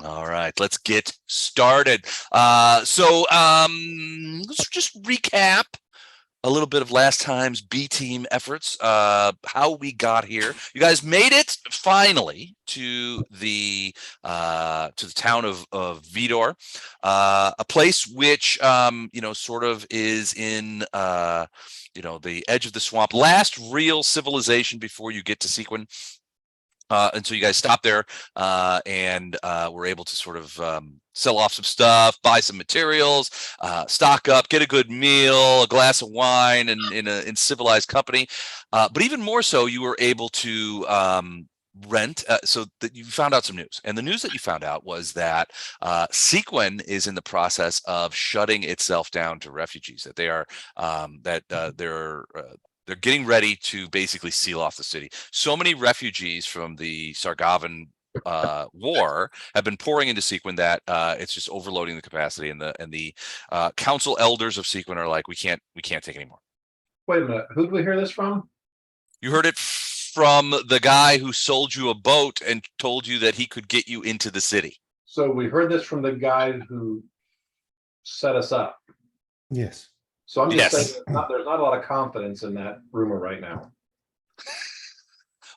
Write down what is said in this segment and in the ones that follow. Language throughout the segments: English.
All right, let's get started. Let's just recap a little bit of last time's B team efforts, how we got here. You guys made it finally to the town of Vidor, a place which sort of is in the edge of the swamp. Last real civilization before you get to Sequin. And so you guys stopped there and were able to sort of sell off some stuff, buy some materials, stock up, get a good meal, a glass of wine, and in civilized company. But even more so, you were able to rent. So that you found out some news, and the news that you found out was that Sequin is in the process of shutting itself down to refugees. That they are they're getting ready to basically seal off the city. So many refugees from the Sargavan war have been pouring into Sequin that it's just overloading the capacity, and the council elders of Sequin are like, we can't take anymore. Wait a minute, who did we hear this from? You heard it from the guy who sold you a boat and told you that he could get you into the city. So we heard this from the guy who set us up. Yes. So I'm just saying there's not a lot of confidence in that rumor right now.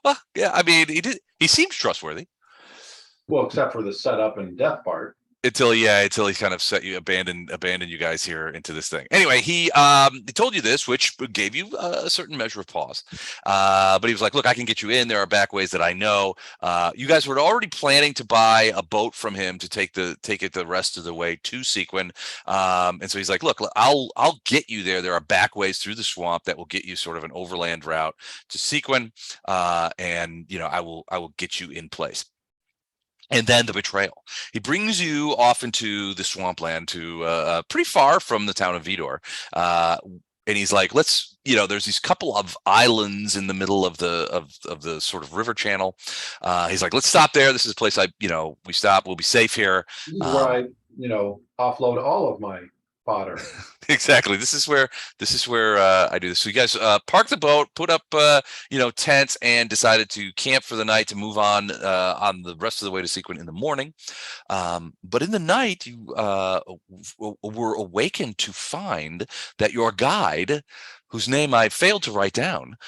Well, yeah, I mean, he seems trustworthy. Well, except for the setup and death part. Until he kind of abandoned you guys here into this thing. Anyway, he told you this, which gave you a certain measure of pause. But he was like, look, I can get you in. There are back ways that I know. You guys were already planning to buy a boat from him to take it the rest of the way to Sequin. And so he's like, look, I'll get you there. There are back ways through the swamp that will get you sort of an overland route to Sequin. And I will get you in place. And then the betrayal. He brings you off into the swampland to pretty far from the town of Vidor. And he's like, there's these couple of islands in the middle of the sort of river channel. He's like, let's stop there. This is a place we stop. We'll be safe here. This is where I offload all of my fodder. Exactly. This is where I do this. So you guys parked the boat, put up tents, and decided to camp for the night to move on the rest of the way to Sequin in the morning. But in the night, you were awakened to find that your guide, whose name I failed to write down,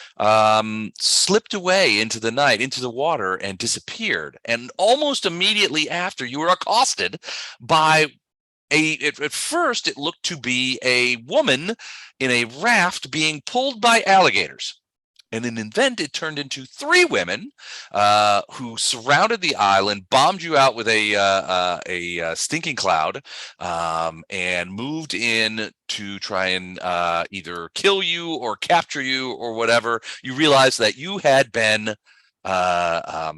slipped away into the night, into the water, and disappeared. And almost immediately after, you were accosted by at first it looked to be a woman in a raft being pulled by alligators. And in an event, it turned into three women who surrounded the island, bombed you out with a stinking cloud, and moved in to try and either kill you or capture you or whatever. You realized that you had been had,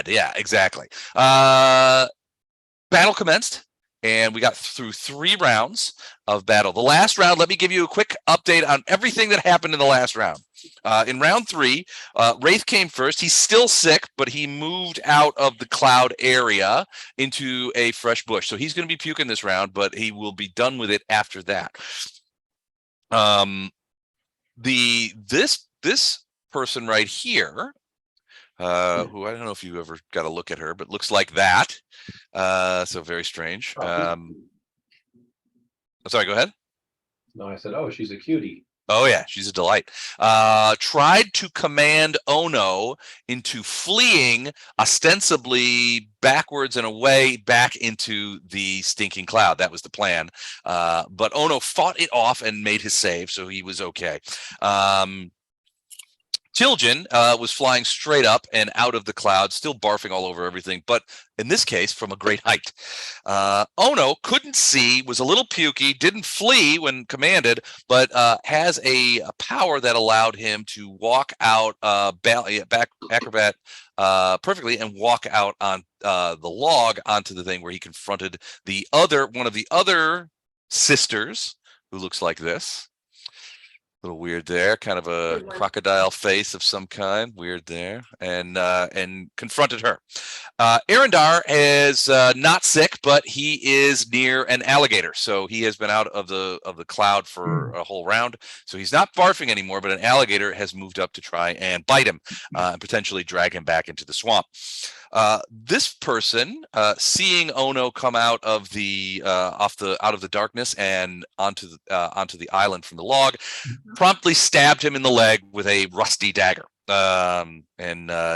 yeah, exactly. Battle commenced, and we got through 3 rounds of battle. The last round, let me give you a quick update on everything that happened in the last round. In round 3, Wraith came first. He's still sick, but he moved out of the cloud area into a fresh bush. So he's going to be puking this round, but he will be done with it after that. This person right here, who I don't know if you ever got a look at her, but looks like that. So very strange. I'm sorry, go ahead. No, I said, oh, she's a cutie. Oh yeah, she's a delight. Tried to command Ono into fleeing ostensibly backwards and away back into the stinking cloud. That was the plan. But Ono fought it off and made his save, so he was okay. Tilgen was flying straight up and out of the cloud, still barfing all over everything, but in this case, from a great height. Ono couldn't see, was a little pukey, didn't flee when commanded, but has a power that allowed him to walk out, back acrobat perfectly, and walk out on the log onto the thing where he confronted one of the other sisters, who looks like this. little weird there, kind of a crocodile face of some kind, weird there, and confronted her. Arendar is not sick, but he is near an alligator, so he has been out of the cloud for a whole round. So he's not barfing anymore, but an alligator has moved up to try and bite him and potentially drag him back into the swamp. This person, seeing Ono come out of the out of the darkness and onto the island from the log, promptly stabbed him in the leg with a rusty dagger, and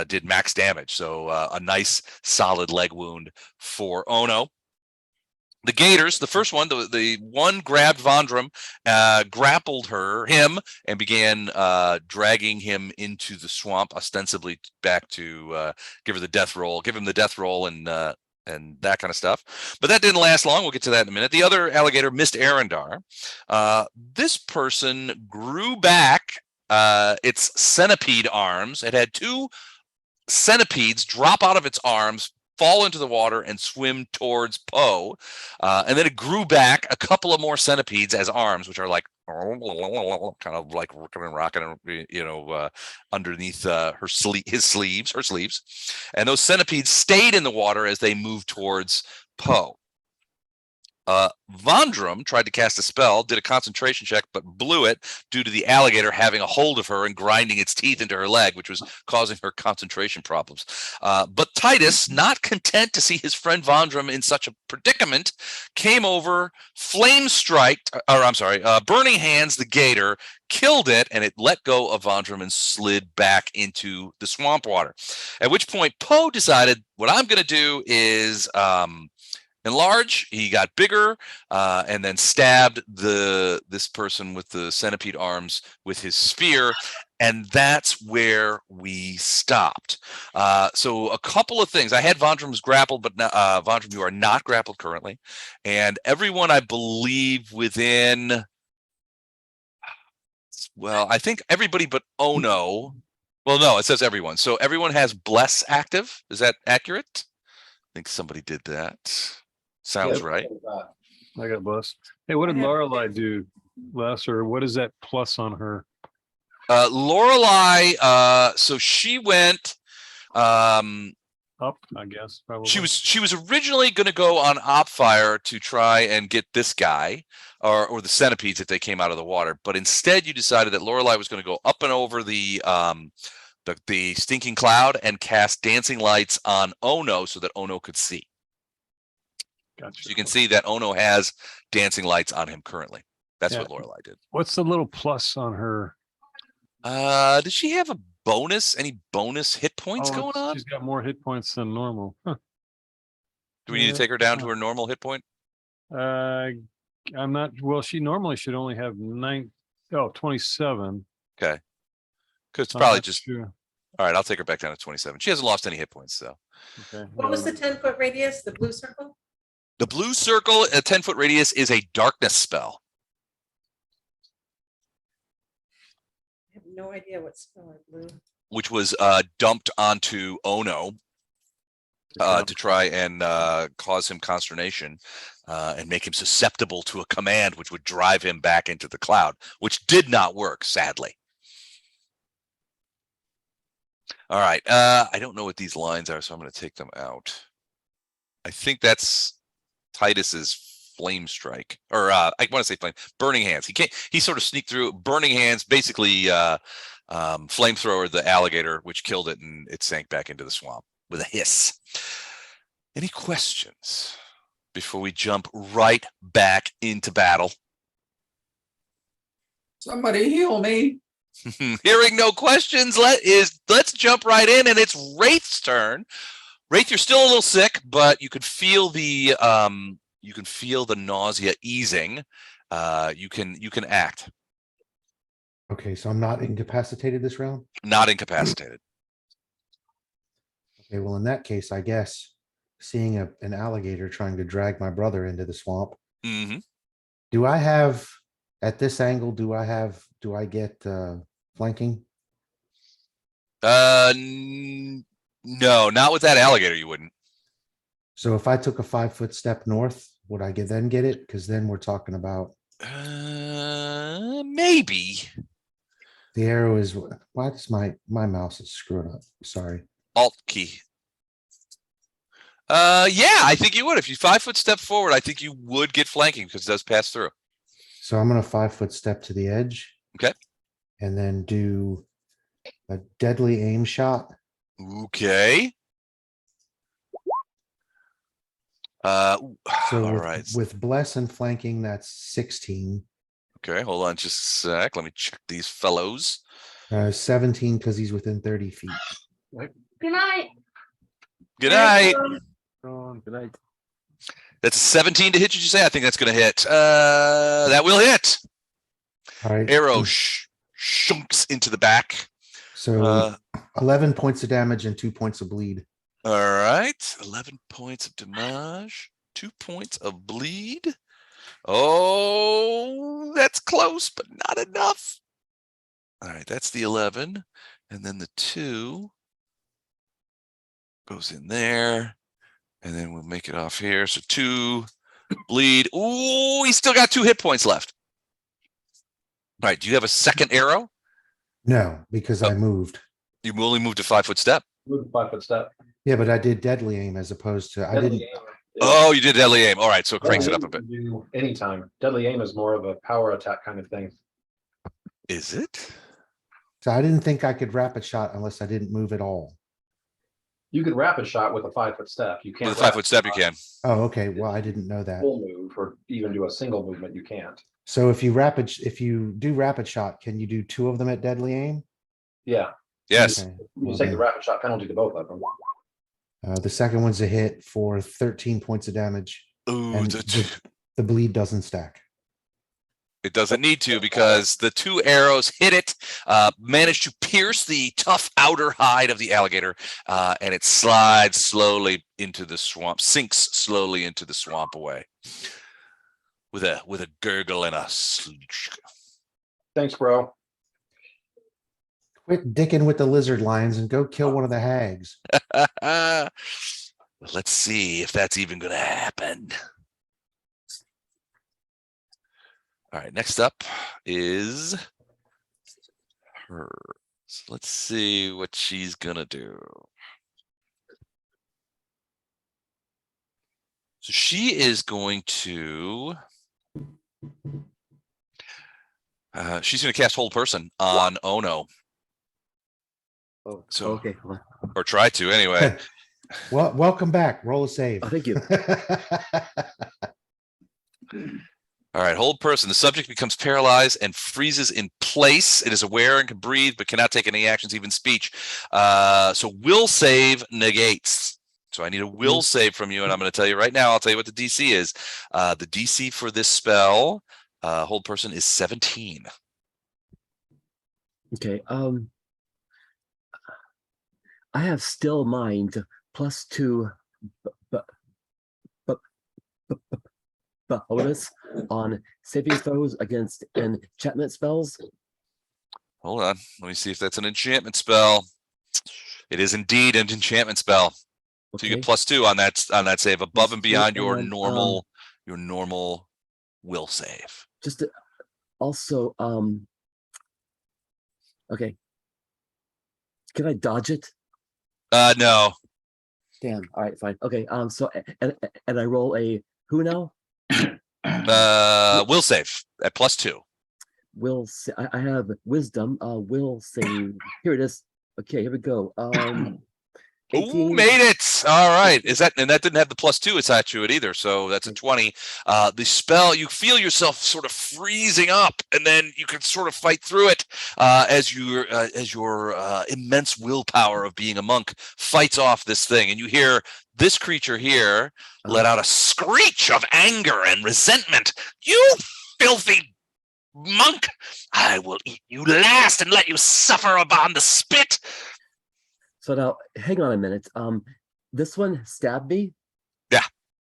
did max damage. So a nice solid leg wound for Ono. The gators, the first one, the one grabbed Vondrum, grappled him, and began dragging him into the swamp, ostensibly back to give him the death roll, and that kind of stuff. But that didn't last long. We'll get to that in a minute. The other alligator missed Arendar. This person grew back its centipede arms. It had 2 centipedes drop out of its arms, fall into the water, and swim towards Poe. And then it grew back a couple of more centipedes as arms, which are like kind of like rocking, underneath her sleeves. And those centipedes stayed in the water as they moved towards Poe. Vondrum tried to cast a spell, did a concentration check, but blew it due to the alligator having a hold of her and grinding its teeth into her leg, which was causing her concentration problems. But Titus, not content to see his friend Vondrum in such a predicament, came over, Burning Hands the gator, killed it, and it let go of Vondrum and slid back into the swamp water. At which point Poe decided, what I'm going to do is enlarge. He got bigger, and then stabbed this person with the centipede arms with his spear, and that's where we stopped. So a couple of things. I had Vondrum's grappled, but Vondrum, you are not grappled currently, and everyone, I believe, within. Well, I think everybody but Ono. Well, no, it says everyone. So everyone has Bless active. Is that accurate? I think somebody did that. Sounds right. I got Bless. Hey, what did Lorelei do, Les, or what is that plus on her? Lorelei, so she went Up, I guess. Probably. She was originally going to go on Opfire to try and get this guy or the centipedes if they came out of the water, but instead you decided that Lorelei was going to go up and over the stinking cloud and cast dancing lights on Ono so that Ono could see. Gotcha. So you can see that Ono has dancing lights on him currently. That's what Lorelei did. What's the little plus on her? Does she have a bonus? Any bonus hit points going on? She's got more hit points than normal. Huh. Do we need to take her down to her normal hit point? I'm not. Well, she normally should only have 27. Okay. Because it's probably just. Sure. All right, I'll take her back down to 27. She hasn't lost any hit points, though. Okay. What was the 10-foot radius? The blue circle? The blue circle, a 10-foot radius, is a darkness spell. I have no idea what spell I blew. Which was dumped onto Ono to try and cause him consternation and make him susceptible to a command which would drive him back into the cloud, which did not work, sadly. All right. I don't know what these lines are, so I'm going to take them out. I think that's Titus's flame strike, or I want to say flame burning hands. He sort of sneaked through burning hands, basically flamethrower the alligator, which killed it, and it sank back into the swamp with a hiss. Any questions before we jump right back into battle? Somebody heal me. Hearing no questions, let's jump right in, and it's Wraith's turn. Wraith, you're still a little sick, but you can feel the nausea easing. You can act. Okay, so I'm not incapacitated this round? Not incapacitated. Okay, well, in that case, I guess seeing an alligator trying to drag my brother into the swamp. Mm-hmm. Do I have, at this angle, do I get flanking? No, not with that alligator, you wouldn't. So if I took a 5-foot step north, would I then get it? Because then we're talking about. Maybe. The arrow is, why does my mouse is screwed up? Sorry. Alt key. Yeah, I think you would. If you 5-foot step forward, I think you would get flanking because it does pass through. So I'm gonna 5-foot step to the edge. Okay. And then do a deadly aim shot. Okay. So all with, right. with bless and flanking, that's 16. Okay, hold on just a sec. Let me check these fellows. 17 because he's within 30 feet. Good night. Good night. Good night. That's a 17 to hit, did you say? I think that's going to hit. That will hit. All right. Arrow shunks into the back. So 11 points of damage and 2 points of bleed. All right. 11 points of damage, 2 points of bleed. Oh, that's close, but not enough. All right, that's the 11. And then the 2 goes in there. And then we'll make it off here. So 2 bleed. Ooh, he's still got 2 hit points left. All right, do you have a second arrow? No, because I moved. You only moved a 5-foot step. Move 5-foot step. Yeah, but I did deadly aim as opposed to, I didn't. Deadly aim. Oh, you did deadly aim. All right, so it cranks it up a bit. You can do anytime. Deadly aim is more of a power attack kind of thing. Is it? So I didn't think I could rapid shot unless I didn't move at all. You could rapid shot with a 5-foot step. You can't. With a 5-foot step, you can. Oh, okay. Well, I didn't know that. Full move or even do a single movement. You can't. So if you do rapid shot, can you do 2 of them at deadly aim? Yeah. Yes. Okay. You Well, take the then, rapid shot penalty to both of them. the second one's a hit for 13 points of damage. Ooh, And the bleed doesn't stack. it doesn't need to because the 2 arrows hit it, managed to pierce the tough outer hide of the alligator, and it slides slowly into the swamp, sinks slowly into the swamp away with a gurgle and a sloosh. Thanks, bro. Quit dicking with the lizard lions and go kill one of the hags. Let's see if that's even going to happen. All right, next up is her. So let's see what she's going to do. So she is going to. She's going to cast Hold Person on Ono. Oh, So- okay. Hold on. Or try to anyway. Well, welcome back. Roll a save. Oh, thank you. All right, Hold Person. The subject becomes paralyzed and freezes in place. It is aware and can breathe, but cannot take any actions, even speech. So will save negates. So I need a will save from you, and I'm going to tell you right now. I'll tell you what the DC is. The DC for this spell, Hold Person, is 17. Okay. I have still mind +2 bonus on saving throws against enchantment spells. Hold on. Let me see if that's an enchantment spell. It is indeed an enchantment spell. So you Okay. get +2 on that save, above and beyond your And, normal will save. Just to, also, okay. Can I dodge it? No. Damn. All right, fine. Okay. So and I roll a who now? Will save at +2. Will I have wisdom? Will save. Here it is. Okay, here we go. Ooh, 18. made it. All right. That didn't have the +2 attached to it either. So that's a 20. The spell, you feel yourself sort of freezing up, and then you can sort of fight through it as your immense willpower of being a monk fights off this thing. And you hear this creature here let out a screech of anger and resentment. You filthy monk! I will eat you last and let you suffer upon the spit. So now, hang on a minute. This one stabbed me. Yeah.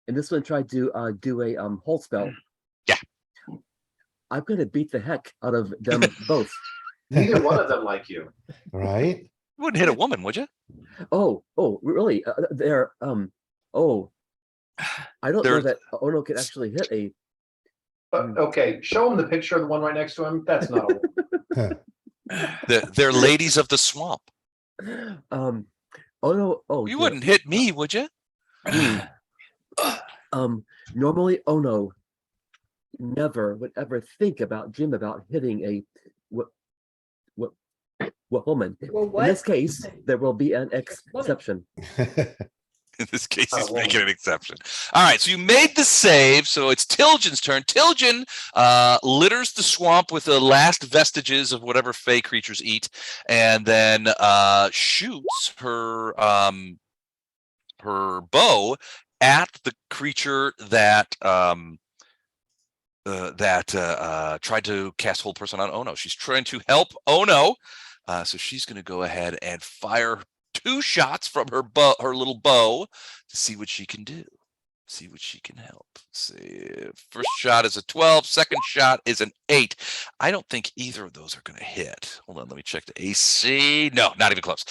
And this one tried to do a hold spell. Yeah. I'm gonna beat the heck out of them both. Neither one of them like you. Right? You wouldn't hit a woman, would you? Oh, really? They're oh, I don't know They're- that Ono can actually hit a. But okay, show him the picture of the one right next to him. That's not a They're ladies of the swamp. Oh no, oh, You yeah, wouldn't hit me, would you? normally, oh no, never would ever dream about hitting a what woman. Well, In this what? case, there will be an Woman. exception. In this case, Oh, he's woman. making an exception. All right, so you made the save. So it's Tiljan's turn. Tiljan litters the swamp with the last vestiges of whatever fey creatures eat, and then shoots her her bow at the creature that tried to cast hold person on Ono. She's trying to help Ono, so she's going to go ahead and fire 2 shots from her little bow to see what she can do. See what she can help. See, first shot is a 12. Second shot is an 8. I don't think either of those are going to hit. Hold on, let me check the AC. No, not even close.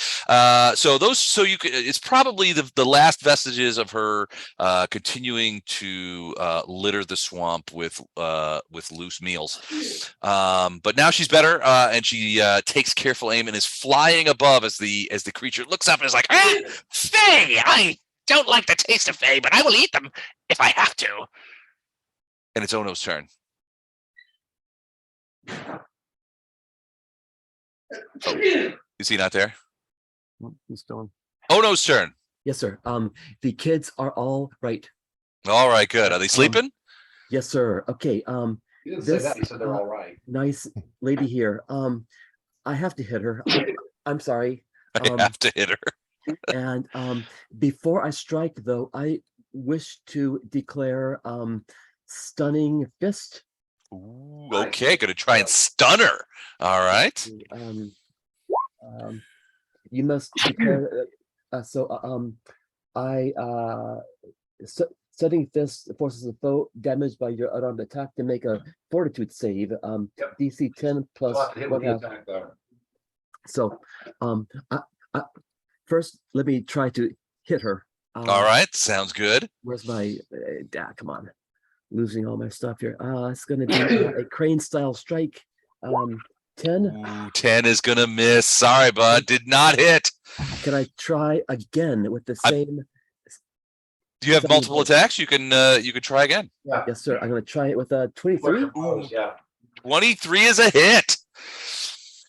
So you could. It's probably the last vestiges of her continuing to litter the swamp with loose meals. But now she's better, and she takes careful aim and is flying above as the creature looks up and is like, "Ah, Faye, I don't like the taste of Faye, but I will eat them if I have to." And it's Ono's turn. Oh, is he not there? He's still. Ono's turn. Yes, sir. The kids are all right. All right, good. Are they sleeping? Yes, sir. Okay. He didn't say This, that. He said they're all right. Nice lady here. I have to hit her. I'm sorry. I have to hit her. And before I strike, though, I wish to declare stunning fist. Ooh, okay, gonna try and stun her. All right. You must declare. Stunning fist forces a foe damaged by your unarmed attack to make a fortitude save. Yep. DC 10 plus We'll have to hit with what the have. attack, though. So, first, let me try to hit her. All right, sounds good. Where's my come on, losing all my stuff here. It's going to be a crane style strike. 10. Ooh, 10 is gonna miss. Sorry, bud. Did not hit. Can I try again with the same? Do you have Seven multiple points. attacks? You can try again. Yes, sir. I'm going to try it with a 23. Yeah. 23 is a hit.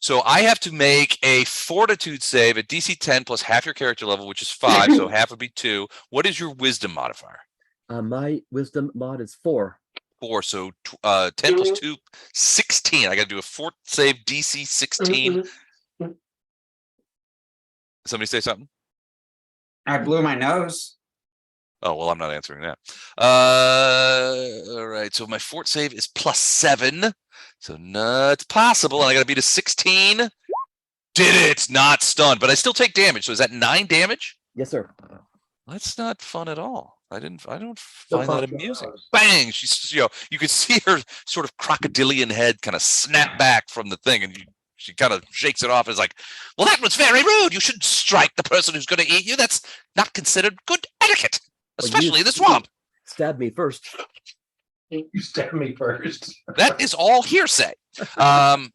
So I have to make a fortitude save at DC 10 plus half your character level, which is 5. So half would be 2. What is your wisdom modifier? My wisdom mod is 4. 4. So 10 plus 2, 16. I got to do a fort save DC 16. Somebody say something? I blew my nose. Oh, well, I'm not answering that. All right. So my fort save is +7. So no, it's possible. And I got to beat a 16. Did it? Not stunned, but I still take damage. So is that 9 damage? Yes, sir. That's not fun at all. I don't No find that fun. amusing. Bang! She's, you could see her sort of crocodilian head kind of snap back from the thing, and she kind of shakes it off and is like, "Well, that was very rude. You shouldn't strike the person who's going to eat you. That's not considered good etiquette, Well, especially in the swamp." Stab me first. You stabbed me first. That is all hearsay. All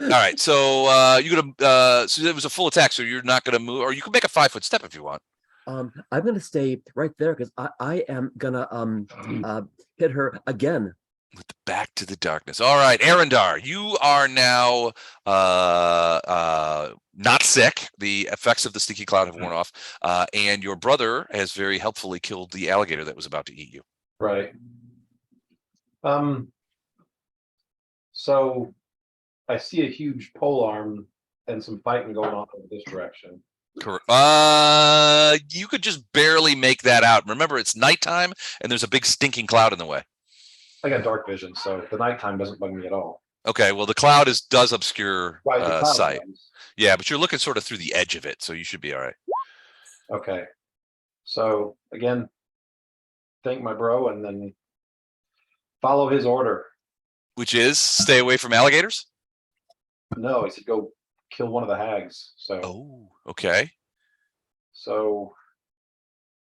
right, so you're gonna so it was a full attack, so you're not gonna move, or you can make a 5-foot step if you want. I'm going to stay right there because I am going to hit her again. With the back to the darkness. All right, Arendar, you are now not sick. The effects of the sticky cloud have worn off, and your brother has very helpfully killed the alligator that was about to eat you. Right. So I see a huge pole arm and some fighting going on in this direction. Correct. You could just barely make that out. Remember, it's nighttime, and there's a big stinking cloud in the way. I got dark vision, so the nighttime doesn't bug me at all. Okay, well, the cloud does obscure Right, the cloud sight. does. Yeah, but you're looking sort of through the edge of it, so you should be all right. Okay. So again, thank my bro and then follow his order. Which is stay away from alligators. No, he said go kill one of the hags. So Oh, okay. so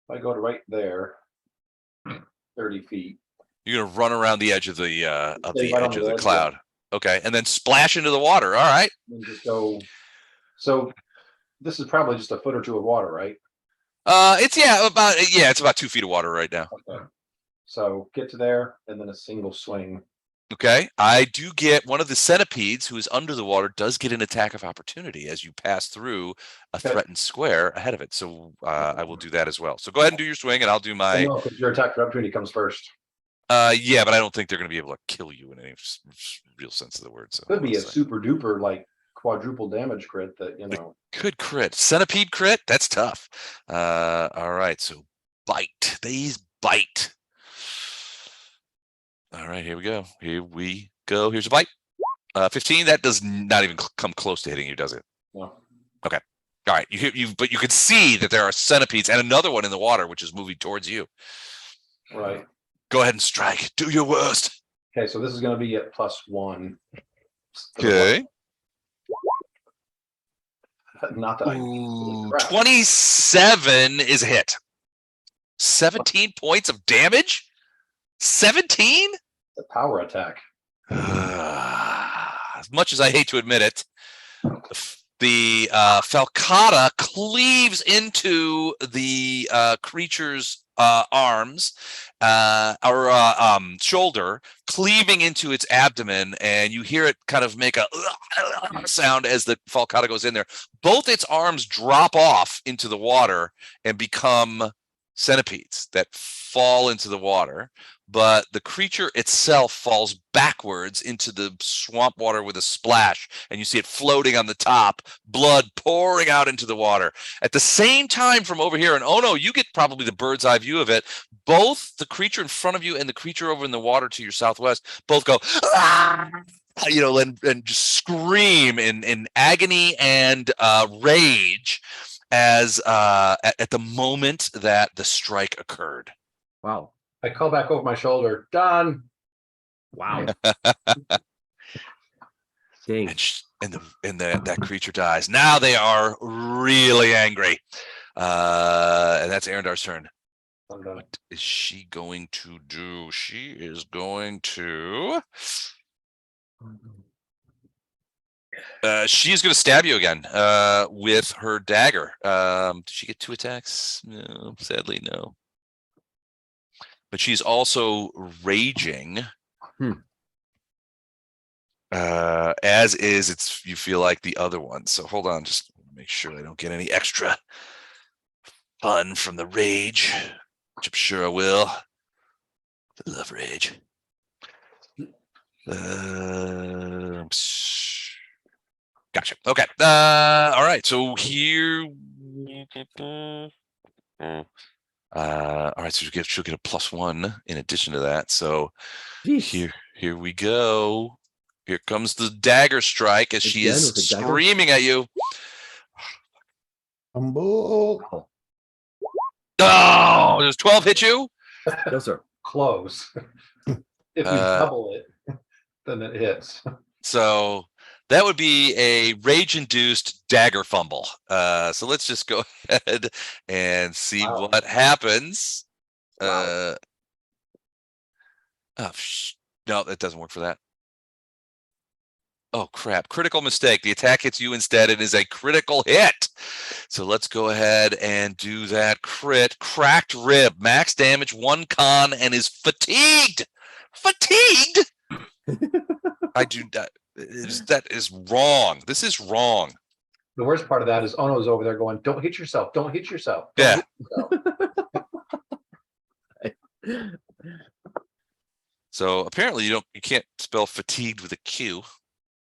if I go to right there, 30 feet. You're gonna run around the edge of the Stay right on the edge, yeah. cloud. Okay, and then splash into the water. All right. And just go. So this is probably just a foot or two of water, right? It's it's about 2 feet of water right now. Okay. So get to there and then a single swing. Okay, I do get one of the centipedes who is under the water does get an attack of opportunity as you pass through a Okay. threatened square ahead of it. So I will do that as well. So go ahead and do your swing, and I'll do my. No, 'cause your attack of opportunity comes first. Yeah, but I don't think they're going to be able to kill you in any real sense of the word. So Could be a honestly. super duper like quadruple damage crit that Good crit, centipede crit. That's tough. All right, so bite. These bite. All right, here we go. Here we go. Here's a bite. 15. That does not even come close to hitting you, does it? No. Okay. All right. But you can see that there are centipedes and another one in the water, which is moving towards you. Right. Go ahead and strike. Do your worst. Okay, so this is going to be at +1. Okay. Not that Ooh, crap. 27 is a hit. 17 points of damage. 17. The power attack. As much as I hate to admit it, the falcata cleaves into the creature's arms or shoulder, cleaving into its abdomen, and you hear it kind of make a sound as the falcata goes in there. Both its arms drop off into the water and become centipedes that fall into the water, but the creature itself falls backwards into the swamp water with a splash, and you see it floating on the top, blood pouring out into the water. At the same time, from over here, and oh no, you get probably the bird's eye view of it, both the creature in front of you and the creature over in the water to your southwest both go, ah! And just scream in agony and rage as at the moment that the strike occurred. Wow. I call back over my shoulder. Done. Wow. Dang. And that creature dies. Now they are really angry. And that's Arendar's turn. I'm done. What is she going to do? She is going to. She is going to stab you again with her dagger. Does she get 2 attacks? No, sadly, no. But she's also raging. As is, you feel like the other one. So hold on, just make sure I don't get any extra fun from the rage, which I'm sure I will. I love rage. Gotcha. Okay. All right. So here. All right. So she'll get a +1 in addition to that. So Jeez. here we go. Here comes the dagger strike as she Again is with the dagger? screaming at you. Humble. Oh, does 12 hit you? No, sir. Close. If you double it, then it hits. So that would be a rage-induced dagger fumble. So let's just go ahead and see Wow. what happens. Wow. No, that doesn't work for that. Oh, crap. Critical mistake. The attack hits you instead and is a critical hit. So let's go ahead and do that crit. Cracked rib. Max damage, 1 con, and is fatigued. Fatigued? I do not. That is wrong. This is wrong. The worst part of that is Ono's over there going, "Don't hit yourself. Don't hit yourself. Don't Yeah. hit yourself." So apparently you can't spell fatigued with a Q.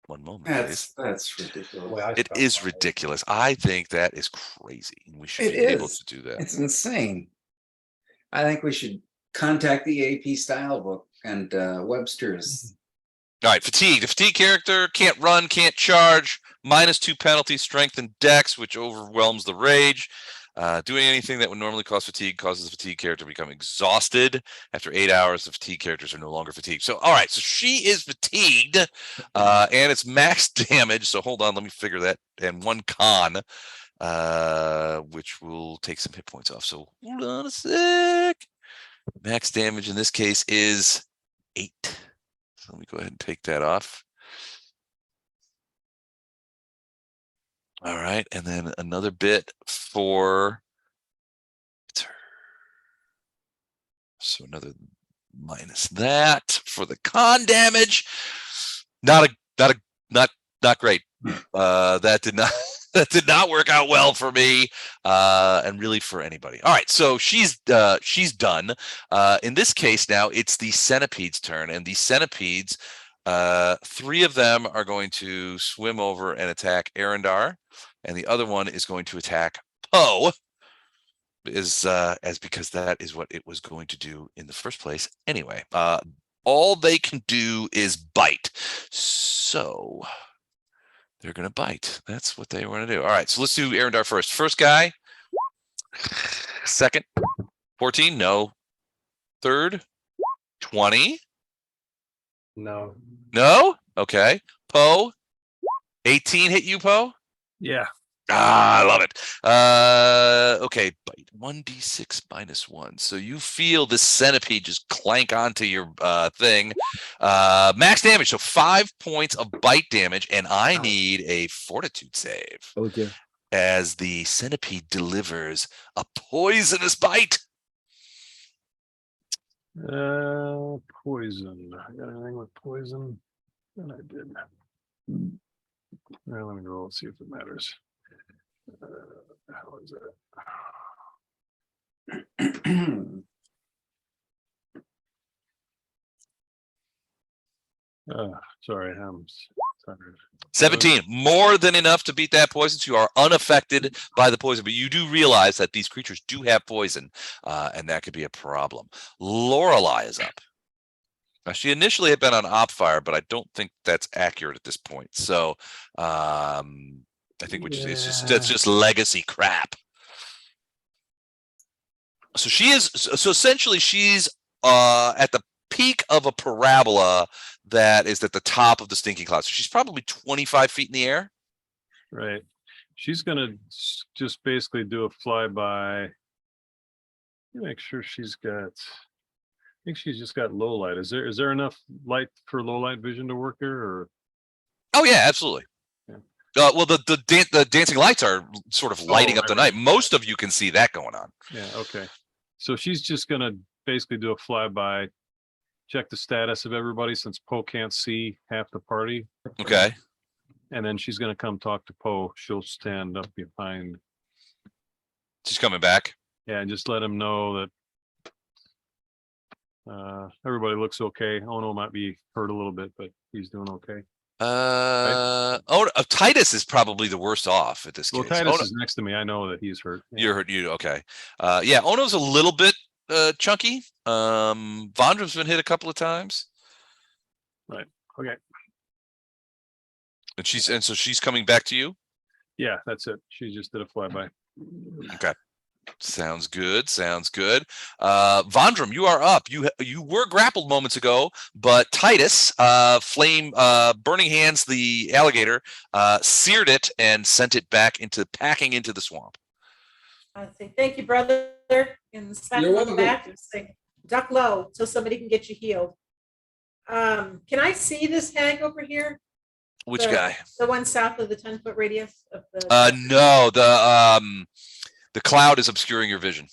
One moment, please. That's ridiculous. The way I It spell is it. ridiculous. I think that is crazy. We should It be able is. to do that. It's insane. I think we should contact the AP style book and Webster's. All right, fatigue. The fatigue character can't run, can't charge, -2 penalty, strength and dex, which overwhelms the rage. Doing anything that would normally cause fatigue causes the fatigue character to become exhausted. After 8 hours, the fatigue characters are no longer fatigued. So, all right, so she is fatigued, and it's max damage. So hold on, let me figure that. And 1 con, which will take some hit points off. So hold on a sec. Max damage in this case is 8. So let me go ahead and take that off. All right, and then another bit for. So another minus that for the con damage. Not great. That did not that did not work out well for me, and really for anybody. All right, so she's done. In this case, now it's the centipede's turn, and the centipedes, 3 of them are going to swim over and attack Arendar, and the other one is going to attack Poe. As because that is what it was going to do in the first place anyway. All they can do is bite, so they're gonna bite. That's what they want to do. All right, so let's do Arendar first. First guy, second, 14, no. Third, 20, No. no. Okay, Poe, 18 hit you, Poe. Yeah. Ah, I love it. Okay, bite 1d6 -1. So you feel the centipede just clank onto your thing. Max damage, so 5 points of bite damage, and I need a fortitude save Oh dear. as the centipede delivers a poisonous bite. Poison. I got anything with poison? And I did. Well, let me roll and see if it matters. How is that? Sorry, I'm tired. 17, more than enough to beat that poison. So you are unaffected by the poison, but you do realize that these creatures do have poison, and that could be a problem. Lorelei is up. Now, she initially had been on op fire, but I don't think that's accurate at this point. So I think that's just legacy crap. So so essentially she's at the peak of a parabola that is at the top of the stinking cloud. So she's probably 25 feet in the air. Right. She's gonna just basically do a flyby. Make sure she's got. I think she's just got low light. Is there enough light for low light vision to work there? Or Oh yeah, absolutely. Yeah. Well, the dancing lights are sort of lighting up the night. right. Most of you can see that going on. yeah, okay. So she's just gonna basically do a flyby, check the status of everybody since Poe can't see half the party. Okay. And then she's gonna come talk to Poe. She'll stand up behind. She's coming back. Yeah, and just let him know that everybody looks okay. Ono might be hurt a little bit, but he's doing okay. Titus is probably the worst off at this Well, case. Titus Ono, is next to me. I know that he's hurt. Yeah. you're hurt. You okay? Yeah. Ono's a little bit chunky. Vondra's been hit a couple of times, Okay. and so she's coming back to you. Yeah, that's it. She just did a flyby. Okay. Sounds good. Sounds good. Vondram, you are up. You were grappled moments ago, but Titus, burning hands the alligator, seared it and sent it packing into the swamp. I say, thank you, brother. And slap You're him on the welcome. back and say, duck low till somebody can get you healed. Can I see this hag over here? Which The- guy? The one south of the 10-foot radius of the. No, the cloud is obscuring your vision.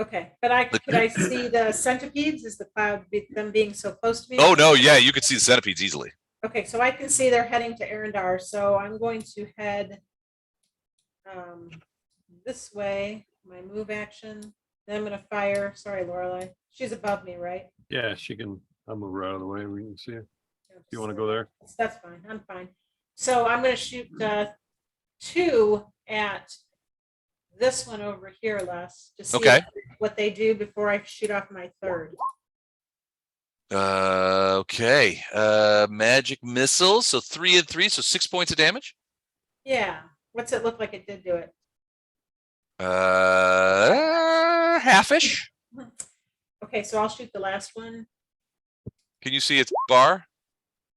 Okay, but could I see the centipedes? Is the cloud them being so close to me? Oh no, yeah, you can see the centipedes easily. Okay, so I can see they're heading to Arendar, so I'm going to head this way, my move action. Then I'm gonna fire. Sorry, Lorelei. She's above me, right? Yeah, she can. I'll move her out of the way. We can see her. You want to go there? That's fine. I'm fine. So I'm gonna shoot 2 at this one over here, Les, to see Okay. what they do before I shoot off my third. Okay. Magic missile. So 3 and 3, so 6 points of damage. Yeah. What's it look like it did do it? Halfish. Okay, so I'll shoot the last one. Can you see its bar?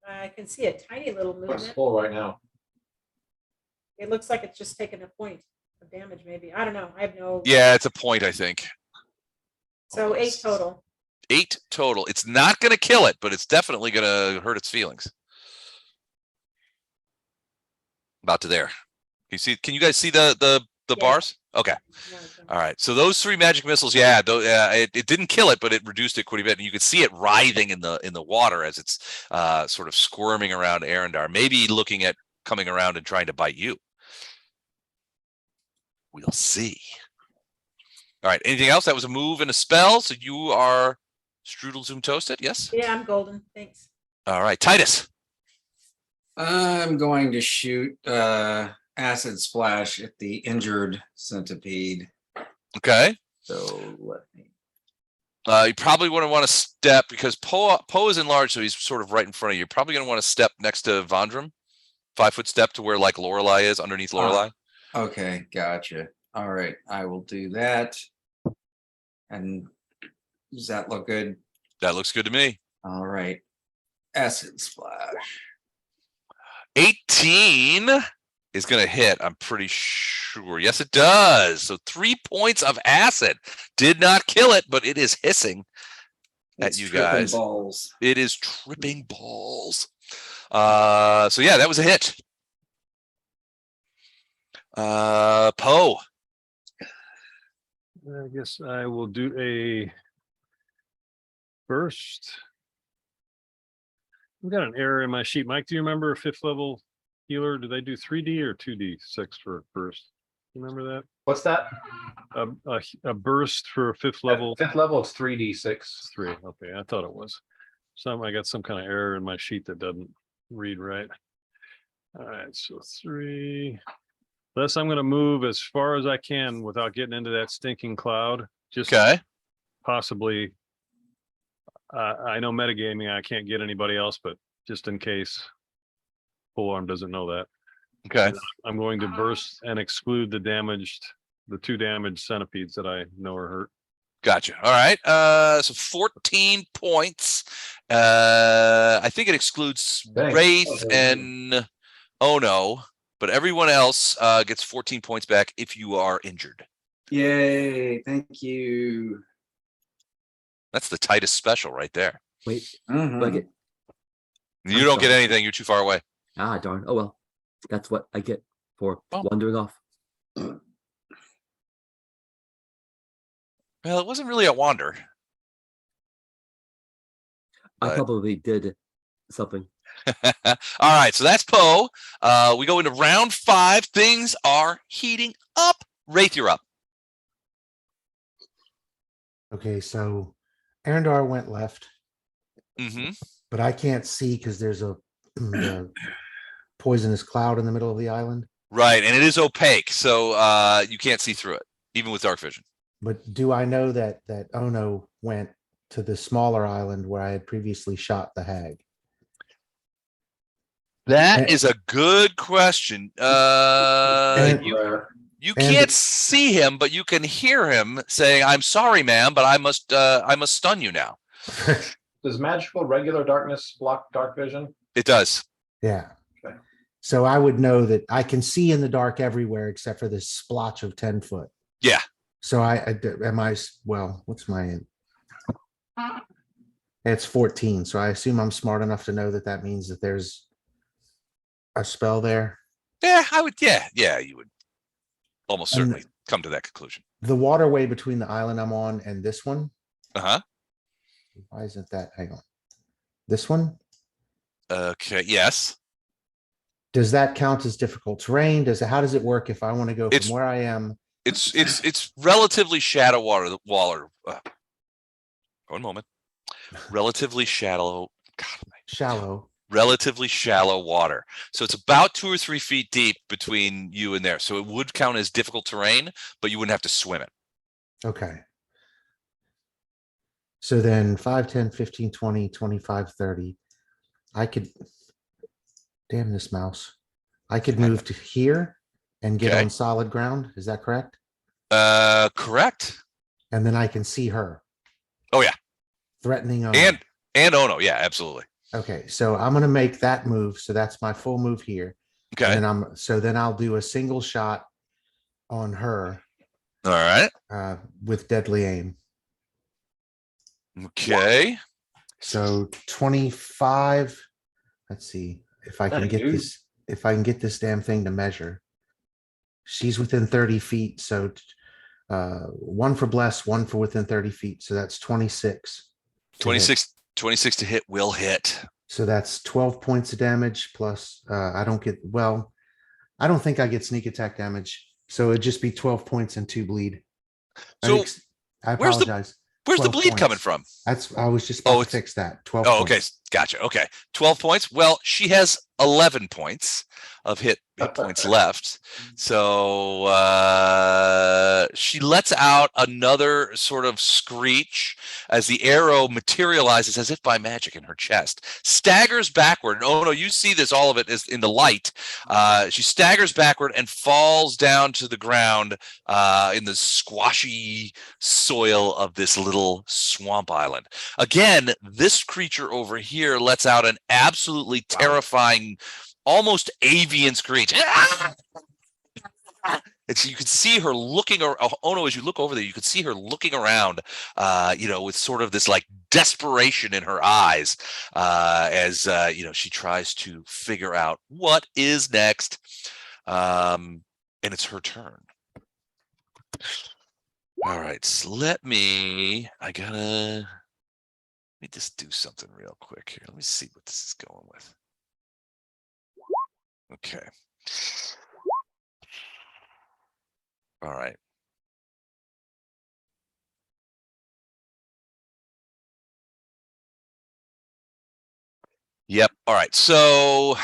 I can see a tiny little It's movement. full right now. It looks like it's just taken a point of damage, maybe. I don't know. I have no. Yeah, it's a point, I think. So 8 total. 8 total. It's not going to kill it, but it's definitely going to hurt its feelings. About to there. Can you guys see the Yeah. bars? Okay. All right. So those 3 magic missiles, yeah, it didn't kill it, but it reduced it quite a bit. And you could see it writhing in the water as it's sort of squirming around Arendar, maybe looking at coming around and trying to bite you. We'll see. All right. Anything else? That was a move and a spell. So you are Strudel Zoom Toasted. Yes. Yeah, I'm golden. Thanks. All right. Titus. I'm going to shoot acid splash at the injured centipede. Okay. So let me. You probably wouldn't want to step because Poe is enlarged, so he's sort of right in front of you. You're probably going to want to step next to Vondram, 5-foot step to where like Lorelei is underneath Lorelei. Okay, gotcha. All right, I will do that. And does that look good? That looks good to me. All right. Acid splash. 18 is going to hit. I'm pretty sure. Yes, it does. So 3 points of acid did not kill it, but it is hissing at It's you tripping guys. balls. It is tripping balls. So yeah, that was a hit. Poe. I guess I will do a burst. I've got an error in my sheet. Mike, do you remember a 5th level healer? Do they do 3D or 2D6 for burst? You remember that? What's that? A burst for a 5th level. At 5th level, it's 3d6. 3. Okay, I thought it was. I got some kind of error in my sheet that doesn't read right. All right, so 3. Thus, I'm going to move as far as I can without getting into that stinking cloud. Just Okay. possibly. I know metagaming, I can't get anybody else, but just in case Polearm doesn't know that. Okay. I'm going to burst and exclude the 2 damaged centipedes that I know are hurt. Gotcha. All right. So 14 points. I think it excludes Thanks. Wraith and Ono, but everyone else gets 14 points back if you are injured. Yay, thank you. That's the tightest special right there. Wait, Mhm. do I get? You I'm don't get sorry. anything. You're too far away. Ah, darn. Oh well, that's what I get for Oh. wandering off. Well, it wasn't really a wander. I But- probably did something. All right. So that's Poe. We go into round 5. Things are heating up. Wraith, you're up. Okay, so Arendar went left, Mm-hmm. but I can't see because there's a the poisonous cloud in the middle of the island. Right. And it is opaque. So you can't see through it, even with dark vision. But do I know that Ono went to the smaller island where I had previously shot the hag? That is a good question. And- You and- can't see him, but you can hear him saying, "I'm sorry, ma'am, but I must stun you now." Does magical regular darkness block dark vision? It does. Yeah. Okay. So I would know that I can see in the dark everywhere except for this splotch of 10 foot. Yeah. So well, what's my, it's 14. So I assume I'm smart enough to know that that means that there's a spell there. Yeah, I would. Yeah, you would almost And- certainly come to that conclusion. The waterway between the island I'm on and this one, Uh-huh. why isn't that? Hang on. This one, Okay. Yes. does that count as difficult terrain? How does it work if I want to go It's- from where I am? It's relatively shallow water. One moment. Relatively shallow. God, Shallow. relatively shallow water. So it's about 2 or 3 feet deep between you and there. So it would count as difficult terrain, but you wouldn't have to swim it. Okay. So then 5, 10, 15, 20, 25, 30. I could, damn this mouse. I could move to here and get Okay. on solid ground. Is that correct? Correct. And then I can see her. Oh, yeah. Threatening. Ono. And Ono. Yeah, absolutely. Okay, so I'm gonna make that move. So that's my full move here. Okay. And then I'll do a single shot on her All right. with deadly aim. Okay. So 25. Let's see if I can Hey, get dude. this. If I can get this damn thing to measure. she's within 30 feet. So one for bless, one for within 30 feet. So that's 26. to hit. 26 to hit will hit. So that's 12 points of damage plus I don't get, well, I don't think I get sneak attack damage. So it'd just be 12 points and 2 bleed. So I where's the- apologize. Where's the 12 bleed coming points. from? I was just about Oh, to fix that. 12 Oh, okay. points. Gotcha. Okay. 12 points. Well, she has 11 points of hit points left. So she lets out another sort of screech as the arrow materializes as if by magic in her chest, staggers backward. Oh no, you see this, all of it is in the light. She staggers backward and falls down to the ground in the squashy soil of this little swamp island. Again, this creature over here lets out an absolutely terrifying, almost avian screech. And so you can see her looking, oh no, as you look over there, you can see her looking around, with sort of this like desperation in her eyes as, she tries to figure out what is next. And it's her turn. All right, so let me just do something real quick here. Let me see what this is going with. Okay. All right. Yep. All right. So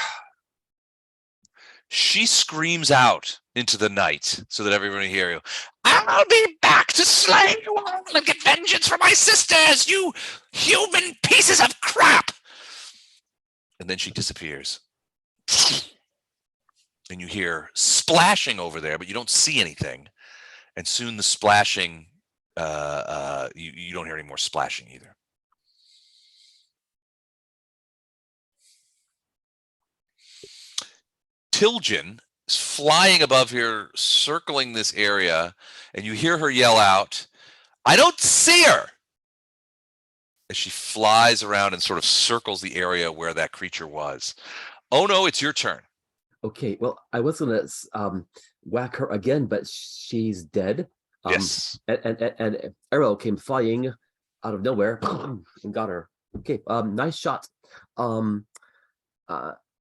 she screams out into the night so that everyone will hear you. I'll be back to slay you all and get vengeance for my sisters, you human pieces of crap. And then she disappears. And you hear splashing over there, but you don't see anything. And soon the splashing, you don't hear any more splashing either. Tilgen is flying above here, circling this area, and you hear her yell out, I don't see her! As she flies around and sort of circles the area where that creature was. Oh no, it's your turn. Okay, well, I was gonna whack her again, but she's dead. Yes. And arrow came flying out of nowhere and got her. Okay, nice shot.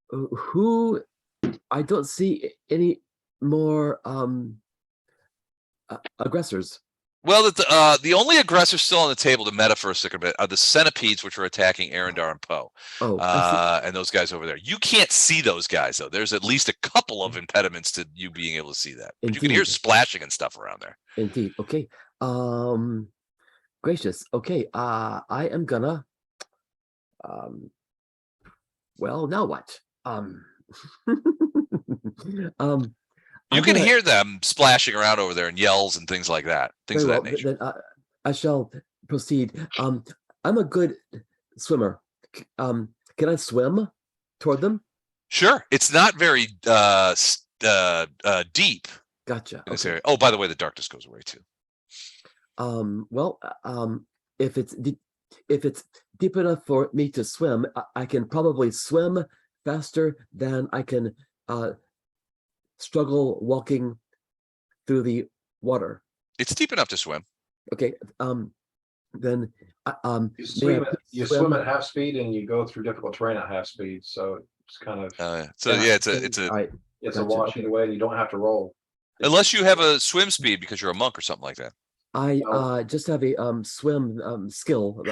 Who? I don't see any more aggressors. Well, the only aggressors still on the table, the meta for a second bit, are the centipedes, which are attacking Arendar and Poe. Oh, I And those guys over there. You can't see those guys, though. There's at least a couple of impediments to you being able to see that. But you can hear Indeed. splashing and stuff around there. Indeed. Okay. Gracious. Okay. I am gonna. Well, now what? You can hear them splashing around over there and yells and things like that. Things of Very that well, nature. then I shall proceed. I'm a good swimmer. Can I swim toward them? Sure. It's not very deep Gotcha. in this Okay. area. Oh, by the way, the darkness goes away too. Well, if it's deep enough for me to swim, I can probably swim faster than I can struggle walking through the water. It's deep enough to swim. Okay. Then You swim at half speed and you go through difficult terrain at half speed. So it's kind of It's a all right. it's Gotcha. a wash either way. And you don't have to roll. unless you have a swim speed because you're a monk or something like that. I just have a swim skill,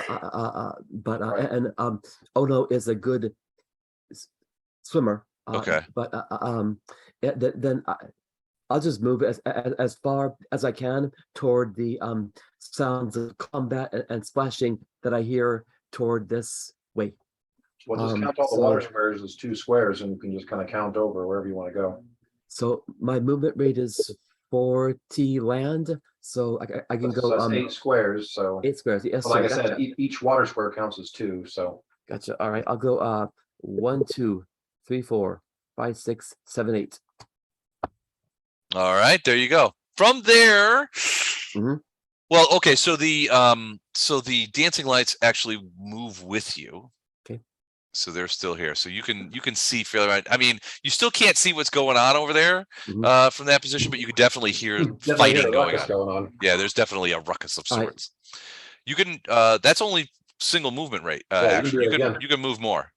but Right. and Ono is a good swimmer. Okay. But then I'll just move as far as I can toward the sounds of combat and splashing that I hear toward this way. Well, just count all the water squares as 2 squares, and you can just kind of count over wherever you want to go. So my movement rate is 40 land, so I can So go that's 8 squares. So 8 squares. Yes, like I sir, said, gotcha. each water square counts as 2. So Gotcha. All right, I'll go 1, 2, 3, 4, 5, 6, 7, 8. All right, there you go. From there, Mhm. well, okay, so the dancing lights actually move with you. Okay. So they're still here. So you can see fairly right. I mean, you still can't see what's going on over there Mhm. from that position, but you can definitely hear Definitely hear fighting the going ruckus on. going on. Yeah, there's definitely a ruckus of All right. sorts. You can that's only single movement rate. Yeah, you can Actually, do it again. you can move more.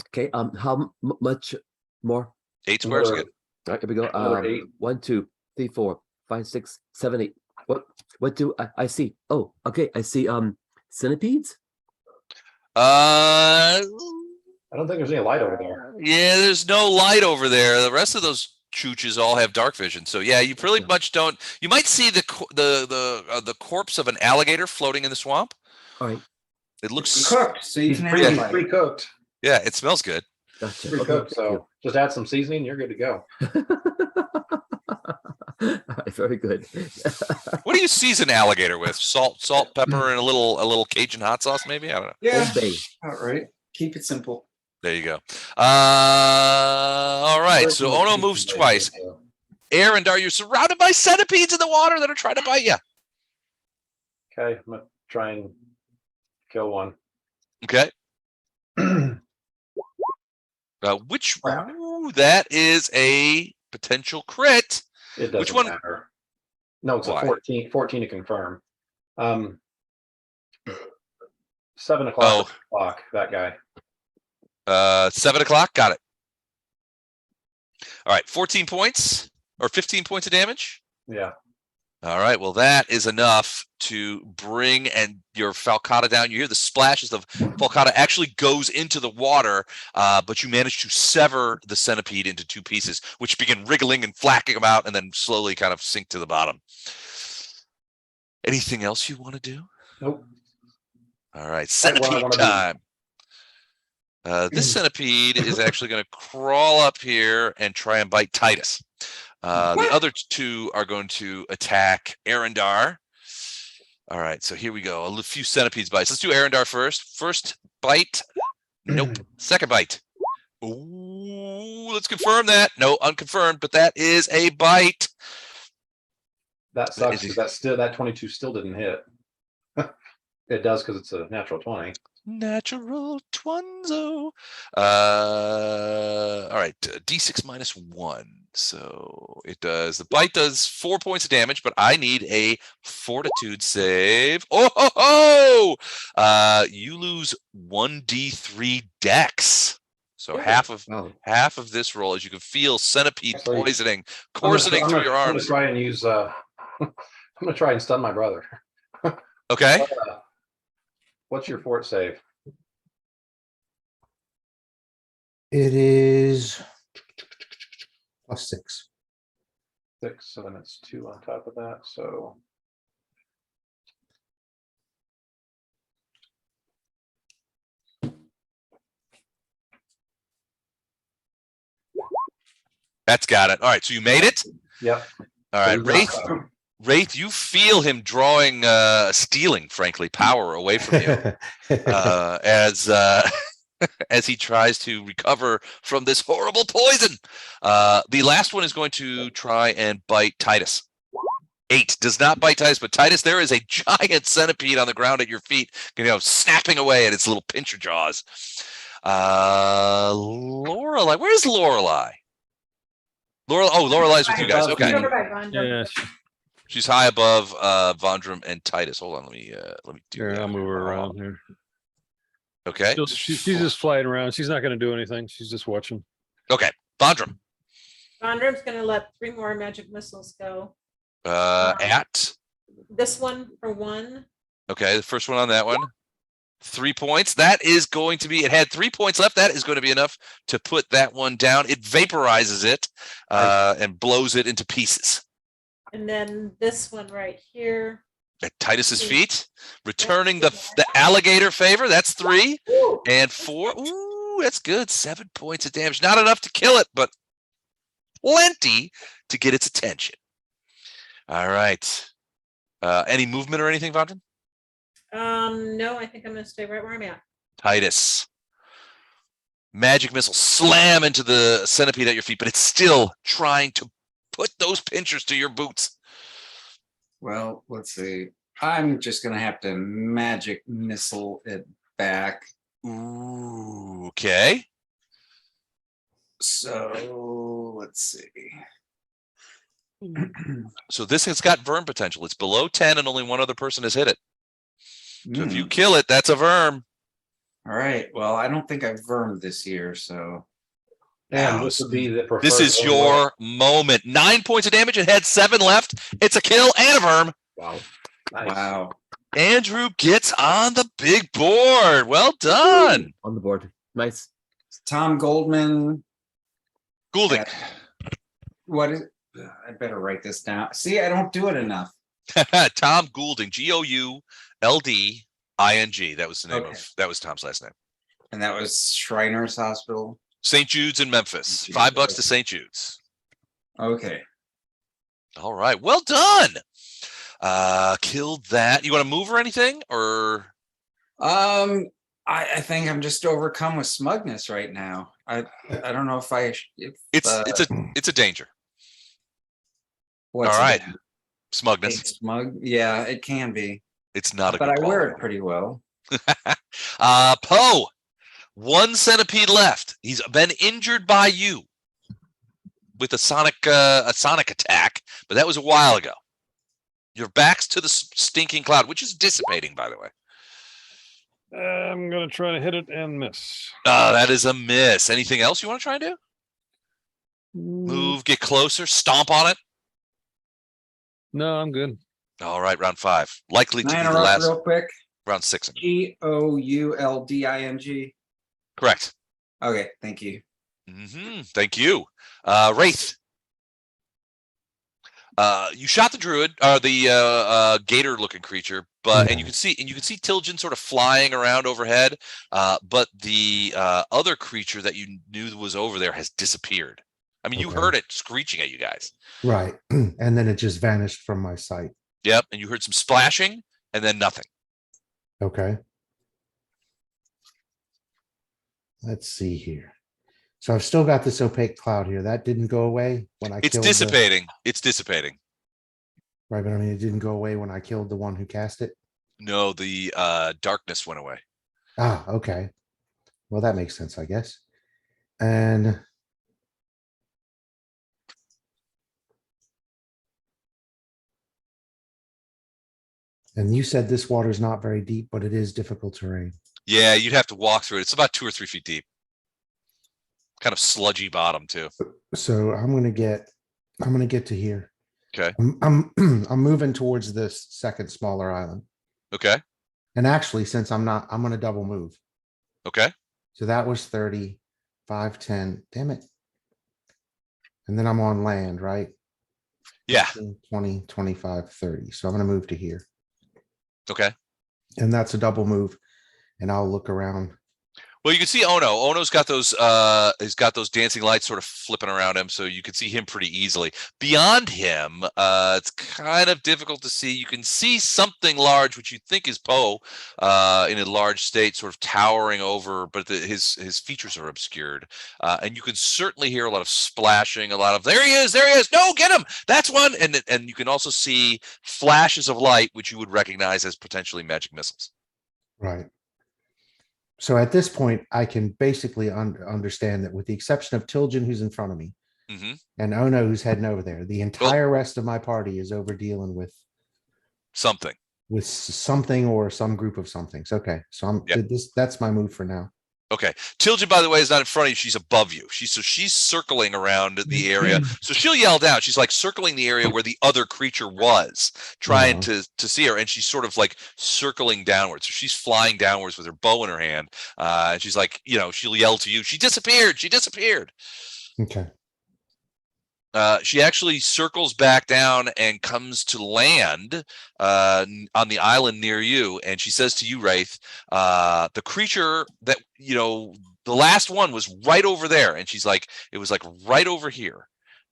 Okay, how much more? 8 squares, Another- good. All right, here we go. Another 8. 1, 2, 3, 4, 5, 6, 7, 8. What do I see? Oh, okay, I see centipedes. Uh, I don't think there's any light over there. yeah, there's no light over there. The rest of those chooches all have dark vision. So yeah, you pretty much don't. You might see the corpse of an alligator floating in the swamp. All right, It looks Cooked, so you He's can have he's like. pre-cooked. yeah, it smells good. gotcha. Pre-cooked, Okay, so just add some seasoning, you're good to go. thank you. All right, very good. What do you season alligator with? Salt, pepper, and a little Cajun hot sauce, maybe? I don't know. Yeah, Old Bay. all right. Keep it simple. There you go. All right. So Ono moves twice. Arendar, you're surrounded by centipedes in the water that are trying to bite you. Okay, I'm gonna try and kill one. Okay. Which ooh, that is a potential crit. It doesn't Which one? matter. No, it's Why? a 14 to confirm. 7 o'clock. That guy. 7 o'clock. Got it. All right. 14 points or 15 points of damage. Yeah. All right. Well, that is enough to bring and your falcata down. You hear the splashes of falcata actually goes into the water, but you manage to sever the centipede into 2 pieces, which begin wriggling and flacking them out and then slowly kind of sink to the bottom. Anything else you want to do? Nope. All right. That's what I Centipede wanna do. time. This centipede is actually going to crawl up here and try and bite Titus. The other 2 are going to attack Arendar. All right, so here we go. A few centipedes bites. Let's do Arendar first. First bite. Nope. Second bite. Ooh, let's confirm that. No, unconfirmed, but that is a bite. That sucks because that 22 still didn't hit. It does because it's a natural 20. Natural Twinzo. All right, D6 minus 1. So it does. The bite does 4 points of damage, but I need a fortitude save. Oh ho ho! You lose 1d3 dex. So half of this roll, as you can feel centipede poisoning coursing through your I'm arms. gonna try and use. I'm gonna try and stun my brother. Okay. What's your fort save? It is +6. 6, so then it's 2 on top of that. So That's got it. All right, so you made it. yep. All right, Wraith, you feel him drawing, stealing, frankly, power away from you as he tries to recover from this horrible poison. The last one is going to try and bite Titus. 8 does not bite Titus, but Titus, there is a giant centipede on the ground at your feet, snapping away at its little pincher jaws. Lorelei, where's Lorelei? Lorelai's with you guys. Okay. She's over by Vondra. Yeah, She's high above Vondram and Titus. Hold on, let me do here, that. I'll move her around here. Okay. She's just flying around. She's not going to do anything. She's just watching. Okay. Vondram. Vondram's gonna let 3 more magic missiles go. At This one for 1. okay, the first one on that one. 3 points. That is going to be. It had 3 points left. That is going to be enough to put that one down. It vaporizes it and blows it into pieces. And then this one right here. At Titus's feet, returning the alligator favor. That's 3 and 4. Ooh, that's good. 7 points of damage. Not enough to kill it, but plenty to get its attention. All right. Any movement or anything, Vondram? No, I think I'm gonna stay right where I'm at. Titus. Magic missile slam into the centipede at your feet, but it's still trying to put those pinchers to your boots. Well, let's see. I'm just gonna have to magic missile it back. Ooh, okay. So let's see. So this has got verm potential. It's below 10 and only one other person has hit it. So if you Hmm. kill it, that's a verm. All right. Well, I don't think I've vermed this year, so And this would be the preferred. This is overlay. your moment. 9 points of damage. It had 7 left. It's a kill and a verm. Wow. Nice. wow. Andrew gets on the big board. Well done. On the board. Nice. Tom Goldman. Goulding. What is? I better write this down. See, I don't do it enough. Tom Goulding. Goulding. That was the name Okay. that was Tom's last name. And that was Shriners Hospital. St. Jude's in Memphis. St. $5 Jude's. to St. Jude's. Okay. All right. Well done. Killed that. You want to move or anything? Or I think I'm just overcome with smugness right now. I don't know if it's a danger. what's All right. it? Smugness. It's smug. Yeah, it can be. It's not a But good I wear quality. it pretty well. Poe. 1 centipede left. He's been injured by you with a sonic attack, but that was a while ago. Your back's to the stinking cloud, which is dissipating, by the way. I'm gonna try to hit it and miss. That is a miss. Anything else you want to try and do? Mm, Move, get closer, stomp on it. No, I'm good. All right, round 5. Likely to Can I be the interrupt last real quick? round 6. Goulding. Correct. Okay, thank you. Thank you. Wraith. You shot the druid or the gator looking creature, but and you can see Tilgen sort of flying around overhead, but the other creature that you knew was over there has disappeared. I mean, you Okay. heard it screeching at you guys. Right. And then it just vanished from my sight. Yep, and you heard some splashing and then nothing. Okay. Let's see here. So I've still got this opaque cloud here. That didn't go away when I It's killed dissipating. It's dissipating. Right, but I mean, it didn't go away when I killed the one who cast it. No, the darkness went away. Ah, okay. Well, that makes sense, I guess. And you said this water's not very deep, but it is difficult terrain. Yeah, you'd have to walk through it. It's about 2 or 3 feet deep. Kind of sludgy bottom too. So I'm gonna get to here. Okay. I'm moving towards this second smaller island. Okay. And actually, since I'm gonna double move. Okay. So that was 30, 5, 10, damn it. And then I'm on land, right? Yeah. 15, 20, 25, 30. So I'm gonna move to here. Okay. And that's a double move. And I'll look around. Well, you can see Ono. Ono's got those he's got those dancing lights sort of flipping around him, so you can see him pretty easily. Beyond him, it's kind of difficult to see. You can see something large, which you think is Poe, in a large state, sort of towering over, but his features are obscured. And you can certainly hear a lot of splashing, a lot of there he is, no, get him, that's one. And you can also see flashes of light, which you would recognize as potentially magic missiles. Right. So at this point, I can basically understand that with the exception of Tilgen, who's in front of me, and Ono, who's heading over there, the entire rest of my party is over dealing with something. With something or some group of somethings. Okay. So that's my move for now. Okay. Tilgen, by the way, is not in front of you. She's above you. She's circling around the area. So she'll yell down. She's like circling the area where the other creature was, trying to see her. And she's sort of like circling downwards. So she's flying downwards with her bow in her hand. And she's like, she'll yell to you. She disappeared. She disappeared. Okay. She actually circles back down and comes to land on the island near you. And she says to you, Wraith, the creature that, the last one was right over there. And she's like, it was like right over here.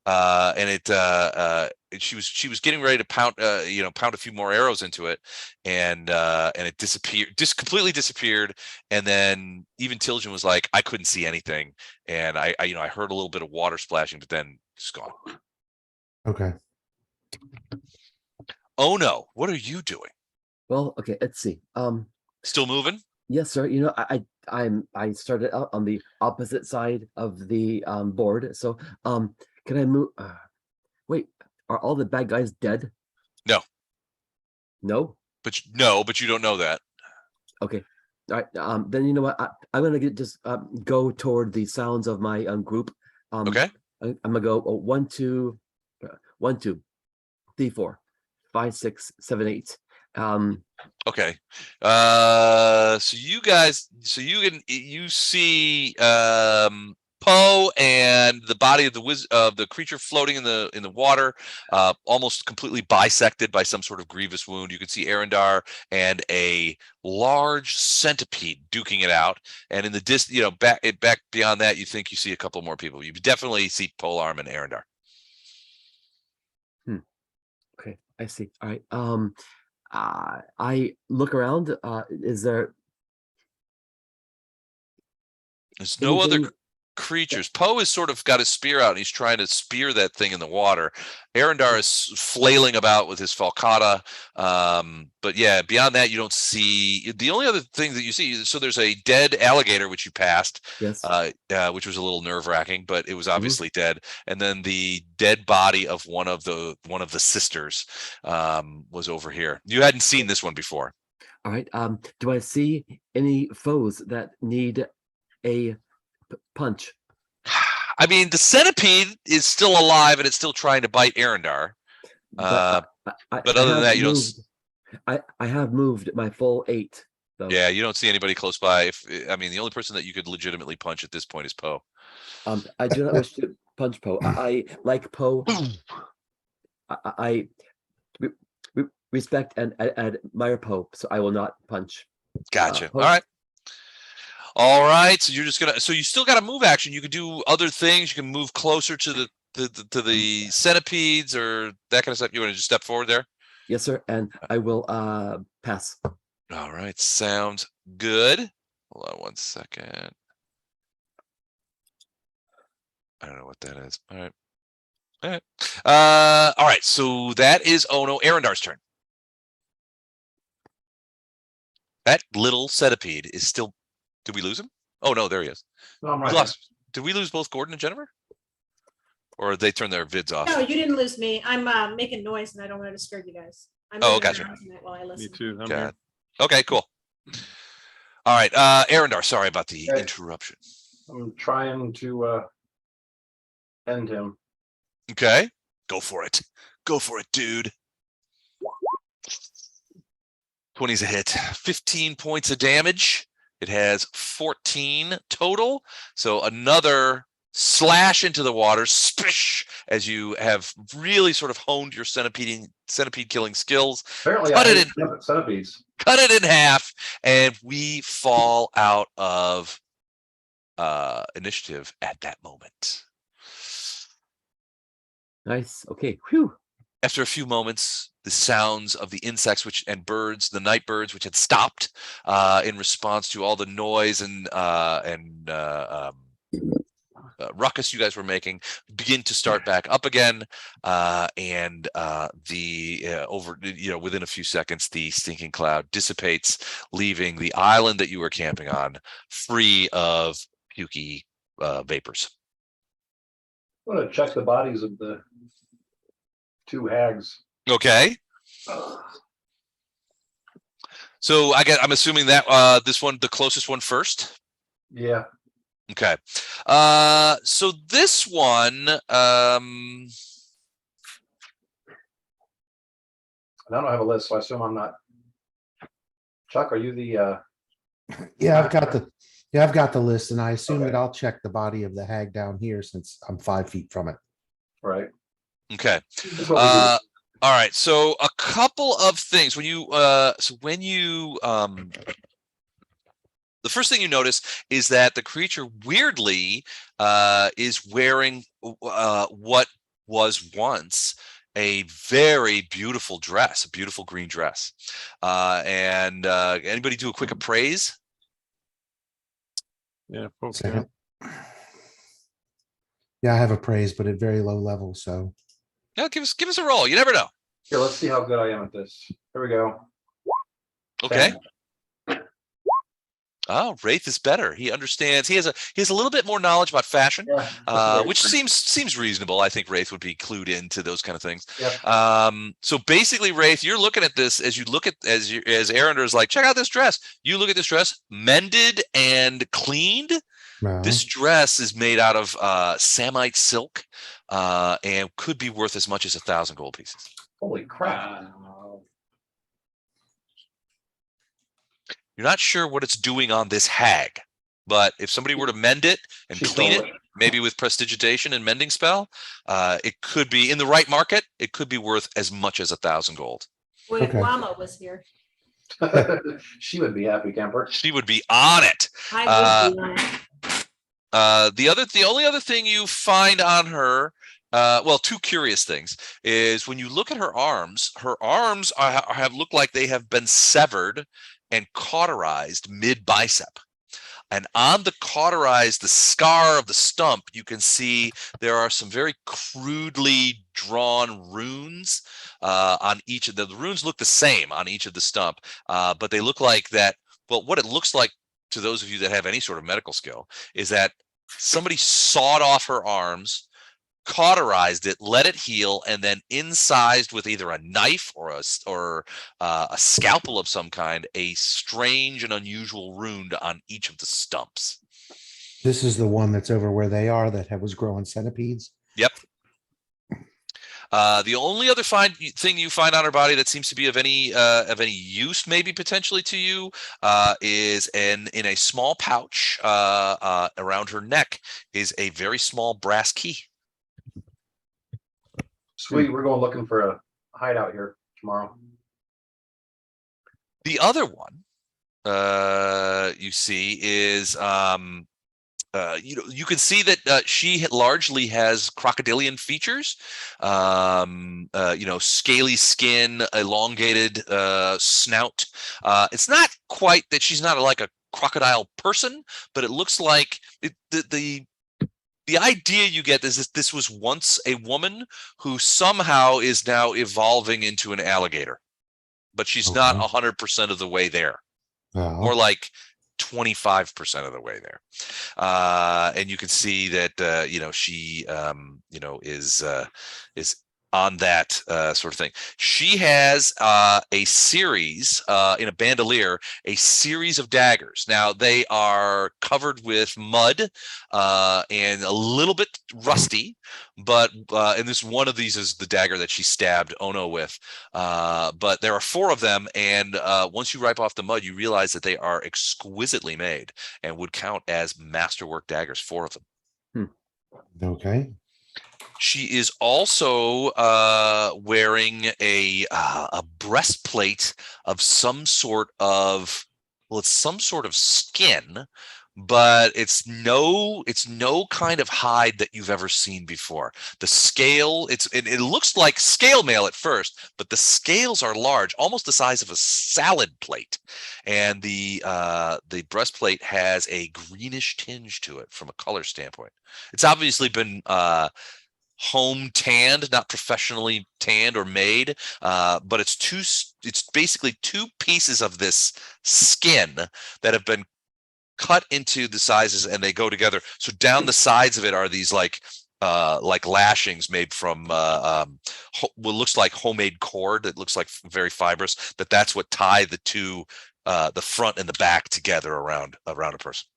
And she was getting ready to pound a few more arrows into it. And it disappeared, just completely disappeared. And then even Tilgen was like, I couldn't see anything. And I heard a little bit of water splashing, but then it's gone. Okay. Oh no, what are you doing? Well, okay, let's see. Still moving? Yes, sir. You know, I started out on the opposite side of the board. So can I move? Wait, are all the bad guys dead? No. No? But you don't know that. Okay. All right. Then you know what? I'm gonna just go toward the sounds of my group. Okay. I'm gonna go 1, 2, 1, 2, 3, 4, 5, 6, 7, 8. Okay. So you see Poe and the body of the creature floating in the water, almost completely bisected by some sort of grievous wound. You can see Arendar and a large centipede duking it out. And in the back beyond that, you think you see a couple more people. You definitely see Polearm and Arendar. Okay, I see. All right. I look around. Is there There's no other anything? creatures. Poe has sort of got his spear out and he's trying to spear that thing in the water. Arendar is flailing about with his falcata. But yeah, beyond that, you don't see the only other thing that you see. So there's a dead alligator, which you passed, Yes. which was a little nerve wracking, but it was obviously dead. And then the dead body of one of the sisters was over here. You hadn't seen this one before. All right. Do I see any foes that need a punch? I mean, the centipede is still alive and it's still trying to bite Arendar. But But other than that, you don't. I have moved my full 8. Though. Yeah, you don't see anybody close by. I mean, the only person that you could legitimately punch at this point is Poe. I do not wish to punch Poe. I like Poe. I respect and admire Poe, so I will not punch. Gotcha. Poe. All right. So you're just gonna. So you still got a move action. You could do other things. You can move closer to the centipedes or that kind of stuff. You want to just step forward there? Yes, sir. And I will pass. All right. Sounds good. Hold on 1 second. I don't know what that is. All right. All right. All right. So that is Arendar's turn. That little centipede is still. Did we lose him? Oh no, there he is. No, I'm We right lost. Did we lose both Gordon and Jennifer? Or they turned their vids off? No, you didn't lose me. I'm making noise and I don't want to disturb you guys. I'm Oh, moving gotcha. around tonight while I Me listen. too. I'm God. here. Okay, cool. All right, Arendar, sorry about the Okay. interruption. I'm trying to end him. Okay, go for it. Go for it, dude. 20's a hit. 15 points of damage. It has 14 total. So another slash into the water, spish, as you have really sort of honed your centipede killing skills. Apparently, Cut I it hate in. centipedes. Cut it in half, and we fall out of initiative at that moment. Nice. Okay. Whew. After a few moments, the sounds of the insects and birds, the night birds, which had stopped in response to all the noise and ruckus you guys were making, begin to start back up again. And within a few seconds, the stinking cloud dissipates, leaving the island that you were camping on free of pukey vapors. I'm gonna check the bodies of the 2 hags. Okay. So I'm assuming that this one, the closest one first. Yeah. Okay. So this one, I don't have a list, so I assume I'm not. Chuck, are you the? Yeah, I've got the list, and I assume Okay. that I'll check the body of the hag down here since I'm 5 feet from it. Right. okay. That's what we do. All right. So a couple of things when you the first thing you notice is that the creature weirdly is wearing what was once a very beautiful dress, a beautiful green dress. And anybody do a quick appraise? Yeah. Folks, Second. Yeah, I have appraised, but at very low level. So Yeah, give us a roll. You never know. Here, let's see how good I am at this. Here we go. Okay. 10. Oh, Wraith is better. He understands. He has a little bit more knowledge about fashion, which seems reasonable. I think Wraith would be clued into those kind of things. So basically, Wraith, you're looking at this as Arender is like, check out this dress. You look at this dress, mended and cleaned. Well, This dress is made out of Samite silk, and could be worth as much as 1,000 gold pieces. Holy crap. You're not sure what it's doing on this hag, but if somebody were to mend it and She clean stole it, maybe with prestidigitation and mending spell, it could be in the right market. It could be worth as much as 1,000 gold. Boy, if Okay. Llama was here, She would be happy, camper. She would be on it. I would be on it. The only other thing you find on her, well, two curious things is when you look at her arms have looked like they have been severed and cauterized mid bicep. And on the cauterized, the scar of the stump, you can see there are some very crudely drawn runes on each of the runes look the same on each of the stump, but they look like that. Well, what it looks like to those of you that have any sort of medical skill is that somebody sawed off her arms, cauterized it, let it heal, and then incised with either a knife or a scalpel of some kind, a strange and unusual rune on each of the stumps. this is the one that's over where they are that was growing centipedes. Yep. The only other thing you find on her body that seems to be of any use, maybe potentially to you, is in a small pouch around her neck is a very small brass key. Sweet, we're going looking for a hideout here tomorrow. The other one you see is you can see that she largely has crocodilian features, scaly skin, elongated snout. It's not quite that she's not like a crocodile person, but it looks like the idea you get is that this was once a woman who somehow is now evolving into an alligator, but she's not 100% of the way there, or like 25% of the way there. And you can see that, she, is on that sort of thing. She has a series in a bandolier, a series of daggers. Now they are covered with mud and a little bit rusty, but and this one of these is the dagger that she stabbed Ono with. But there are 4 of them, and once you wipe off the mud, you realize that they are exquisitely made and would count as masterwork daggers. 4 of them. Okay. She is also wearing a breastplate of some sort of, it's some sort of skin, but it's no kind of hide that you've ever seen before. The scale, it looks like scale mail at first, but the scales are large, almost the size of a salad plate, and the breastplate has a greenish tinge to it from a color standpoint. It's obviously been home tanned, not professionally tanned or made, but it's basically 2 pieces of this skin that have been cut into the sizes, and they go together. So down the sides of it are these like lashings made from what looks like homemade cord that looks like very fibrous. That's what tie the 2, the front and the back together around a person.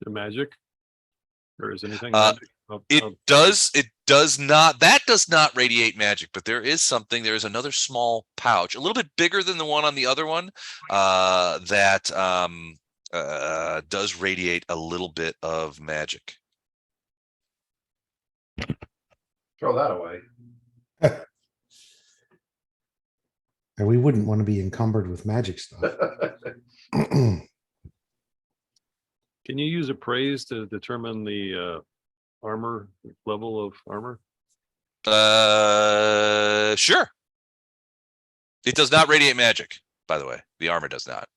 The magic, or is anything magic? It does not radiate magic, but there is another small pouch, a little bit bigger than the one on the other one, that does radiate a little bit of magic. Throw that away. And we wouldn't want to be encumbered with magic stuff. Can you use appraise to determine the armor level of armor? Sure. It does not radiate magic, by the way. The armor does not.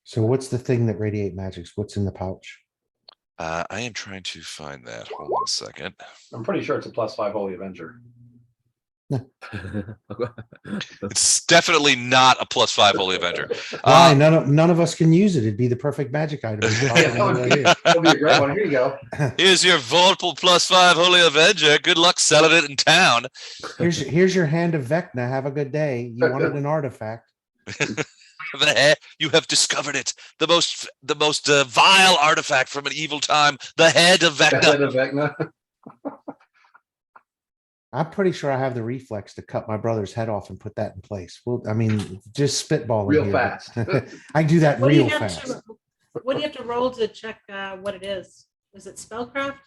So what's the thing that radiate magics? What's in the pouch? I am trying to find that. Hold on a second. I'm pretty sure it's a +5 Holy Avenger. It's definitely not a +5 Holy Avenger. Why? None of us can use it. It'd be the perfect magic item. We talked Yeah, about it right here. that'll be a great one. Here you go. Here's your Vorpal +5 Holy Avenger. Good luck selling it in town. Here's your hand of Vecna. Have a good day. You wanted an artifact. You have discovered it. The most vile artifact from an evil time. The head of Vecna. Head of Vecna. I'm pretty sure I have the reflex to cut my brother's head off and put that in place. Well, I mean, just spitballing Real here, fast. but I do that What do you real have fast. to, what do you have to roll to check what it is? Is it spellcraft?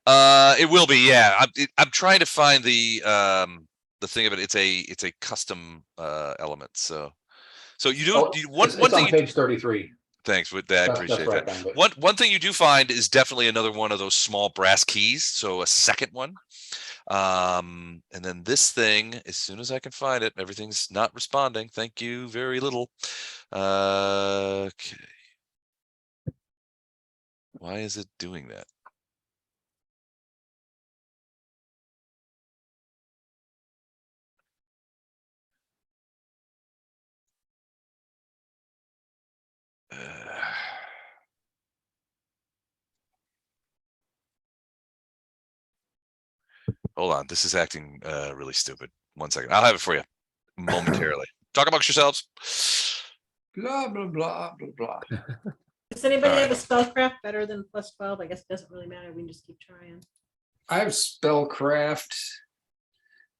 It will be, yeah. I'm trying to find the thing of it. It's a custom element. So you do Oh, one it's thing. on page 33. Thanks with that. I That's appreciate right, that. Ben, but- One thing you do find is definitely another one of those small brass keys. So a second one. And then this thing, as soon as I can find it, everything's not responding. Thank you very little. Okay. Why is it doing that? Hold on, this is acting really stupid. 1 second, I'll have it for you momentarily. Talk amongst yourselves. Blah, blah, blah, blah, blah. Does anybody All have a spellcraft better than +12? I guess it doesn't really matter. We can just keep trying. I have spellcraft.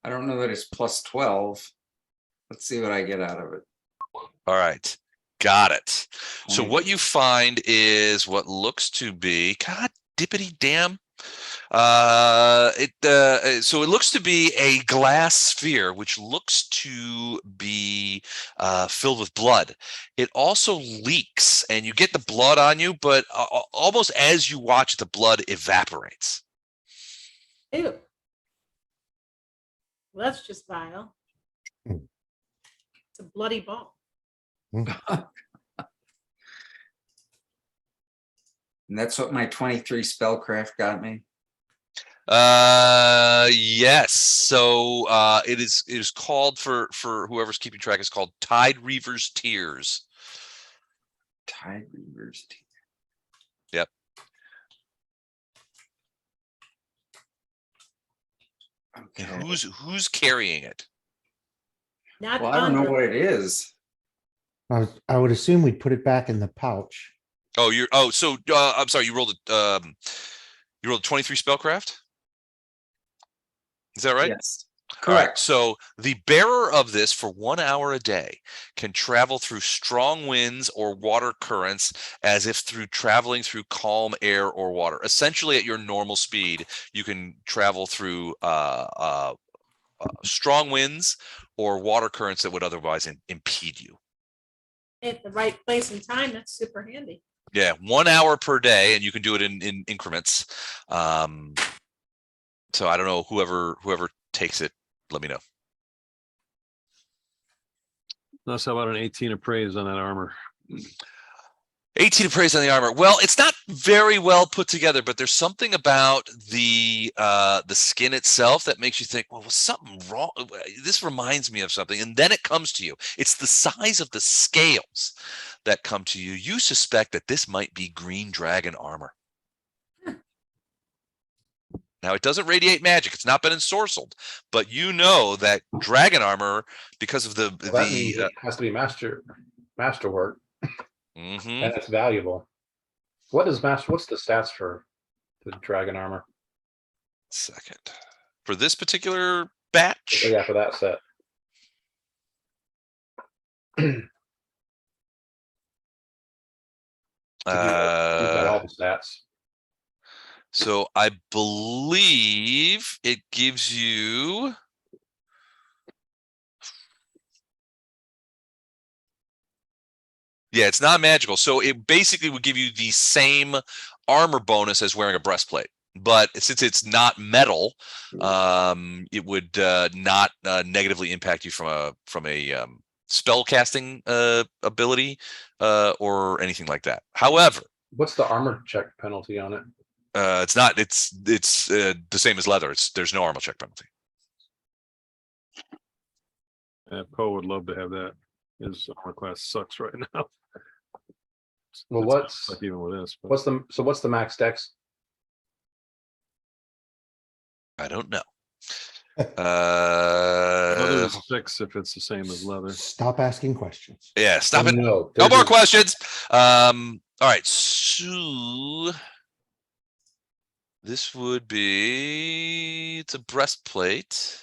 I don't know that it's +12. Let's see what I get out of it. All right, got it. So Right. what you find is what looks to be, God dippity damn. So it looks to be a glass sphere, which looks to be filled with blood. It also leaks, and you get the blood on you, but almost as you watch, the blood evaporates. Ew. Well, that's just vile. Hmm. It's a bloody ball. And that's what my 23 spellcraft got me. Yes. So it is called, for whoever's keeping track, is called Tide Reaver's Tears. Tide Reaver's Tears. Yep. Okay. And who's carrying it? Not Well, I don't know under. what it is. I would assume we'd put it back in the pouch. So I'm sorry, you rolled a 23 spellcraft? Is that right? Yes. All right, Correct. so the bearer of this for 1 hour a day can travel through strong winds or water currents as if traveling through calm air or water. Essentially, at your normal speed, you can travel through strong winds or water currents that would otherwise impede you. At the right place and time, that's super handy. Yeah, 1 hour per day, and you can do it in increments. So I don't know, whoever takes it, let me know. Let's how about an 18 appraise on that armor? 18 appraise on the armor. Well, it's not very well put together, but there's something about the skin itself that makes you think, well, was something wrong? This reminds me of something. And then it comes to you. It's the size of the scales that come to you. You suspect that this might be green dragon armor. Now, it doesn't radiate magic. It's not been ensorcelled, but you know that dragon armor, because of Well, that means it has to be masterwork, mhm. and it's valuable. What's the stats for the dragon armor? Second. For this particular batch, Yeah, for that set. You've got all the stats. So I believe it gives you. Yeah, it's not magical. So it basically would give you the same armor bonus as wearing a breastplate. But since it's not metal, it would not negatively impact you from a spell casting ability or anything like that. However, What's the armor check penalty on it? it's not. It's the same as leather. There's no armor check penalty. Poe would love to have that. His armor class sucks right now. Well, It's what's like even with this, but what's the max dex? I don't know. leather is 6 if it's the same as leather. Stop asking questions. Yeah, stop it. No, No more there's a- questions. All right, so this would be, it's a breastplate.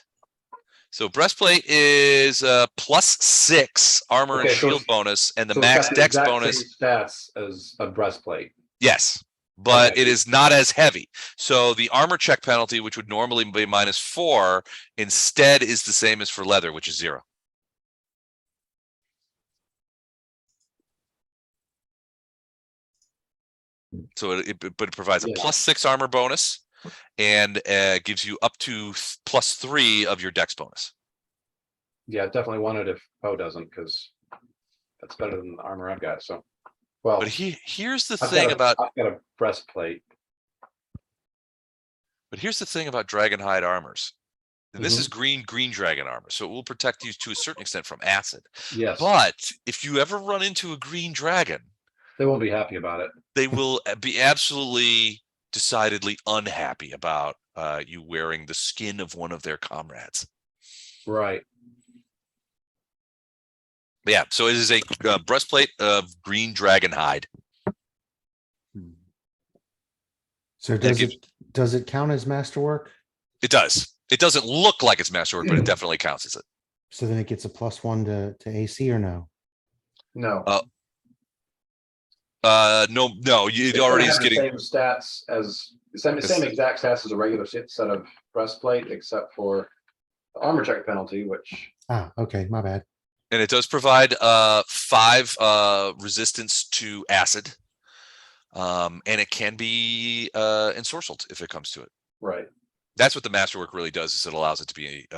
So breastplate is +6 armor and Okay, so shield it's- bonus, and the so it's max got the dex exact bonus. same stats as a breastplate. Yes, but Okay. it is not as heavy. So the armor check penalty, which would normally be -4, instead is the same as for leather, which is 0. So but it provides a Yeah. +6 armor bonus and gives you up to +3 of your dex bonus. Yeah, definitely want it if Poe doesn't, because that's better than the armor I've got. So, well, But here's the I've thing got about I've got a breastplate. Dragonhide armors. And this Mhm. is green dragon armor, so it will protect you to a certain extent from acid. Yes, But if you ever run into a green dragon, they won't be happy about it. they will be absolutely decidedly unhappy about you wearing the skin of one of their comrades. Right. But yeah, so it is a breastplate of green dragon hide. So That does it count as masterwork? It does. It doesn't look like it's masterwork, but it definitely counts as it. So then it gets a +1 to AC or no? No. No, it It's already gonna is have the getting. same stats as same exact stats as a regular set of breastplate, except for the armor check penalty, which Ah, okay, my bad. And it does provide 5 resistance to acid. And it can be ensorcelled if it comes to it. right. That's what the masterwork really does, is it allows it to be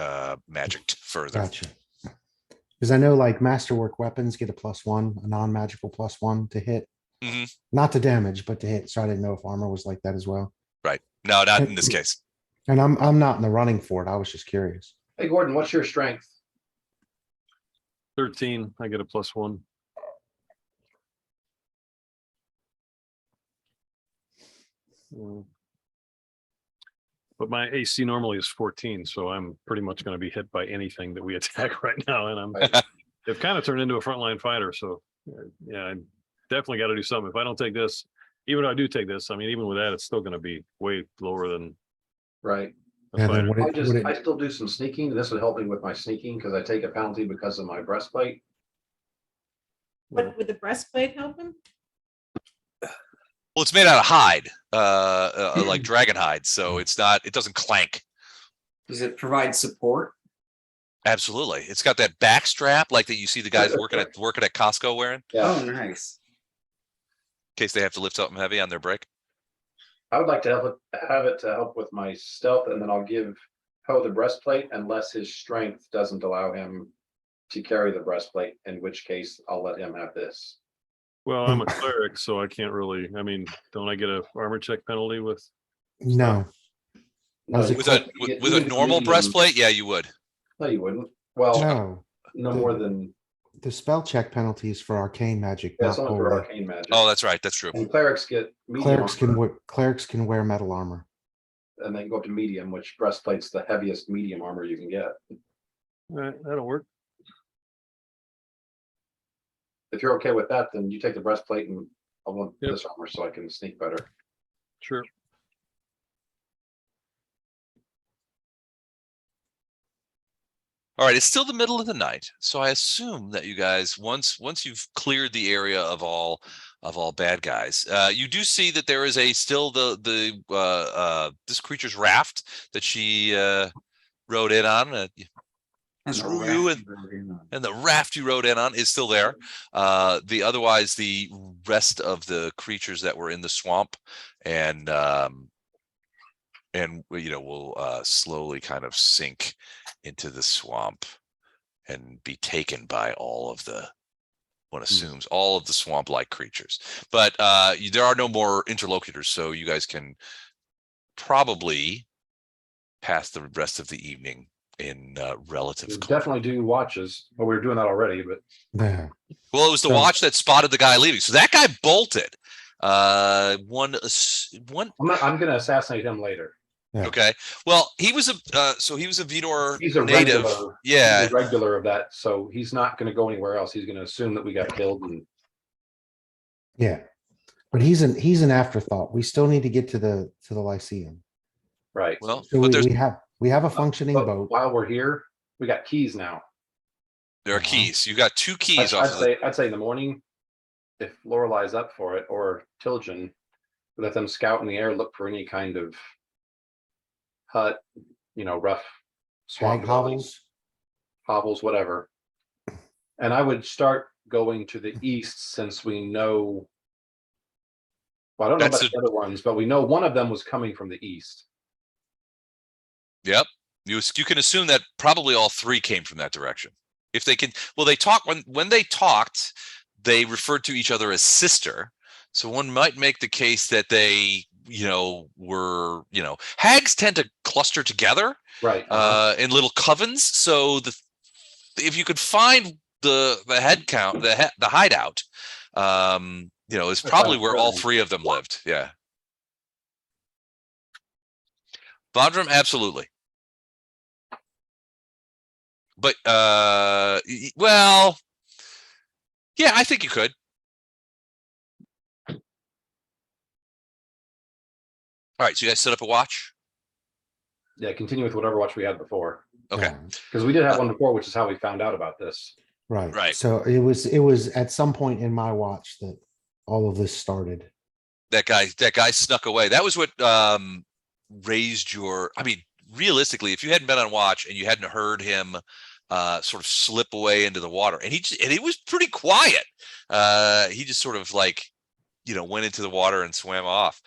magicked further. Gotcha. Because I know like masterwork weapons get a +1, a non-magical +1 to hit. Mhm. Not to damage, but to hit. So I didn't know if armor was like that as well. Right. No, not in this case. And I'm not in the running for it. I was just curious. Hey, Gordon, what's your strength? 13, I get a +1. But my AC normally is 14, so I'm pretty much going to be hit by anything that we attack right now. And they've kind of turned into a frontline fighter. So yeah, I definitely got to do something. If I don't take this, even though I do take this, I mean, even with that, it's still going to be way lower than Right. a And then fighter. I still do some sneaking. This would help me with my sneaking because I take a penalty because of my breastplate. Would the breastplate help him? Well, it's made out of hide, like dragon hide, so it doesn't clank. Does it provide support? Absolutely. It's got that back strap like that you see the guys working at Costco wearing, in Yeah. Oh, nice. case they have to lift something heavy on their break. I would like to have it to help with my stealth, and then I'll give Poe the breastplate unless his strength doesn't allow him to carry the breastplate, in which case I'll let him have this. Well, I'm a cleric, so I can't really, I mean, don't I get a armor check penalty with? No. Was it With called- a normal breastplate, yeah, you would. No, you wouldn't. Well, No, no more than, the spell check penalties for arcane magic. that's not only for holy. arcane magic. Oh, that's right. That's true. And clerics get medium, Clerics can wear metal armor. and then go up to medium, which breastplate's the heaviest medium armor you can get. All right, that'll work. If you're okay with that, then you take the breastplate and I want Yep. this armor so I can sneak better. Sure. All right, it's still the middle of the night, so I assume that you guys, once you've cleared the area of all bad guys, you do see that there is still this creature's raft that she rode in on. And Screw the you raft rode in on. And the raft you rode in on is still there. Otherwise, the rest of the creatures that were in the swamp and will slowly kind of sink into the swamp and be taken by one assumes all of the swamp-like creatures. But there are no more interlocutors, so you guys can probably pass the rest of the evening in relative. We comfort. definitely do watches, but we were doing that already, but Yeah. Well, it was the So- watch that spotted the guy leaving. So that guy bolted. One. I'm gonna assassinate him later. Yeah. Okay. Well, he was so he was a Vidor He's a native. regular. Yeah. He's a regular of that, so he's not gonna go anywhere else. He's gonna assume that we got killed and Yeah. But he's an afterthought. We still need to get to the Lyceum. right. Well, So but there's we have a functioning But boat. while we're here, we got keys now. there are keys. You got 2 keys I'd off of the. I'd say in the morning, if Lorelai's up for it, or Tilgen, let them scout in the air, look for any kind of hut, rough swamp Hag dwellings, hovels. hovels, whatever. And I would start going to the east since we know. Well, I don't know That's about the other ones, but we know one of them was coming from the east. Yep. You can assume that probably all 3 came from that direction. If they can, well, they talk when they talked, they referred to each other as sister. So one might make the case that they, were, hags tend to cluster together, Right. in little covens. So if you could find the head count, the hideout, is probably where all 3 of them lived. Yeah. Vondram, absolutely. But well, yeah, I think you could. All right, so you guys set up a watch. Yeah, continue with whatever watch we had before, Okay. Yeah. because we did have one before, which is how we found out about this. Right. Right. So it was at some point in my watch that all of this started. That guy snuck away. That was what raised your. I mean, realistically, if you hadn't been on watch and you hadn't heard him sort of slip away into the water, and it was pretty quiet. He just sort of went into the water and swam off.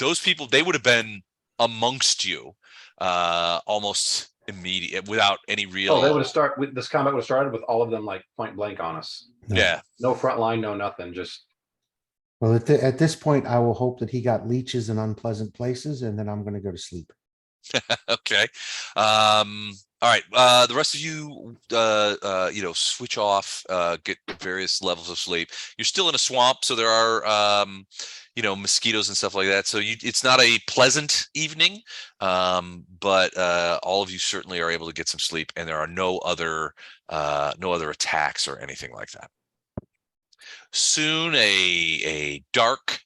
Those people, they would have been amongst you almost immediate without any real. Oh, they would have started. This combat would have started with all of them point blank on us. No. Yeah. No front line, no nothing. Just Well, at this point, I will hope that he got leeches in unpleasant places, and then I'm going to go to sleep. Okay. All right. The rest of you, switch off, get various levels of sleep. You're still in a swamp, so there are, mosquitoes and stuff like that. So it's not a pleasant evening, but all of you certainly are able to get some sleep, and there are no other attacks or anything like that. Soon, a dark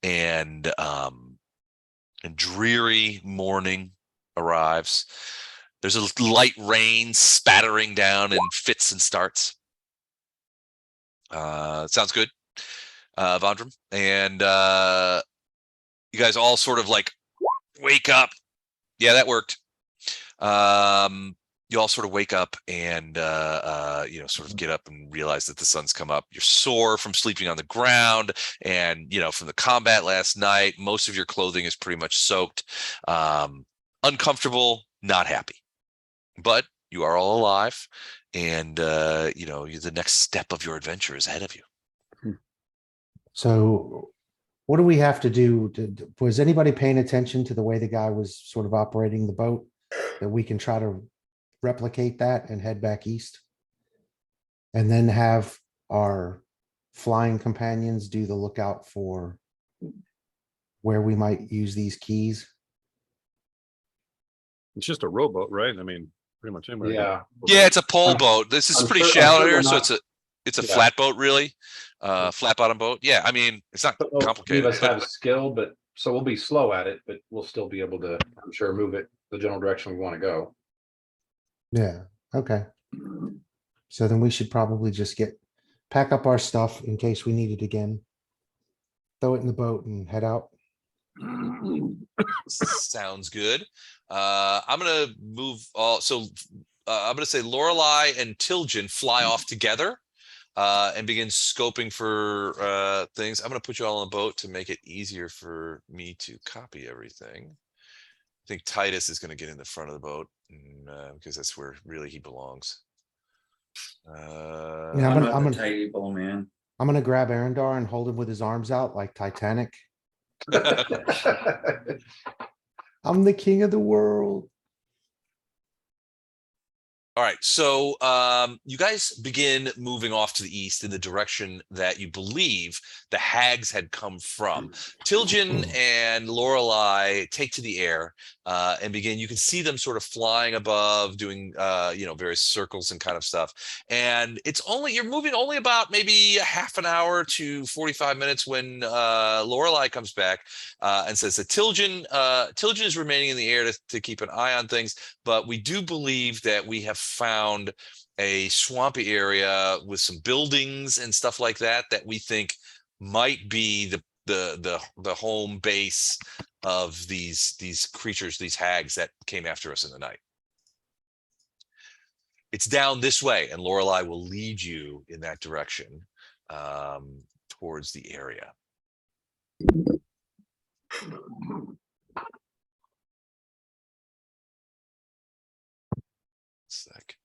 and dreary morning arrives. There's a light rain spattering down in fits and starts. Sounds good, Vondram. And you guys all sort of wake up. Yeah, that worked. You all sort of wake up and, sort of get up and realize that the sun's come up. You're sore from sleeping on the ground and, from the combat last night. Most of your clothing is pretty much soaked. Uncomfortable, not happy. But you are all alive, and the next step of your adventure is ahead of you. So what do we have to do? Was anybody paying attention to the way the guy was sort of operating the boat, that we can try to replicate that and head back east? And then have our flying companions do the lookout for where we might use these keys? It's just a rowboat, right? I mean, pretty much anywhere. yeah. Yeah, it's a pole I'm- boat. This is I'm pretty sure- I'm shallow sure here, we're so not- it's a Yeah. flat boat, really. Flat bottom boat. Yeah, I mean, it's not Don't know if any complicated. of us but- have skill, but so we'll be slow at it, but we'll still be able to, I'm sure, move it the general direction we want to go. Yeah, okay. So then we should probably just pack up our stuff in case we need it again. Throw it in the boat and head out. Sounds good. I'm gonna move all. So I'm gonna say Lorelai and Tilgen fly off together and begin scoping for things. I'm gonna put you all on the boat to make it easier for me to copy everything. I think Titus is gonna get in the front of the boat because that's where really he belongs. Yeah, I'm I'm not gonna- the tidy bowl man. I'm gonna grab Arendar and hold him with his arms out like Titanic. I'm the king of the world. All right, so you guys begin moving off to the east in the direction that you believe the hags had come from. Tiljan and Lorelei take to the air and begin. You can see them sort of flying above, doing various circles and kind of stuff. And you're moving only about maybe a half an hour to 45 minutes when Lorelei comes back and says that Tiljan is remaining in the air to keep an eye on things. But we do believe that we have found a swampy area with some buildings and stuff like that we think might be the home base of these creatures, these hags that came after us in the night. It's down this way, and Lorelei will lead you in that direction towards the area. Sec.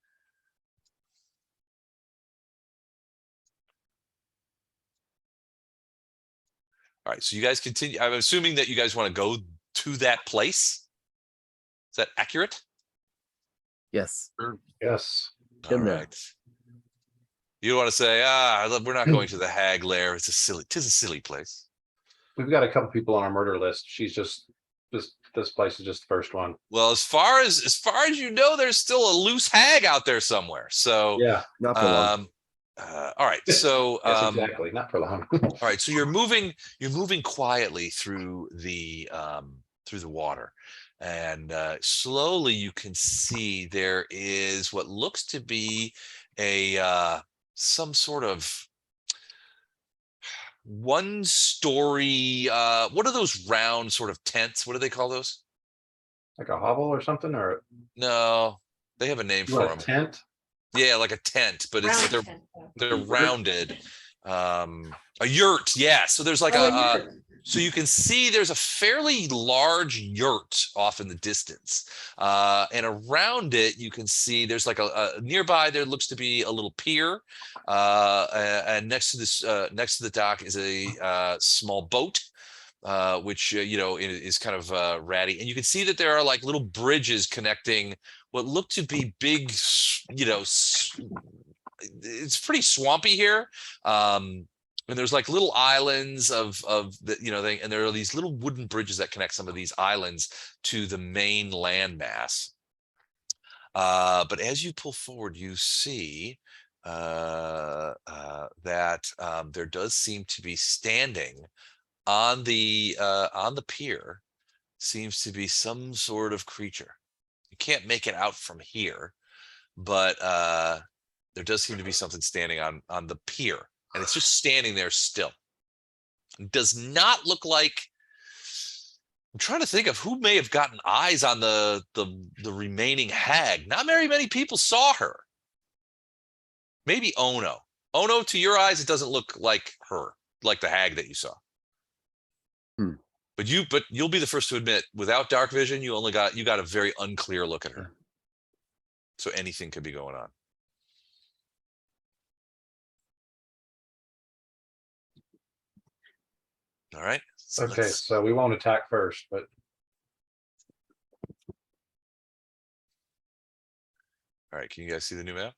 All right, so you guys continue. I'm assuming that you guys want to go to that place. Is that accurate? Yes. Yes. In All there. right. You don't want to say, we're not going to the hag lair. Tis a silly place. We've got a couple people on our murder list. This place is just the first one. Well, as far as you know, there's still a loose hag out there somewhere. So Yeah. Not for long. all right. So Yes, exactly. Not for long. all right. So you're moving quietly through the water. And slowly you can see there is what looks to be some sort of one-story. What are those round sort of tents? What do they call those? Like a hovel or something, or No, they have a name for what, a them. tent? Yeah, like a tent, but Round they're tent, they're rounded. A yurt, yeah. So there's like so you can see there's a fairly large yurt off in the distance, and around it you can see there's like a nearby. There looks to be a little pier, and next to the dock is a small boat, which is kind of ratty, and you can see that there are like little bridges connecting what look to be big, it's pretty swampy here. And there's like little islands of the thing, and there are these little wooden bridges that connect some of these islands to the main landmass. But as you pull forward, you see that there does seem to be standing on the pier seems to be some sort of creature. You can't make it out from here, but there does seem to be something standing on the pier. And it's just standing there still. It does not look like. I'm trying to think of who may have gotten eyes on the remaining hag. Not very many people saw her. Maybe Ono. Ono, to your eyes, it doesn't look like her, like the hag that you saw. But you'll be the first to admit, without dark vision, you got a very unclear look at her. So anything could be going on. All right. Okay, so we won't attack first, but all right. Can you guys see the new map?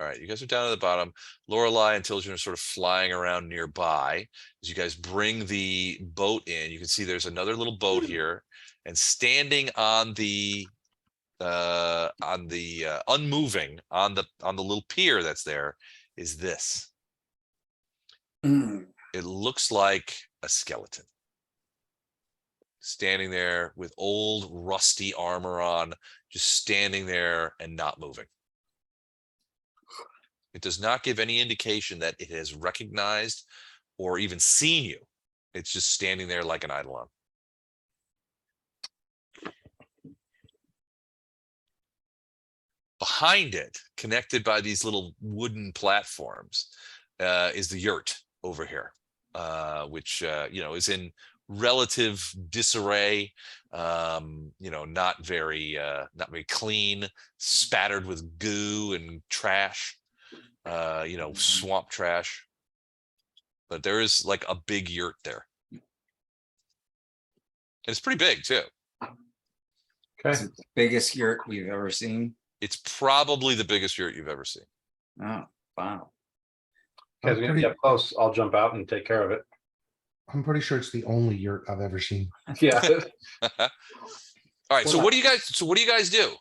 All right, you guys are down at the bottom. Lorelei and Tiljan are sort of flying around nearby. As you guys bring the boat in, you can see there's another little boat here, and standing on the unmoving on the little pier that's there is this. It looks like a skeleton standing there with old rusty armor on, just standing there and not moving. It does not give any indication that it has recognized or even seen you. It's just standing there like an eidolon. Behind it, connected by these little wooden platforms, is the yurt over here, which is in relative disarray. Not very clean, spattered with goo and trash. Swamp trash. But there is like a big yurt there. And it's pretty big too. Is it the biggest yurt we've ever seen? It's probably the biggest yurt you've ever seen. Oh, wow. Guys, we're gonna get up close. I'll jump out and take care of it. I'm pretty sure it's the only yurt I've ever seen. Yeah. All right. So Well, what do you guys do?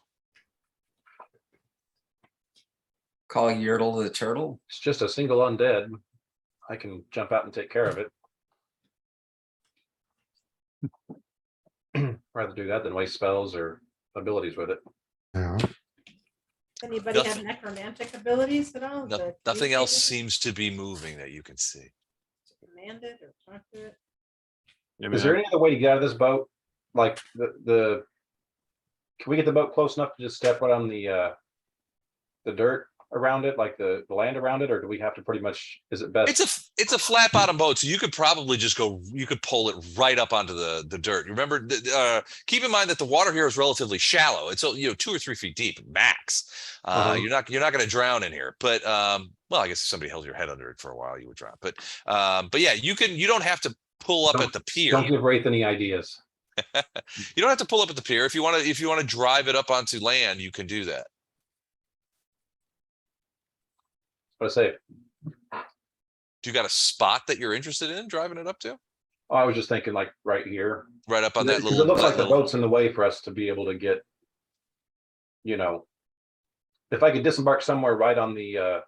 Call Yertle the turtle? It's just a single undead. I can jump out and take care of it. Rather do that than waste spells or abilities with it. Yeah. Anybody have Nothing- necromantic abilities at all? to Nothing use else it, seems to be moving that you can see. to Command it or talk to it? I mean, Is there any other way to get out of this boat? Like can we get the boat close enough to just step right on the dirt around it, like the land around it, or do we have to pretty much, is it best? It's a flat bottom boat, so you could probably just you could pull it right up onto the dirt. Remember, keep in mind that the water here is relatively shallow. It's 2 or 3 feet deep max. You're not going to drown in here, but well, I guess if somebody held your head under it for a while, you would drown. But yeah, you don't have to pull up at the pier. Don't give Wraith any ideas. You don't have to pull up at the pier. If you want to drive it up onto land, you can do that. What I say? Do you got a spot that you're interested in driving it up to? Oh, I was just thinking like right here. Right up on that Because little. it looks like the little- boat's in the way for us to be able to get, if I could disembark somewhere right on the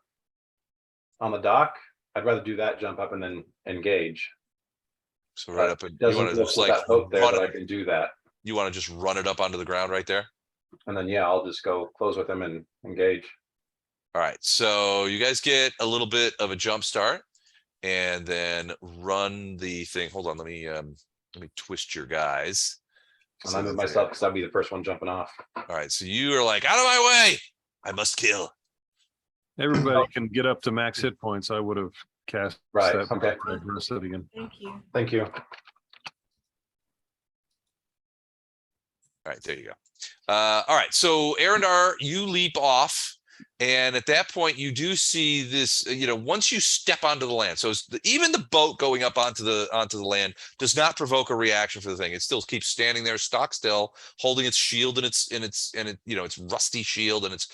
dock, I'd rather do that, jump up and then engage. So right up. You Doesn't want to look just with like that boat there run that I it. can do that. You want to just run it up onto the ground right there. And then, yeah, I'll just go close with them and engage. All right, so you guys get a little bit of a jump start, and then run the thing. Hold on, let me twist your guys. And I move myself because I'll be the first one jumping off. All right, so you are like, out of my way! I must kill. everybody can get up to max hit points. I would have cast. Right, that okay. before I pressed it again. Thank you. Thank you. All right, there you go. All right, so Arendar, you leap off. And at that point, you do see this, once you step onto the land. So even the boat going up onto the land does not provoke a reaction for the thing. It still keeps standing there, stock still, holding its shield and its rusty shield and its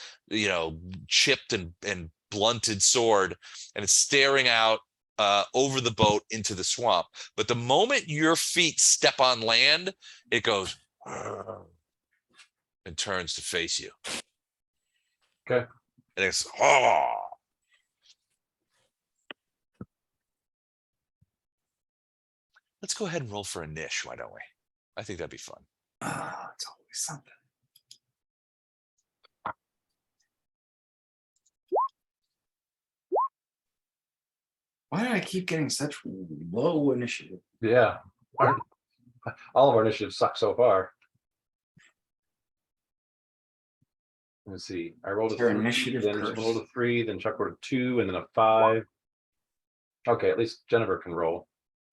chipped and blunted sword, and it's staring out over the boat into the swamp. But the moment your feet step on land, it goes and turns to face you. Okay. And it's oh. Let's go ahead and roll for a niche, why don't we? I think that'd be fun. It's always something. Why do I keep getting such low initiative? Yeah. All of our initiatives suck so far. Let's see. I rolled a Your 3, initiative then curse. rolled a 3, then Chuck rolled a 2, and then a 5. Okay, at least Jennifer can roll.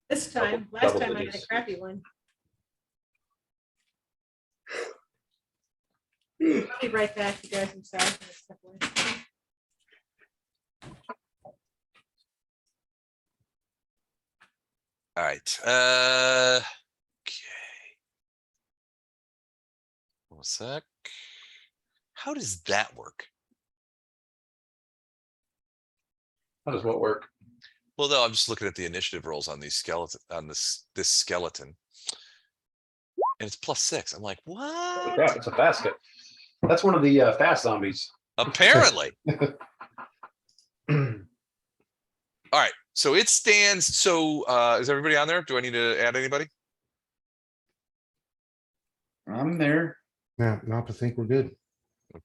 This time, last double time I had a digits. crappy one. I'll be right back, you guys. I'm sorry. I'm gonna step away. All right. Okay. One sec. How does that work? How does what work? Well, no, I'm just looking at the initiative rolls on these skeleton this skeleton. And it's +6. I'm like, what? Crap, it's a basket. That's one of the fast zombies. Apparently. All right. So it stands. So is everybody on there? Do I need to add anybody? I'm there. Yeah, not to think we're good.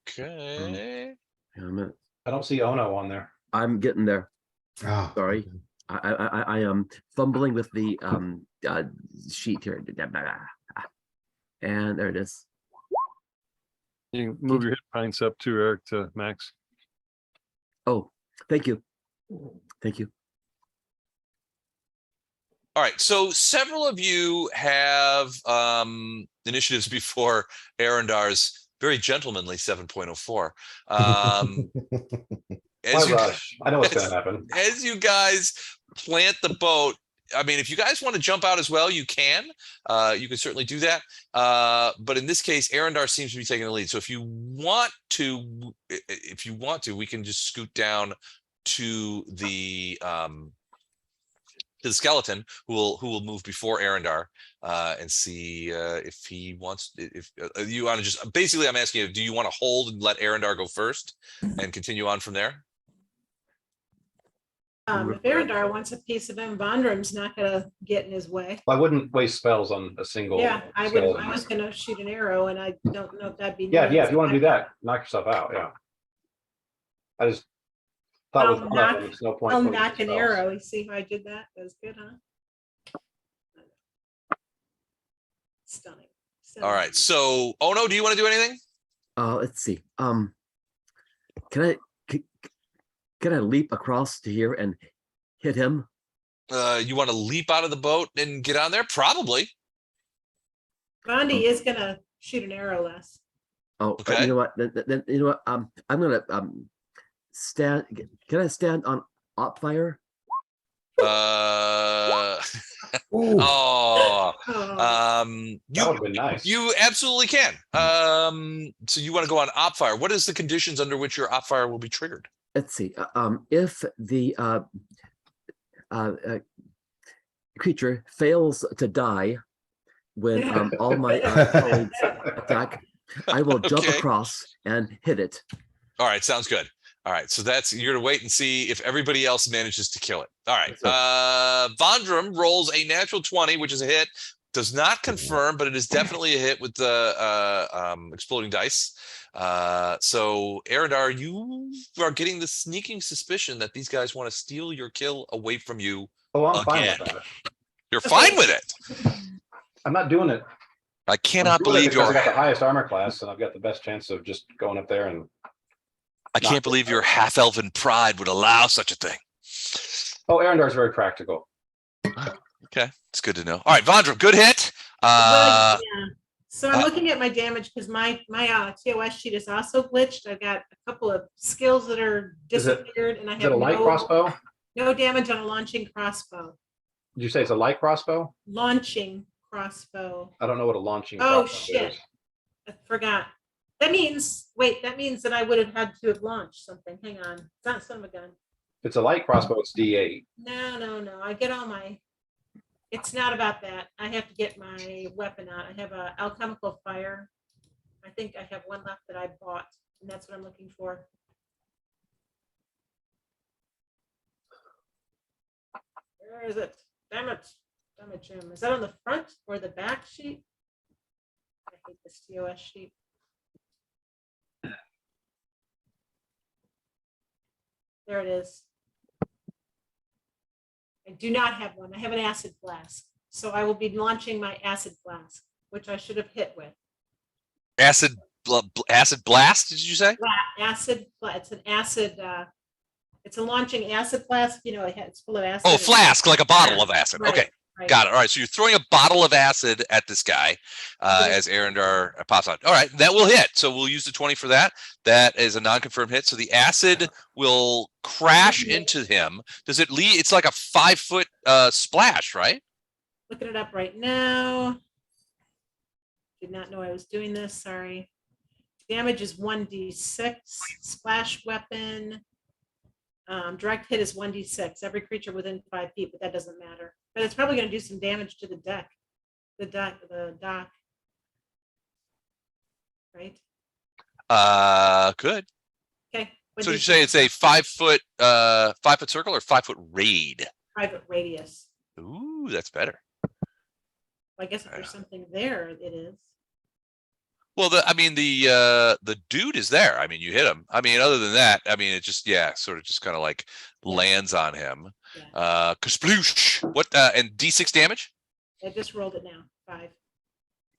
Okay. I don't see Ono on there. I'm getting there. Ah, Sorry. okay. I am fumbling with the sheet here. And there it is. You can move your hit points up too, Eric, to max. Oh, thank you. Thank you. All right. So several of you have initiatives before Arendar's very gentlemanly 7.04. Why rush? I know what's going to happen. As you guys plant the boat, I mean, if you guys want to jump out as well, you can. You can certainly do that. But in this case, Arendar seems to be taking the lead. So if you want to, we can just scoot down to the skeleton, who will move before Arendar, and see if he wants. If you want to just basically, I'm asking you, do you want to hold and let Arendar go first and continue on from there? If Arendar wants a piece of him, Vondrum's not gonna get in his way. I wouldn't waste spells on a single. Yeah, I would. skeleton. I was gonna shoot an arrow, and I don't know if that'd be. Yeah, if you want to do that, knock yourself out. Yeah. I just thought it was enough, and there's no point. I'll putting knock an spells. arrow. You see how I did that? That was good, huh? Stunning. All right. So, oh no, do you want to do anything? Let's see. Can I leap across to here and hit him? You want to leap out of the boat and get on there? Probably. Bondi is gonna shoot an arrow less. Oh, Okay. you know what? Then you know what? I'm gonna stand. Can I stand on op fire? Ooh, Oh, Oh, That would you have been nice. you absolutely can. So you want to go on op fire? What is the conditions under which your op fire will be triggered? Let's see. If the creature fails to die when all my colleagues attack, I will jump Okay. across and hit it. All right, sounds good. All right, so you're gonna wait and see if everybody else manages to kill it. All right, Vondrum rolls a natural 20, which is a hit. Does not confirm, but it is definitely a hit with the exploding dice. So Arendar, you are getting the sneaking suspicion that these guys want to steal your kill away from you. Oh, I'm fine Again. with that. You're fine with it. I'm not doing it. I cannot I'm doing it believe because I your got the highest armor class, and I've got the best chance of just going up there and. I can't believe your half-elven pride would allow such a thing. Oh, Arendar's very practical. Okay, it's good to know. All right, Vondrum, good hit. well, yeah. So I'm looking at my damage because my TOS sheet is also glitched. I've got a couple of skills that are Is it- disappeared, and I Is have it a light no, crossbow? no damage on a launching crossbow. Did you say it's a light crossbow? Launching crossbow. I don't know what a launching. Oh, crossbow shit. is. I forgot. That means that I would have had to have launched something. Hang on. It's not son of a gun. If it's a light crossbow, it's D8. No. I get all my. It's not about that. I have to get my weapon out. I have a alchemical fire. I think I have one left that I bought, and that's what I'm looking for. Where is it? Damn it, Jim. Is that on the front or the back sheet? I hate this TOS sheet. There it is. I do not have one. I have an acid flask. So I will be launching my acid flask, which I should have hit with. Acid blast, did you say? It's an acid, it's a launching acid flask, it's full of acid. Oh, flask, like a bottle of acid. Right, Okay, right. got it. All right, so you're throwing a bottle of acid at this guy as Arendar pops out. All right, that will hit. So we'll use the 20 for that. That is a non-confirmed hit. So the acid will crash into him. Does it lead? It's like a 5-foot splash, right? Looking it up right now. Did not know I was doing this, sorry. Damage is 1d6, splash weapon. Direct hit is 1d6, every creature within 5 feet, but that doesn't matter. But it's probably going to do some damage to the dock. Right? Good. Okay. So did you say it's a 5-foot 5-foot circle or 5-foot raid? Private radius. Ooh, that's better. Well, I guess if there's something there, it is. Well, the dude is there. I mean, you hit him. I mean, other than that, I mean, it just sort of just kind of like lands on him. Yeah. Kasploosh. What and D6 damage? I just rolled it now. 5.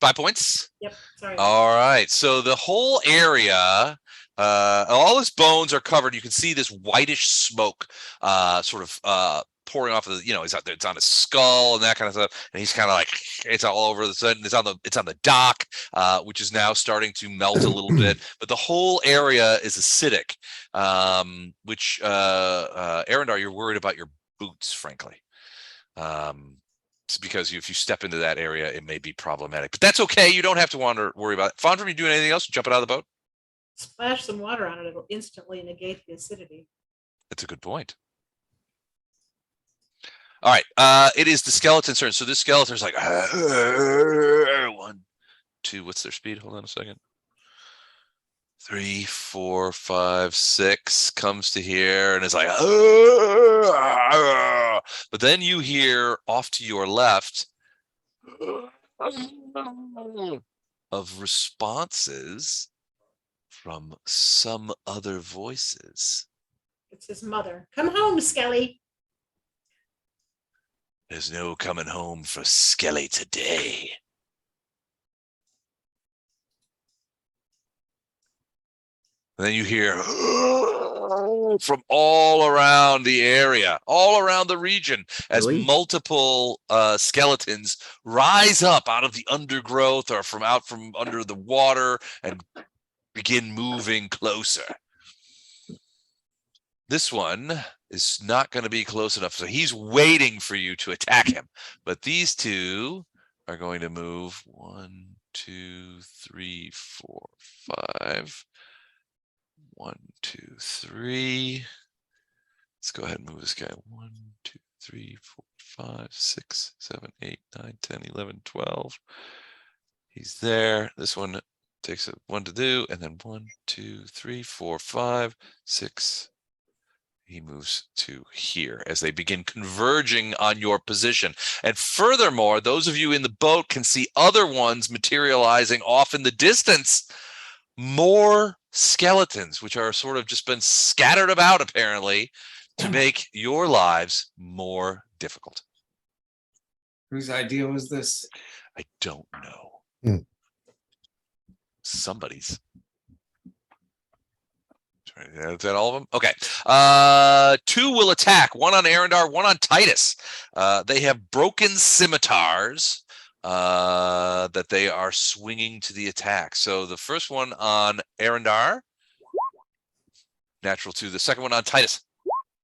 5 points. Yep. Sorry. All right. So the whole area, all his bones are covered. You can see this whitish smoke, sort of pouring off of the, it's on his skull and that kind of stuff. And he's kind of like, it's all over the sudden. It's on the dock, which is now starting to melt a little bit. But the whole area is acidic, which Arendar, you're worried about your boots, frankly. It's because if you step into that area, it may be problematic, but that's okay. You don't have to worry about it. Fondram, you doing anything else? Jumping out of the boat? Splash some water on it, it'll instantly negate the acidity. That's a good point. All right. It is the skeleton's turn. So this skeleton's like 1, 2. What's their speed? Hold on a second. 3, 4, 5, 6 comes to here and is like, but then you hear off to your left of responses from some other voices. It's his mother. Come home, Skelly. There's no coming home for Skelly today. And then you hear from all around the area, all around the region, as Really? multiple skeletons rise up out of the undergrowth or from out from under the water and begin moving closer. This one is not going to be close enough, so he's waiting for you to attack him. But these two are going to move 1, 2, 3, 4, 5. 1, 2, 3. Let's go ahead and move this guy. 1, 2, 3, 4, 5, 6, 7, 8, 9, 10, 11, 12. He's there. This one takes 1 to do, and then 1, 2, 3, 4, 5, 6. He moves to here as they begin converging on your position. And furthermore, those of you in the boat can see other ones materializing off in the distance. More skeletons, which are sort of just been scattered about, apparently, to make your lives more difficult. Whose idea was this? I don't know. Hmm. Somebody's. Is that all of them? Okay. 2 will attack. 1 on Arendar, 1 on Titus. They have broken scimitars that they are swinging to the attack. So the first one on Arendar, natural 2. The second one on Titus,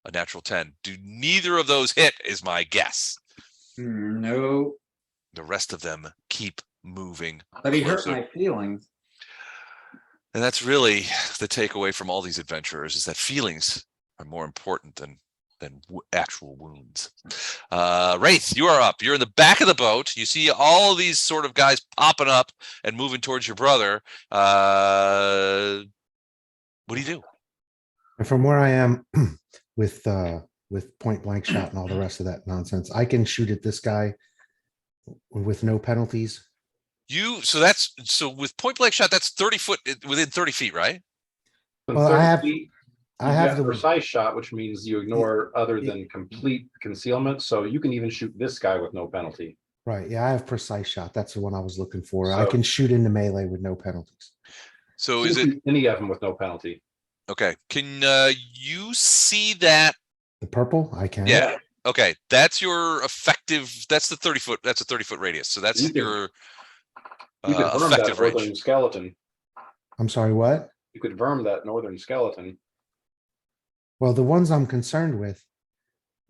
a natural 10. Do neither of those hit is my guess. No, The rest of them keep moving but he hurt closer. my feelings. And that's really the takeaway from all these adventurers, is that feelings are more important than actual wounds. Wraith, you are up. You're in the back of the boat. You see all these sort of guys popping up and moving towards your brother. What do you do? And from where I am with point blank shot and all the rest of that nonsense, I can shoot at this guy with no penalties. So with point blank shot, that's 30 foot within 30 feet, right? Well, 30 I have- feet, I you have have the precise shot, which means you ignore other than complete concealment. So you can even shoot this guy with no penalty. right. Yeah, I have precise shot. That's the one I was looking for. I So- can shoot into melee with no penalties. So You is can it shoot any of them with no penalty. okay? Can you see that? The purple, I can. Yeah. Okay, that's your effective. That's the 30 foot. That's a 30-foot radius. So that's You can- your You could verm that effective range. northern skeleton. I'm sorry, what? You could verm that northern skeleton. Well, the ones I'm concerned with,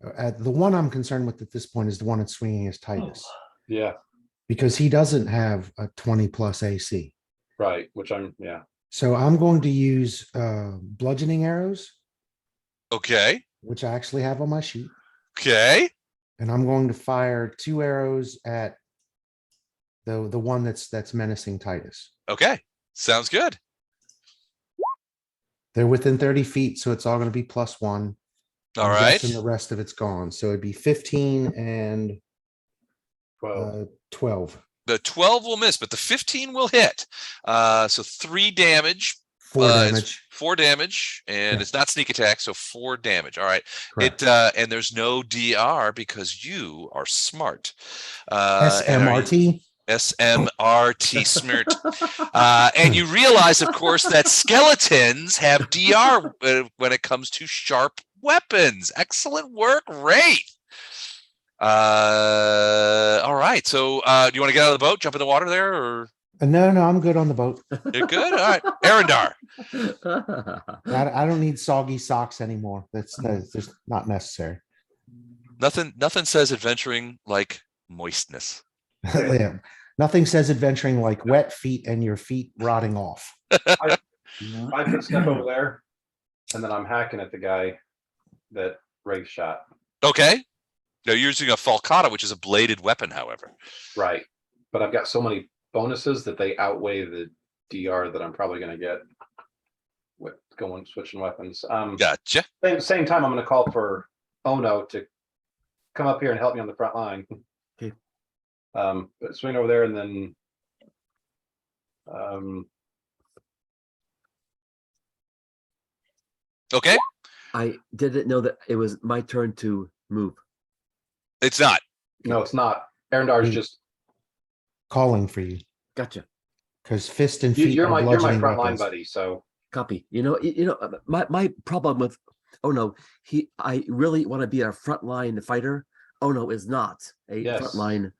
the one I'm concerned with at this point is the one that's swinging as Titus, Yeah, because he doesn't have a 20 plus AC. right. Which yeah. So I'm going to use bludgeoning arrows, Okay. which I actually have on my sheet. Okay. And I'm going to fire 2 arrows at the one that's menacing Titus. Okay. Sounds good. They're within 30 feet, so it's all going to be +1. All I'm right. guessing the rest of it's gone. So it'd be 15 and 12. 12. The 12 will miss, but the 15 will hit. So 3 damage. 4 it's damage. 4 damage, and Yeah. it's not sneak attack, so 4 damage. All right. Correct. And there's no DR because you are smart. And are you- SMRT. SMRT smirt. And you realize, of course, that skeletons have DR when it comes to sharp weapons. Excellent work, Wraith. All right. So do you want to get out of the boat, jump in the water there, or No, I'm good on the boat. you're good? All right. Arendar. I don't need soggy socks anymore. That's just not necessary. Nothing says adventuring like moistness. Yeah. Nothing says adventuring like wet feet and your feet rotting off. I could step over there, and then I'm hacking at the guy that Ray shot. Okay. Now you're using a falcata, which is a bladed weapon, however. Right. But I've got so many bonuses that they outweigh the DR that I'm probably gonna get with switching weapons. Gotcha. Same time, I'm gonna call for Ono to come up here and help me on the front line. Okay. But swing over there and then Okay. I didn't know that it was my turn to move. It's not. no, it's not. Arendar's Mm. just Calling for you Gotcha. because fist and feet you're are my bludgeoning front line weapons. buddy. So Copy. My problem with I really want to be a frontline fighter. Ono is not a Yes. frontline.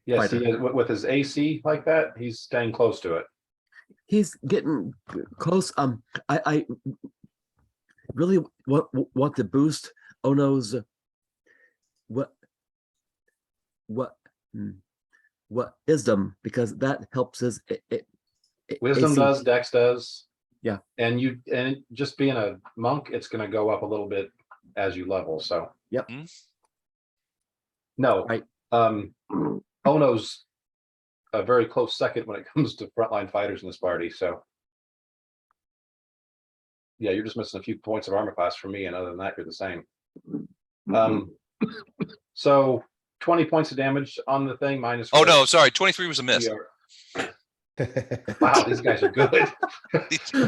yes, he Fighter. is, with his AC like that, he's staying close to it. He's getting close. I really want to boost Ono's what wisdom, because that helps his Wisdom AC. does, Dex does. Yeah. And just being a monk, it's gonna go up a little bit as you level, so. Yep. No. Right. Ono's a very close second when it comes to frontline fighters in this party, so. Yeah, you're just missing a few points of armor class for me, and other than that, you're the same. So 20 points of damage on the thing, minus. Oh no, sorry. 23 was a miss. Wow, these guys are good.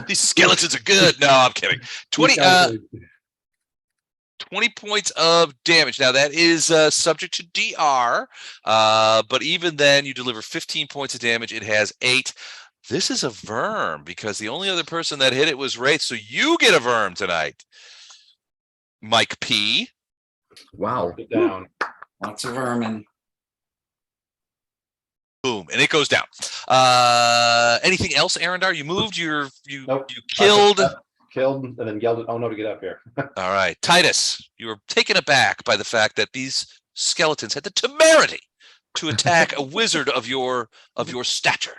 These skeletons are good. No, I'm kidding. 20 These guys are- 20 points of damage. Now that is subject to DR, but even then you deliver 15 points of damage. It has 8. This is a verm because the only other person that hit it was Wraith, so you get a verm tonight. Mike P. Wow. Mark it down. Lots of vermin. Boom, and it goes down. Anything else, Arendar? You moved. You Nope. killed. Killed and then yelled at Ono to get up here. All right, Titus, you were taken aback by the fact that these skeletons had the temerity to attack a wizard of your stature,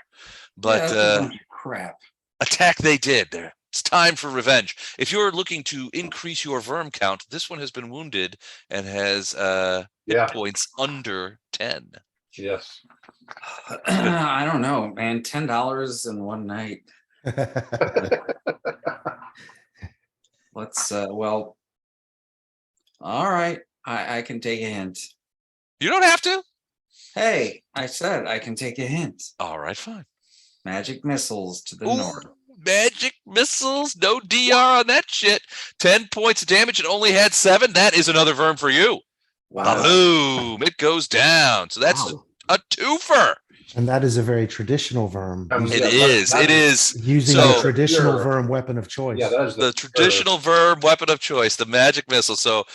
but Yeah, that's a bunch of crap. attack they did. It's time for revenge. If you're looking to increase your verm count, this one has been wounded and has hit Yeah. points under 10. Yes. I don't know, man. $10 in one night. Let's well, all right. I can take a hint. You don't have to. Hey, I said I can take a hint. All right, fine. Magic missiles to the Ooh, north. magic missiles, no DR on that shit. 10 points of damage. It only had 7. That is another verm for you. Wow. Boom! It goes down. So that's Wow. a twofer. And that is a very traditional verm. It Yeah, is. that It is Using So- a traditional Sure. verm weapon of choice. Yeah, that is the traditional verb weapon of choice, the magic missile. So,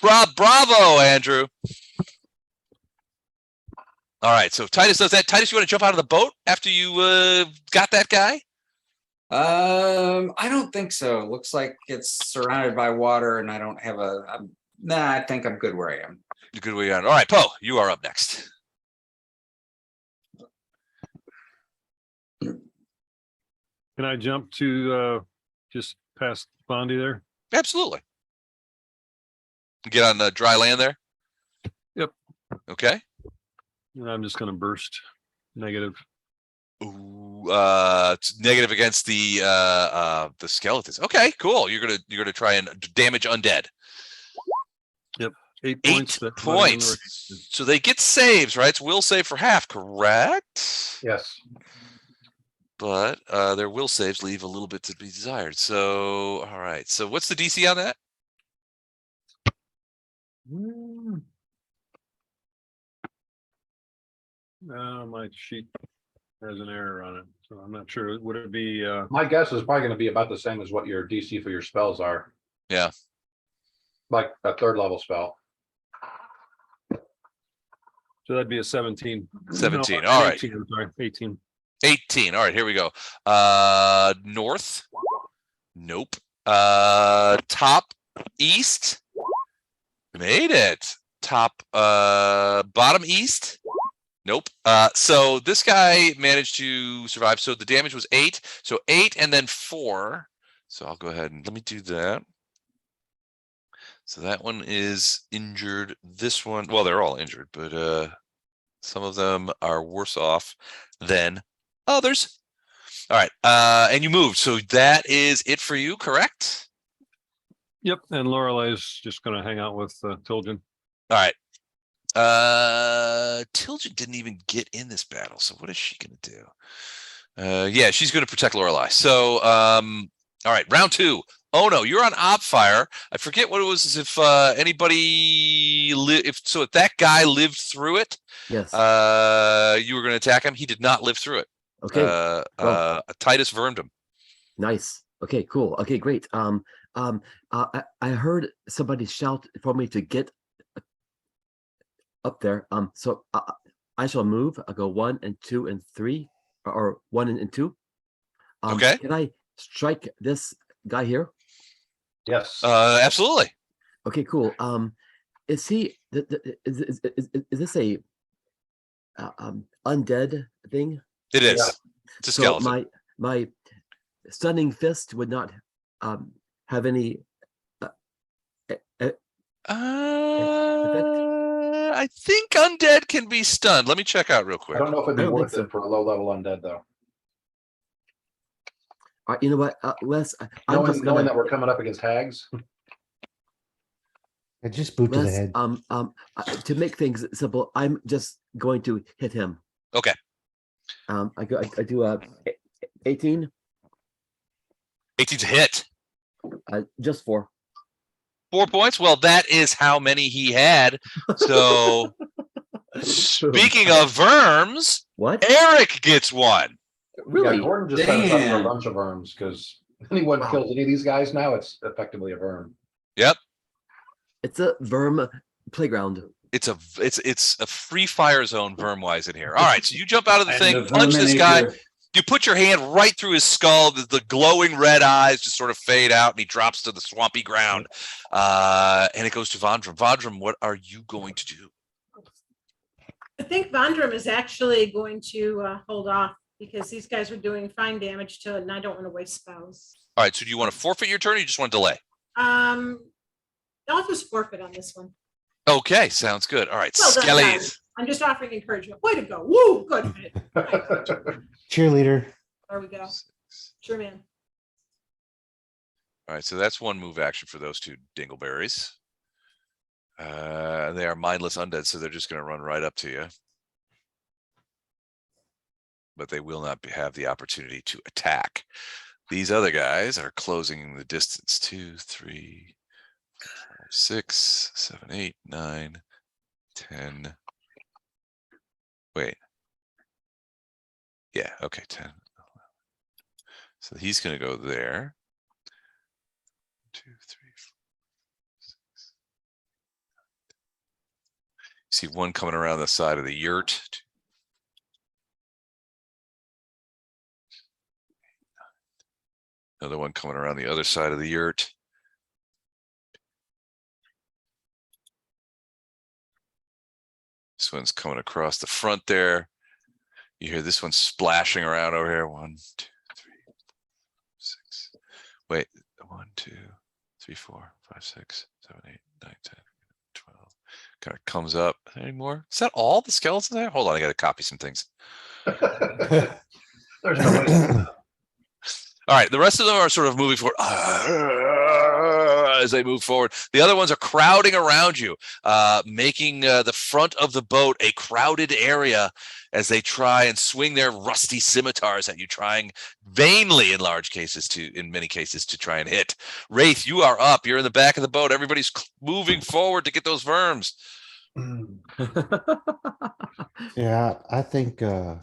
bravo, Andrew. All right. So Titus does that. Titus, you want to jump out of the boat after you got that guy? I don't think so. Looks like it's surrounded by water, and I don't have nah, I think I'm good where I am. You're good way on. All right, Poe, you are up next. Can I jump to just past Bondi there? Absolutely. Get on the dry land there. Yep. Okay. And I'm just gonna burst negative. Ooh, it's negative against the skeletons. Okay, cool. You're gonna try and damage undead. 8 8 points. points. So they get saves, right? It's will save for half, correct? Yes. But their will saves leave a little bit to be desired. So, all right. So what's the DC on that? My sheet has an error on it, so I'm not sure. Would it be My guess is probably going to be about the same as what your DC for your spells are. Yeah. Like a 3rd level spell. so that'd be a 17. 17, No, all right. 18, I'm sorry, 18. 18. All right, here we go. North. Nope. Top east. Made it. top bottom east. Nope. So this guy managed to survive. So the damage was 8. So 8 and then 4. So I'll go ahead and let me do that. So that one is injured. This one, well, they're all injured, but some of them are worse off than others. All right. And you moved. So that is it for you, correct? Yep, and Lorelei's just gonna hang out with Tilgen. All right. Tilgen didn't even get in this battle. So what is she gonna do? Yeah, she's gonna protect Lorelei. So all right, round 2. Oh no, you're on op fire. I forget what it was. If anybody if that guy lived through it, Yes. you were going to attack him. He did not live through it. Okay. Titus vermed him. Nice. Okay, cool. Okay, great. I heard somebody shout for me to get up there. So I shall move. I'll go 1 and 2 and 3, or 1 and 2. Okay. Can I strike this guy here? Yes. Absolutely. Okay, cool. Is he? Is this a undead thing? It is. Yeah. It's a So skeleton. my stunning fist would not have any. I think undead can be stunned. Let me check out real I quick. don't know if it'd I be don't worth think so. it for a low level undead though. You know what, Les? I'm Knowing, just knowing gonna that we're coming up against hags. Just boot to the Les. head. To make things simple, I'm just going to hit him. Okay. I do a 18. 18's a hit. Just 4. 4 points. Well, that is how many he had. So speaking of verms, What? Eric gets one. Really? Yeah, Gordon just set us up for a Damn. bunch of worms because anyone Wow. kills any of these guys now, it's effectively a worm. Yep. It's a verm playground. It's a free fire zone verm-wise in here. All right, so you jump out of the And thing, the punch this guy. Verminator- You put your hand right through his skull. The glowing red eyes just sort of fade out, and he drops to the swampy ground. And it goes to Vondram. Vondram, what are you going to do? I think Vondram is actually going to hold off because these guys were doing fine damage to it, and I don't want to waste spells. All right, so do you want to forfeit your turn, or you just want to delay? I'll just forfeit on this one. Okay, sounds good. All right, Well done, Skellies. guys. I'm just offering encouragement. Way to go. Woo, good. Cheerleader. There we go. Sure, man. All right, so that's one move action for those two dingleberries. They are mindless undead, so they're just going to run right up to you. But they will not have the opportunity to attack. These other guys are closing the distance. 2, 3, 4, 6, 7, 8, 9, 10. Wait. Yeah, okay, 10. 11. So he's going to go there. 2, 3, 4, 6. See one coming around the side of the yurt. 2, another one coming around the other side of the yurt. This one's coming across the front there. You hear this one splashing around over here. 1, 2, 3, 6. Wait, 1, 2, 3, 4, 5, 6, 7, 8, 9, 10, 12. Kind of comes up. Any more? Is that all the skeletons there? Hold on, I got to copy some things. There's no way. All right, the rest of them are sort of moving forward as they move forward. The other ones are crowding around you, making the front of the boat a crowded area as they try and swing their rusty scimitars at you, trying vainly in many cases to try and hit. Wraith, you are up. You're in the back of the boat. Everybody's moving forward to get those verms. Yeah, I think I'm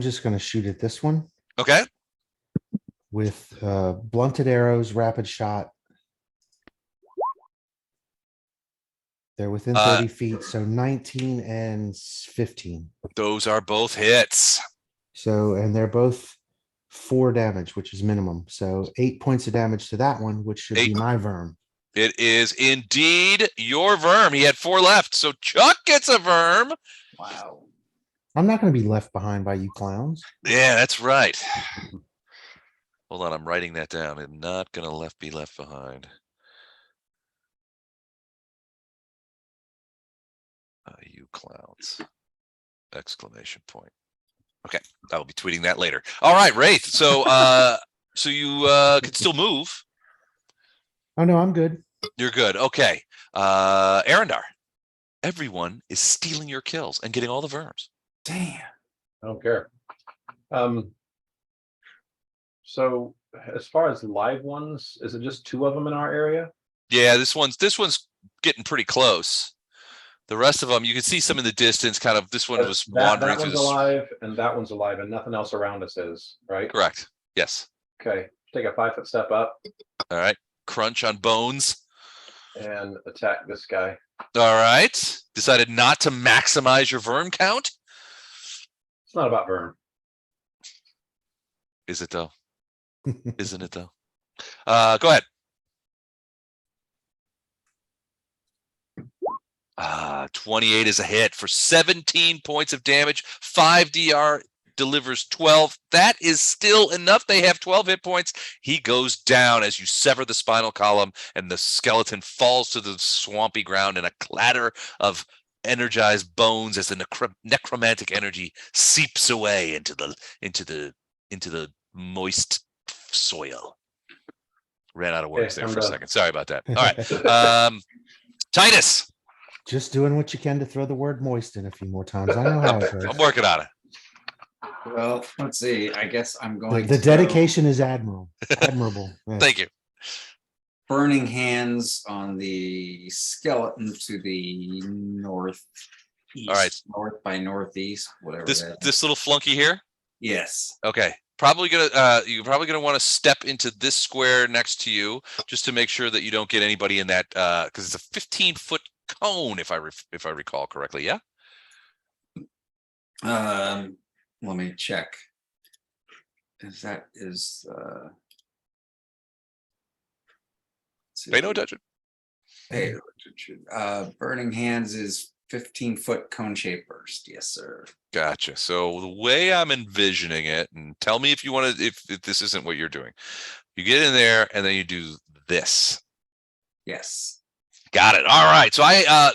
just gonna shoot at this one Okay. with blunted arrows, rapid shot. They're within 30 feet, so 19 and 15. Those are both hits. So, and they're both 4 damage, which is minimum. So 8 points of damage to that one, which should be 8. my verm. It is indeed your Verm. He had 4 left, so Chuck gets a Verm. Wow. I'm not gonna be left behind by you clowns. Yeah, that's right. Hold on, I'm writing that down. I'm not gonna be left behind. You clowns! Exclamation point. Okay, I will be tweeting that later. All right, Wraith. So, so you can still move. Oh, no, I'm good. You're good. Okay, Arendar. Everyone is stealing your kills and getting all the Verms. Damn. I don't care. So as far as live ones, is it just 2 of them in our area? Yeah, this one's getting pretty close. The rest of them, you can see some in the distance. Kind of, this one was wandering That through one's the. alive, and that one's alive, and nothing else around us is, right? Correct. Yes. Okay, take a 5-foot step up All right. Crunch on bones. and attack this guy. All right. Decided not to maximize your Verm count. It's not about Vern. Is it though? Isn't it though? Go ahead. 28 is a hit for 17 points of damage. 5 DR delivers 12. That is still enough. They have 12 hit points. He goes down as you sever the spinal column, and the skeleton falls to the swampy ground in a clatter of energized bones as the necromantic energy seeps away into the moist soil. Ran out of words there I'm for a done. second. Sorry about that. All right. Titus. Just doing what you can to throw the word moist in a few more times. I know how it I'm hurts. working on it. Well, let's see. I guess I'm going The to dedication is admirable. Admirable. Yeah. Thank you. burning hands on the skeleton to the north. All right. North by northeast, whatever. This that is. this little flunky here. Yes. Okay. You're probably gonna want to step into this square next to you just to make sure that you don't get anybody in that because it's a 15-foot cone if I recall correctly. Yeah. Let me check. Is that is Pay no attention. Hey, burning hands is 15-foot cone shape burst. Yes, sir. Gotcha. So the way I'm envisioning it, and tell me if you want to, if this isn't what you're doing, you get in there and then you do this. Yes. Got it. All right. So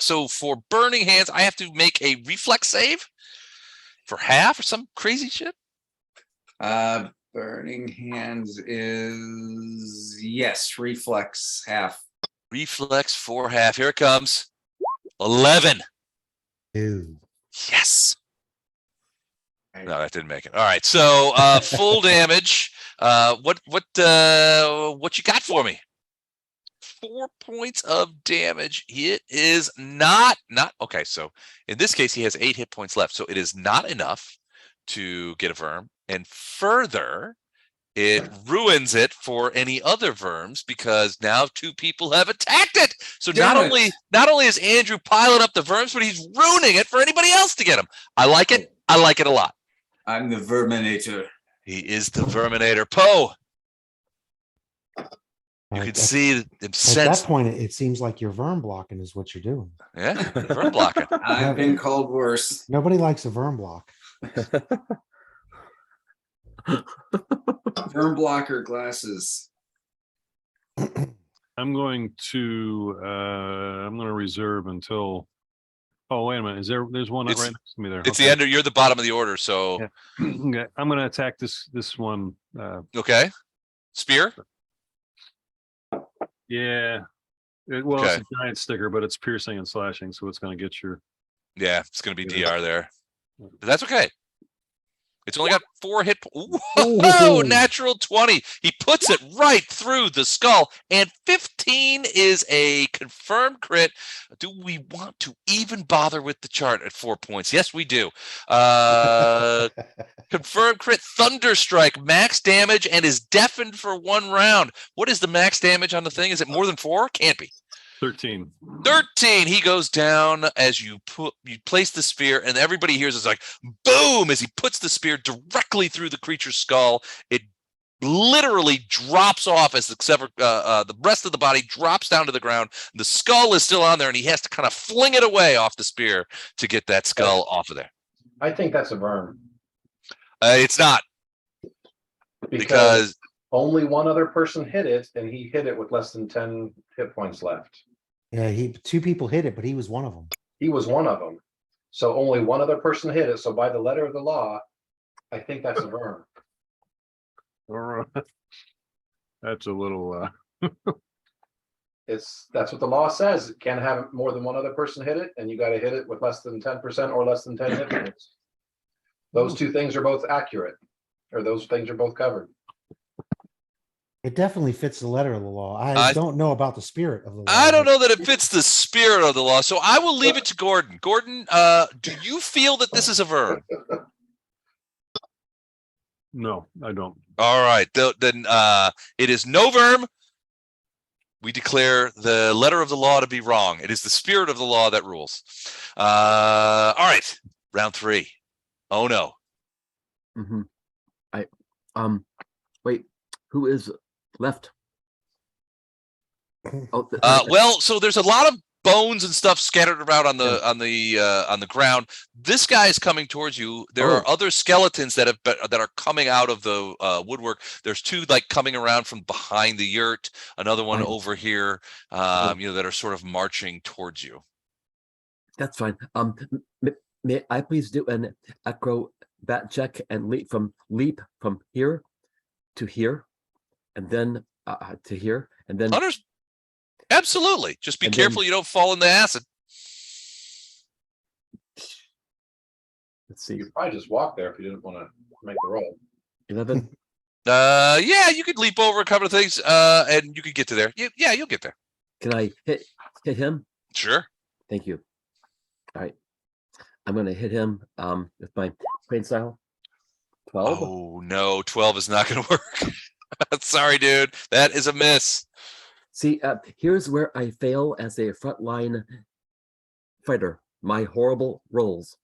so for burning hands, I have to make a reflex save for half or some crazy shit. Burning hands is yes, reflex half. Reflex for half. Here it comes. 11. Ew. Yes. No, that didn't make it. All right. So full damage. What you got for me? 4 points of damage. It is not okay. So in this case, he has 8 hit points left. So it is not enough to get a verm. And further, it ruins it for any other verms because now 2 people have attacked it. So not only is Andrew piling up the verms, but he's ruining it for anybody else to get them. I like it. I like it a lot. I'm the Verminator. He is the Verminator. Poe. You can At see him that sense. point, it seems like you're verm blocking is what you're doing. Yeah, verm blocking. I've been called worse. Nobody likes a verm block. Verm blocker glasses. I'm going to reserve until. Oh, wait a minute. There's one right next to me there. It's the end. You're the bottom of the order. So Yeah. Okay. I'm going to attack this one. okay. Spear. Yeah. It's Okay. a giant sticker, but it's piercing and slashing, so it's going to get your. Yeah, it's going to be Yeah. DR there. But that's okay. It's only got 4 hit. Ooh. Oh, natural 20. He puts it right through the skull, and 15 is a confirmed crit. Do we want to even bother with the chart at 4 points? Yes, we do. Confirmed crit, Thunderstrike, max damage, and is deafened for 1 round. What is the max damage on the thing? Is it more than 4? Can't be. 13. 13. He goes down as you place the spear, and everybody hears it's like boom as he puts the spear directly through the creature's skull. It literally drops off as the rest of the body drops down to the ground. The skull is still on there, and he has to kind of fling it away off the spear to get that skull off of there. I think that's a burn. It's not, because only one other person hit it, and he hit it with less than 10 hit points left. Yeah, two people hit it, but he was one of them. He was one of them. So only one other person hit it. So by the letter of the law, I think that's a burn. That's a little, That's what the law says. It can't have more than one other person hit it, and you got to hit it with less than 10% or less than 10 hit points. Those two things are both accurate, or those things are both covered. It definitely fits the letter of the law. I I- don't know about the spirit of the law. I don't know that it fits the spirit of the law. So I will leave it to Gordon. Gordon, do you feel that this is a verb? no, I don't. All right, then it is no verb. We declare the letter of the law to be wrong. It is the spirit of the law that rules. All right, round 3. Oh no. Mm-hmm. Wait, who is left? Oh, Well, so there's a lot of bones and stuff scattered around on the ground. This guy is coming towards you. There are other skeletons that are coming out of the woodwork. There's 2 like coming around from behind the yurt. Another one Fine. over here. That are sort of marching towards you. That's fine. May I please do an acrobat check and leap from here to here, and then to here, and then Hunters, absolutely. Just be And careful then- you don't fall in the acid. let's see, You could probably just walk there if you didn't want to make the roll. 11. Yeah, you could leap over a couple of things, and you could get to there. Yeah, you'll get there. Can I hit him? Sure. Thank you. All right, I'm gonna hit him with my crane style. 12. Oh no, 12 is not going to work. Sorry, dude. That is a miss. See, here's where I fail as a frontline fighter. My horrible rolls.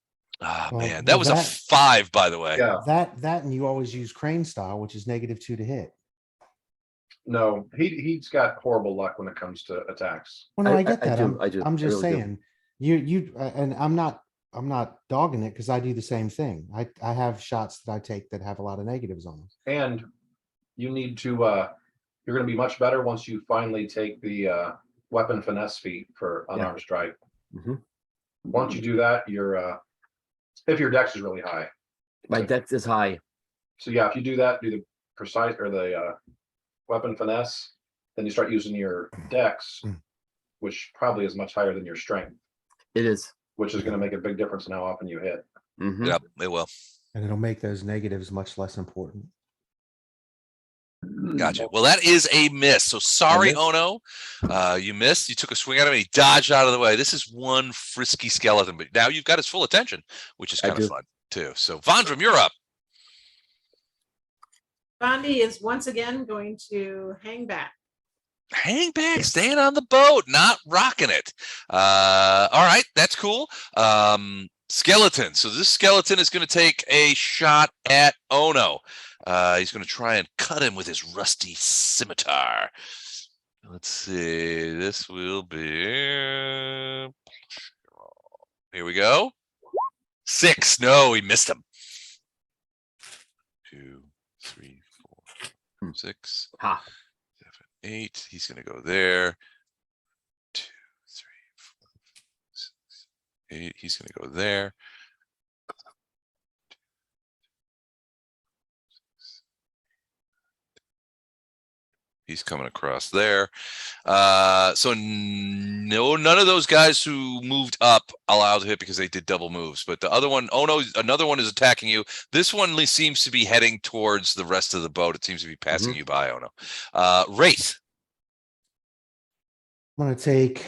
Oh Well, man, that was a that- 5, by the way. Yeah, That and you always use crane style, which is -2 to hit. no, he's got horrible luck when it comes to attacks. Well, no, I- I get I that. do, I do, I'm I just really do. saying, and I'm not dogging it because I do the same thing. I have shots that I take that have a lot of negatives on them. And you need to, you're going to be much better once you finally take the weapon finesse feat for unarmed strike. Mhm. Once you do that, you're, if your dex is really high. My dex is high. So yeah, if you do that, do the precise or the weapon finesse, then you start using your dex, Mm. which probably is much higher than your strength, It is. which is going to make a big difference in how often you hit. Mhm. Yep, it will. And it'll make those negatives much less important. Gotcha. Well, that is a miss. So sorry, missed. Ono. You missed. You took a swing at him and he dodged out of the way. This is one frisky skeleton, but now you've got his full attention, which is I kind of do. fun too. So Vondram, you're up. Bondi is once again going to hang back. Hang back, staying on the boat, not rocking it. All right, that's cool. Skeleton. So this skeleton is going to take a shot at Ono. He's going to try and cut him with his rusty scimitar. Let's see. This will be. Here we go. 6. No, he missed him. 2, 3, 4, 6. Ha. 7, 8. He's going to go there. 2, 3, 4, 6, 8. He's going to go there. He's coming across there. So none of those guys who moved up allowed to hit because they did double moves. But the other one, oh no, another one is attacking you. This one seems to be heading towards the rest of the boat. It seems to be passing you by, Ono. Wraith. I'm gonna take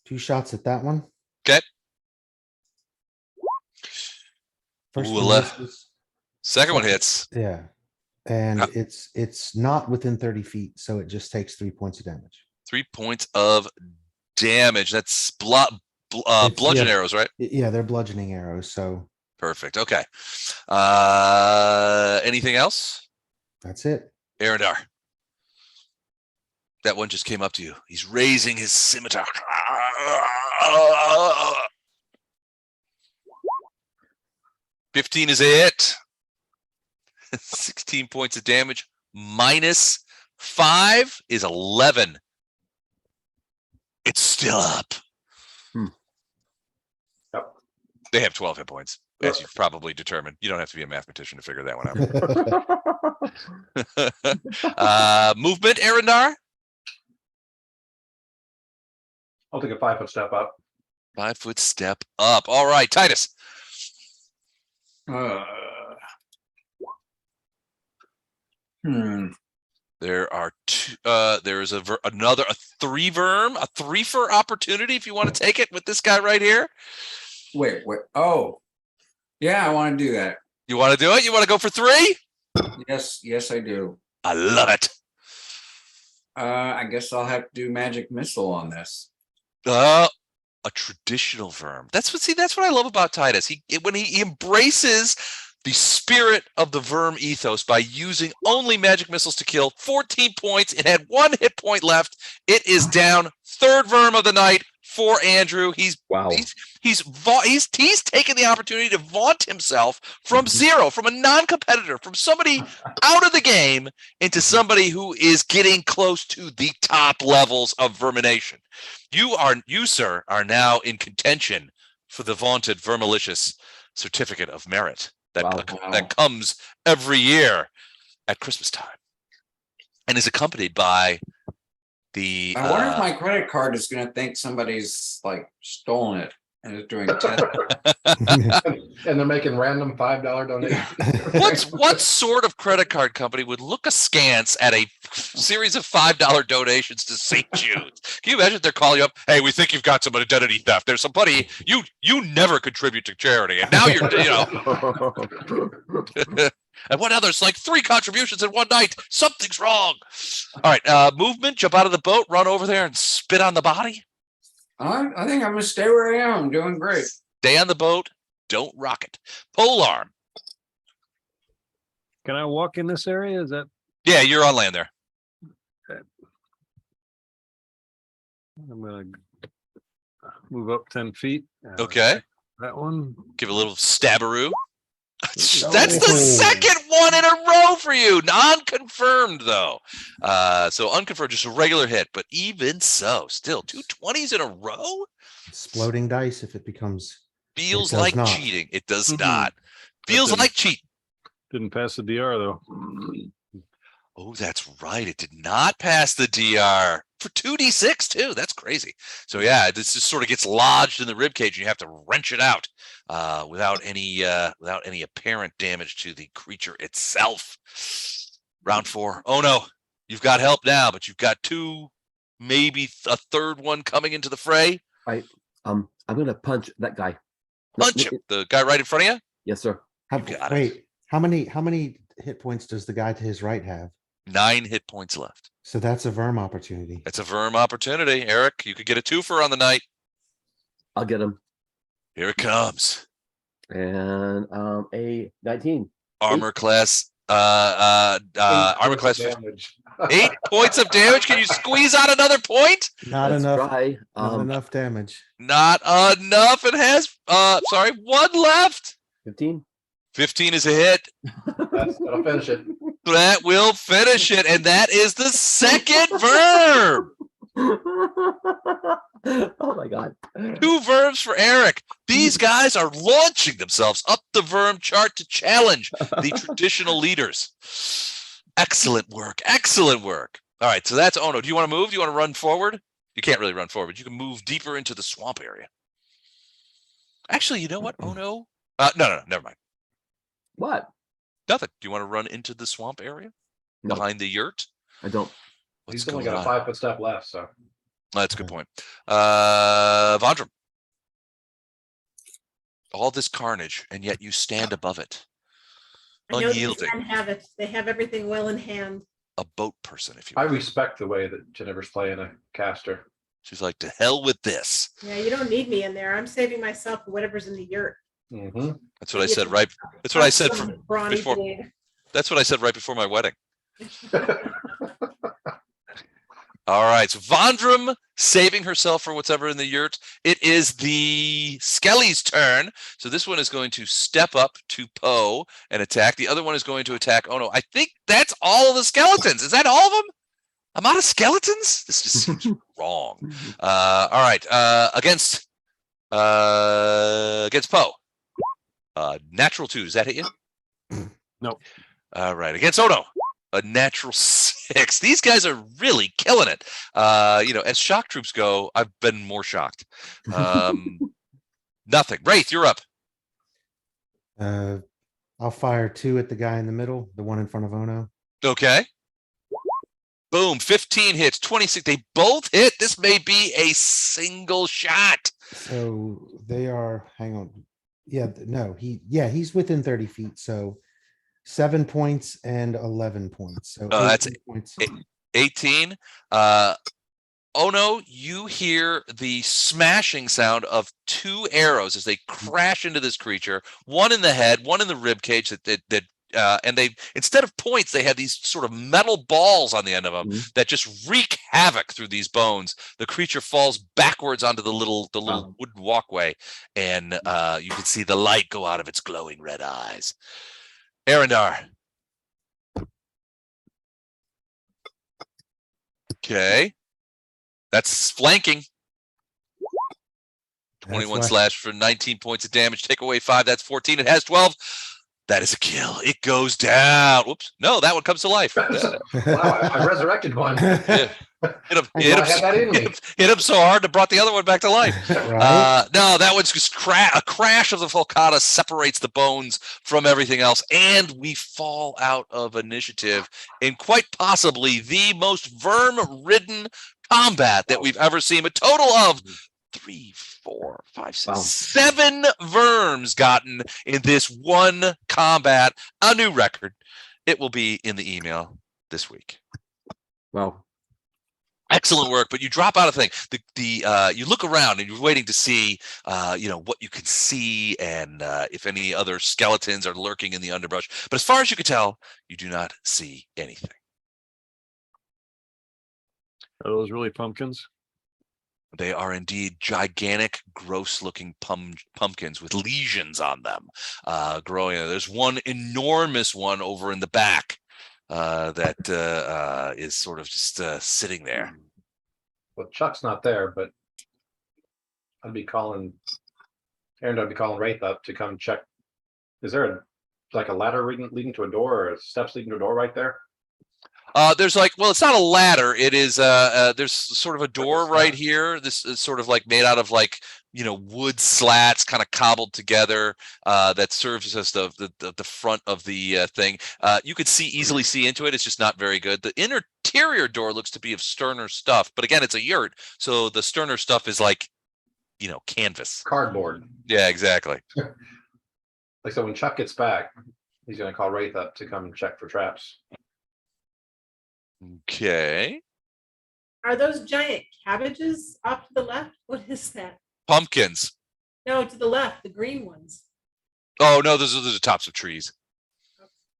2 shots at that one. Okay. First Ooh, one 11. misses. Second one hits. Yeah. And Huh. it's not within 30 feet, so it just takes 3 points of damage. 3 points of damage. That's bludgeon yeah. arrows, right? Yeah, they're bludgeoning arrows, so Perfect. Okay. Anything else? That's it. Arendar. That one just came up to you. He's raising his scimitar. 15 is a hit. 16 points of damage. Minus 5 is 11. It's still up. Yep. They have 12 hit points, as you've probably determined. You don't have to be a mathematician to figure that one out. Movement, Arendar? I'll take a 5-foot step up. 5-foot step up. All right, Titus. There are two. There is another 3-for opportunity if you want to take it with this guy right here. Wait. Oh, yeah, I want to do that. You want to do it? You want to go for 3? Yes, I do. I love it. I guess I'll have to do magic missile on this. A traditional verm. That's what I love about Titus. When he embraces the spirit of the verm ethos by using only magic missiles to kill. 14 points. It had 1 hit point left. It is down. 3rd verm of the night for Andrew. He's taken the opportunity to vaunt himself from 0, from a non-competitor, from somebody out of the game into somebody who is getting close to the top levels of vermination. You, sir, are now in contention for the vaunted Vermalicious Certificate of Merit that comes every year at Christmas time and is accompanied by the. I wonder if my credit card is going to think somebody's like stolen it and is doing a test. And they're making random $5 donations. What sort of credit card company would look askance at a series of $5 donations to St. Jude's? Can you imagine if they're calling you up? Hey, we think you've got some identity theft. There's somebody you never contribute to charity, and now you're And what others? Like 3 contributions in one night. Something's wrong. All right, movement. Jump out of the boat. Run over there and spit on the body. I think I'm going to stay where I am. I'm doing great. Stay on the boat. Don't rock it. Polearm. Can I walk in this area? Is that? Yeah, you're on land there. Okay. I'm gonna move up 10 feet. Okay. That one. Give a little stabberoo. That's the second one in a row for you. Non-confirmed, though. So unconfirmed, just a regular hit. But even so, still 2 20s in a row? Exploding dice if it becomes. Feels It does like not. cheating. It does not. Feels like cheating. Didn't pass the DR though. Oh, that's right. It did not pass the DR for 2d6 too. That's crazy. So yeah, this just sort of gets lodged in the rib cage, and you have to wrench it out without any apparent damage to the creature itself. Round 4. Oh no, you've got help now, but you've got 2, maybe a 3rd one coming into the fray. I'm gonna punch that guy. Punch him. The guy right in front of you. Yes, sir. got it. Wait, how many hit points does the guy to his right have? 9 hit points left. So that's a verm opportunity. It's a verm opportunity. Eric, you could get a 2-for on the night. I'll get him. Here it comes. And a 19. Armor class. Armor class. Damage. 8 points of damage. Can you squeeze out another point? Not Let's enough. try. Not enough damage. Not enough. It has 1 left. 15. 15 is a hit. That'll finish it. That will finish it, and that is the second verb. Oh my god. 2 verbs for Eric. These guys are launching themselves up the verb chart to challenge the traditional leaders. Excellent work. Excellent work. All right, so that's Ono. Do you want to move? Do you want to run forward? You can't really run forward. You can move deeper into the swamp area. Actually, you know what, Ono? No, never mind. What? Nothing. Do you want to run into the swamp area No. behind the yurt? I don't. What's He's only going got a on? 5-foot step left, so. That's a good point. Vondram. All this carnage, and yet you stand above it. I know these Unyielding. men have it. They have everything well in hand. A boat person, if you I will. respect the way that Jennifer's playing a caster. She's like, to hell with this. Yeah, you don't need me in there. I'm saving myself for whatever's in the yurt. Mhm. That's what I said, right? That's what I said Brawny before. blade. That's what I said right before my wedding. All right, so Vondrum saving herself for whatever in the yurt. It is the Skelly's turn. So this one is going to step up to Poe and attack. The other one is going to attack. Oh no, I think that's all of the skeletons. Is that all of them? I'm out of skeletons? This just seems wrong. All right, against Poe. Natural 2. Does that hit you? No. All right, against Ono. A natural 6. These guys are really killing it. As shock troops go, I've been more shocked. Nothing. Wraith, you're up. I'll fire 2 at the guy in the middle, the one in front of Ono. Okay. Boom. 15 hits. 26. They both hit. This may be a single shot. So they are, hang on. Yeah, no, he's within 30 feet. So 7 points and 11 points. So That's 18 points. 18. Ono, you hear the smashing sound of 2 arrows as they crash into this creature. One in the head, one in the rib cage. And they, instead of points, they have these sort of metal balls on the end of them that just wreak havoc through these bones. The creature falls backwards onto the little wooden walkway, and you can see the light go out of its glowing red eyes. Arendar. Okay. That's flanking. 21 slash for 19 points of damage. Take away 5. That's 14. It has 12. That is a kill. It goes down. Whoops. No, that one comes to life. Wow, I resurrected one. Yeah. Hit Hit him so hard it brought the other one back to life. Right? No, that one's just a crash of the Volcata separates the bones from everything else, and we fall out of initiative in quite possibly the most verm-ridden combat that we've ever seen. A total of 3, 4, 5, 6, 7 verms gotten in this one combat. A new record. It will be in the email this week. Wow. Excellent work, but you drop out of thing. You look around and you're waiting to see, what you can see and if any other skeletons are lurking in the underbrush. But as far as you can tell, you do not see anything. Are those really pumpkins? They are indeed gigantic, gross-looking pumpkins with lesions on them, growing. There's one enormous one over in the back that is sort of just sitting there. Well, Chuck's not there, but I'd be calling Wraith up to come check. Is there a ladder leading to a door, or steps leading to a door right there? There's it's not a ladder. It is there's sort of a door right here. This is sort of made out of wood slats, kind of cobbled together, that serves as the front of the thing. You could easily see into it. It's just not very good. The interior door looks to be of sterner stuff, but again, it's a yurt, so the sterner stuff is canvas, Cardboard. Yeah, exactly. So when Chuck gets back, he's going to call Wraith up to come check for traps. Okay. Are those giant cabbages off to the left? What is that? Pumpkins. No, to the left, the green ones. Oh no, those are tops of trees.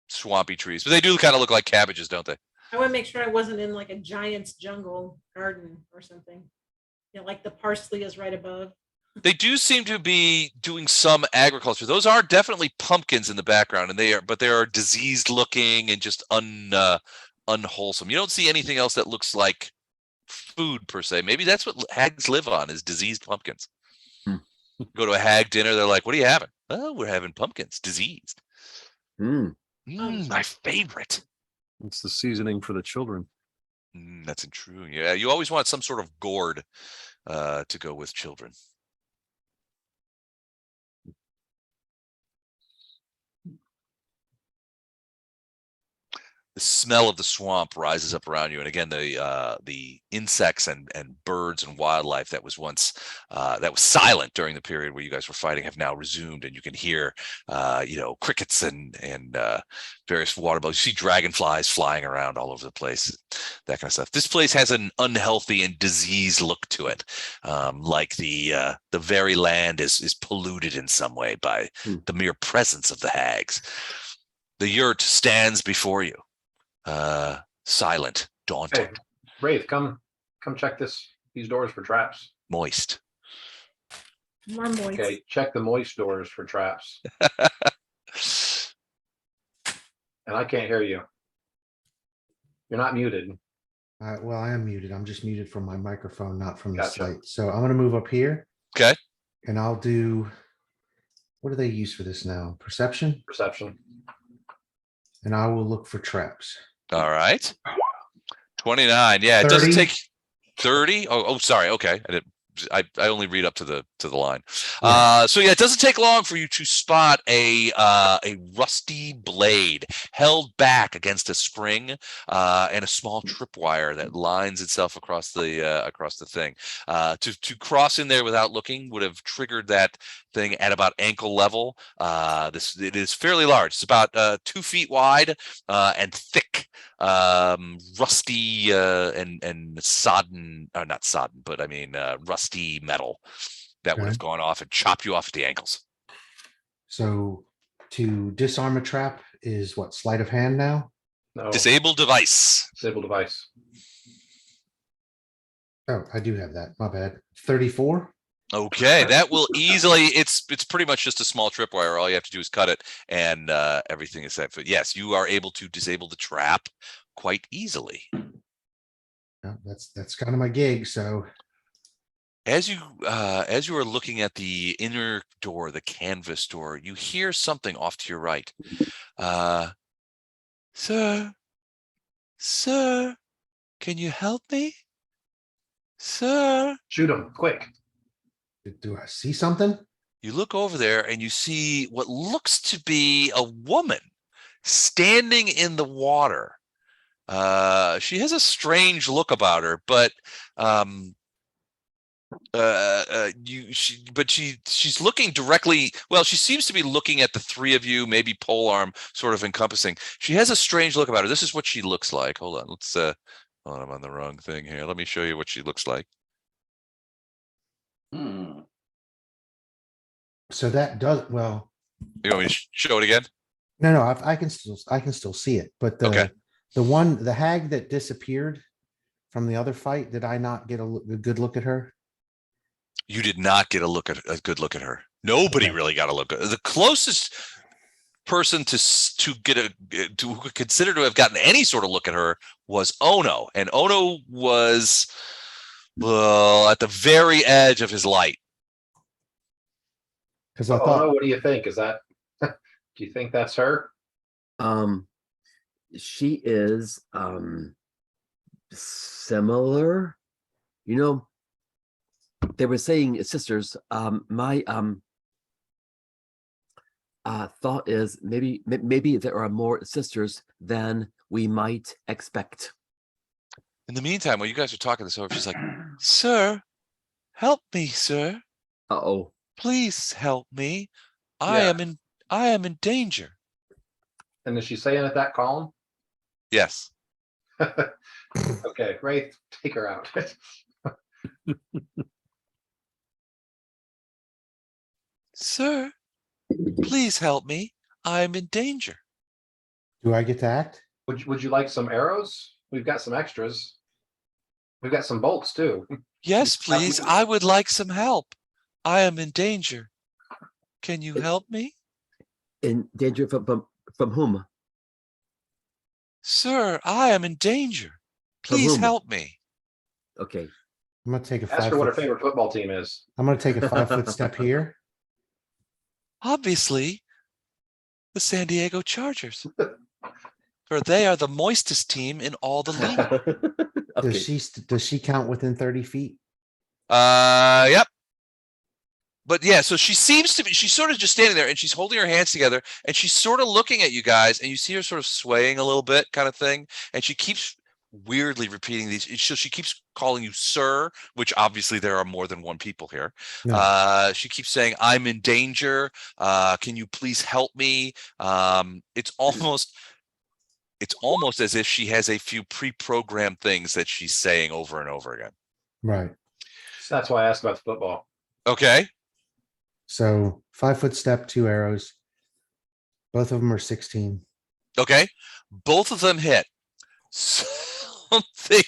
Swampy trees, but they do kind of look like cabbages, don't they? I want to make sure I wasn't in a giant's jungle garden or something. Like the parsley is right above. They do seem to be doing some agriculture. Those are definitely pumpkins in the background, and they are diseased looking and just unwholesome. You don't see anything else that looks like food per se. Maybe that's what hags live on, is diseased pumpkins. Go to a hag dinner, they're like, what are you having? Oh, we're having pumpkins, diseased. My favorite. It's the seasoning for the children. That's true. Yeah, you always want some sort of gourd to go with children. the smell of the swamp rises up around you. And again, the insects and birds and wildlife that was once that was silent during the period where you guys were fighting have now resumed, and you can hear crickets and various water bugs. You see dragonflies flying around all over the place, that kind of stuff. This place has an unhealthy and diseased look to it, like the very land is polluted in some way by the mere presence of the hags. The yurt stands before you, silent, daunting, Hey, Wraith, come check these doors for traps. moist. More moist. Okay, check the moist doors for traps. And I can't hear you. You're not muted. Well, I am muted. I'm just muted from my microphone, not from the Gotcha. site. So I'm gonna move up here. Okay. And I'll do, what do they use for this now? Perception? Perception. And I will look for traps. All right. 29. Yeah, it doesn't 30. take 30. Oh, sorry. Okay. I only read up to the line. Yeah. So yeah, it doesn't take long for you to spot a rusty blade held back against a spring and a small tripwire that lines itself across the thing. To cross in there without looking would have triggered that thing at about ankle level. It is fairly large. It's about 2 feet wide and thick, rusty and sodden, not sodden, but I mean rusty metal that would Okay. have gone off and chopped you off at the ankles. So to disarm a trap is what, sleight of hand now? No. Disable device. Disable device. Oh, I do have that. My bad. 34. Okay, that will easily. It's pretty much just a small tripwire. All you have to do is cut it, and everything is set. But yes, you are able to disable the trap quite easily. Yeah, that's kind of my gig. So As you are looking at the inner door, the canvas door, you hear something off to your right. Sir, can you help me? Sir. Shoot him, quick. do I see something? You look over there and you see what looks to be a woman standing in the water. She has a strange look about her, but she's looking directly. Well, she seems to be looking at the three of you, maybe polearm sort of encompassing. She has a strange look about her. This is what she looks like. Hold on, let's hold on, I'm on the wrong thing here. Let me show you what she looks like. So that does, well, You want me to show it again? no, I can still see it, but Okay. the hag that disappeared from the other fight, did I not get a good look at her? You did not get a good look at her. Nobody Okay. really got a look at her. The closest person to consider to have gotten any sort of look at her was Ono, and Ono was at the very edge of his light. Because I Oh, thought, no, what do you think? Is that, do you think that's her? She is similar. You know, they were saying sisters. My thought is maybe there are more sisters than we might expect. In the meantime, while you guys are talking this over, she's like, "Sir, help me, sir. Uh-oh. Please help me. Yeah. I am in danger." And is she saying it that calm? Yes. Okay, Wraith, take her out. Sir, please help me. I am in danger. do I get to act? Would you like some arrows? We've got some extras. We've got some bolts too. Yes, please. I would like some help. I am in danger. Can you help me? In danger from whom? Sir, I am in danger. From Please whom? help me. Okay. I'm gonna take a Ask her what her 5 foot. favorite football team is. I'm gonna take a 5 foot step here. Obviously, the San Diego Chargers. For they are the moistest team in all the league. Okay. Does she count within 30 feet? Yep. but yeah, so she seems to be, she's sort of just standing there and she's holding her hands together and she's sort of looking at you guys and you see her sort of swaying a little bit kind of thing. And she keeps weirdly repeating these. So she keeps calling you sir, which obviously there are more than one people here. No. She keeps saying, I'm in danger. Can you please help me? It's almost as if she has a few pre-programmed things that she's saying over and over again. Right. So that's why I asked about the football. Okay. So 5-foot step, 2 arrows. Both of them are 16. Okay. Both of them hit. Something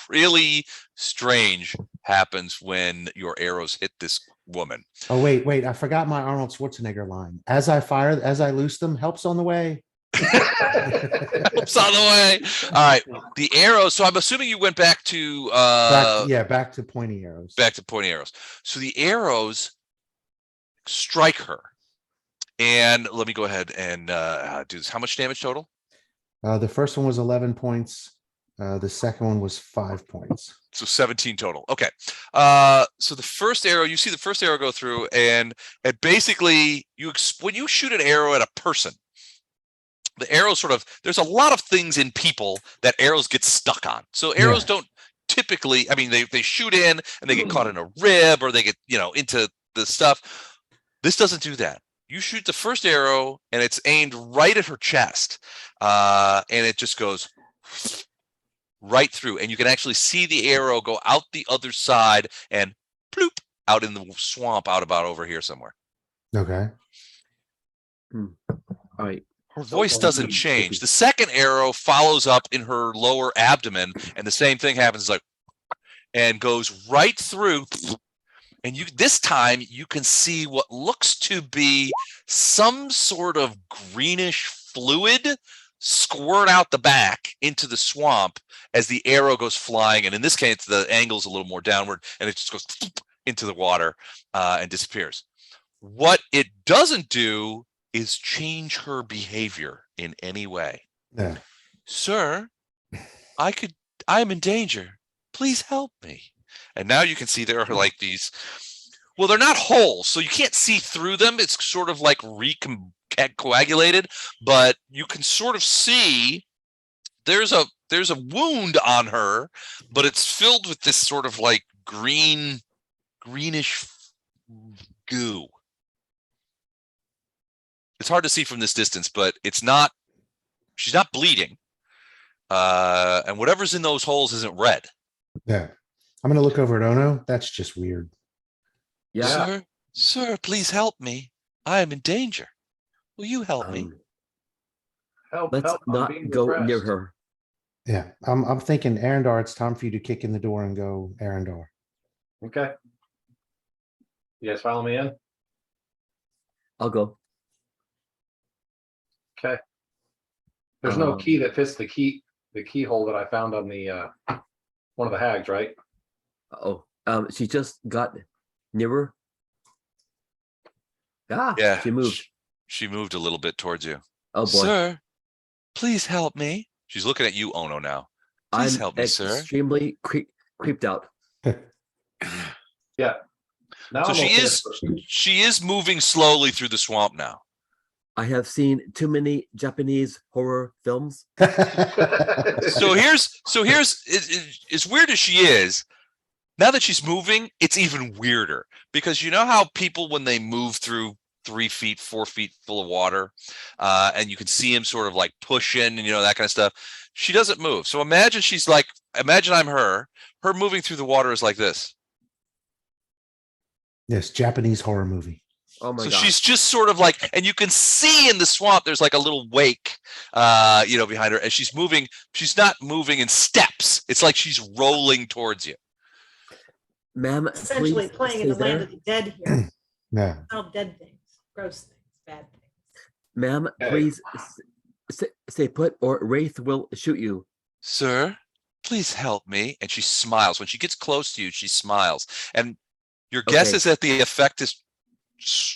really strange happens when your arrows hit this woman. Oh, wait. I forgot my Arnold Schwarzenegger line. As I loose them, help's on the way. Help's on the way. All right. The arrows. So I'm assuming you went back to back to pointy arrows. Back to pointy arrows. So the arrows strike her. And let me go ahead and do this. How much damage total? The first one was 11 points. The second one was 5 points. So 17 total. Okay. So the first arrow, you see the first arrow go through, and it basically when you shoot an arrow at a person, the arrow sort of, there's a lot of things in people that arrows get stuck on. So arrows don't typically, I mean, they shoot in and they get caught in a rib or they get, into the stuff. This doesn't do that. You shoot the first arrow and it's aimed right at her chest. And it just goes right through. And you can actually see the arrow go out the other side and ploop out in the swamp out about over here somewhere. Okay. All right. Her voice doesn't change. The second arrow follows up in her lower abdomen, and the same thing happens, like, and goes right through. And this time you can see what looks to be some sort of greenish fluid squirt out the back into the swamp as the arrow goes flying. And in this case, the angle's a little more downward, and it just goes into the water and disappears. What it doesn't do is change her behavior in any way. Yeah. Sir, I'm in danger. Please help me. And now you can see there are like these, well, they're not holes, so you can't see through them. It's sort of like coagulated, but you can sort of see there's a wound on her, but it's filled with this sort of like greenish goo. It's hard to see from this distance, but she's not bleeding. And whatever's in those holes isn't red. Yeah. I'm going to look over at Ono. That's just weird. Yeah. Sir, please help me. I am in danger. Will you help me? Let's not go near her. Yeah. I'm thinking, Arendar, it's time for you to kick in the door and go, Arendar. Okay. You guys follow me in? I'll go. Okay. There's no key that fits the keyhole that I found on the one of the hags, right? Oh, she just got nearer. Yeah, she moved. She moved a little bit towards you. Oh boy. Sir, please help me. She's looking at you, Ono, now. Please help me, sir. Extremely creeped out. Yeah. Now So she is moving slowly through the swamp now. I have seen too many Japanese horror films. So here's as weird as she is, now that she's moving, it's even weirder, because you know how people, when they move through 3 feet, 4 feet full of water, and you can see him sort of like push in and that kind of stuff. She doesn't move. So imagine I'm her moving through the water is like this. Yes, Japanese horror movie. Oh my God. She's just sort of like, and you can see in the swamp, there's like a little wake, behind her as she's moving. She's not moving in steps. It's like she's rolling towards you. Ma'am, Essentially please playing in the stay land there. of the dead here. Yeah. All dead things, gross things, bad things. Ma'am, Okay. please stay put, or Wraith will shoot you. Sir, please help me. And she smiles. When she gets close to you, she smiles. And your guess Okay. is that the effect is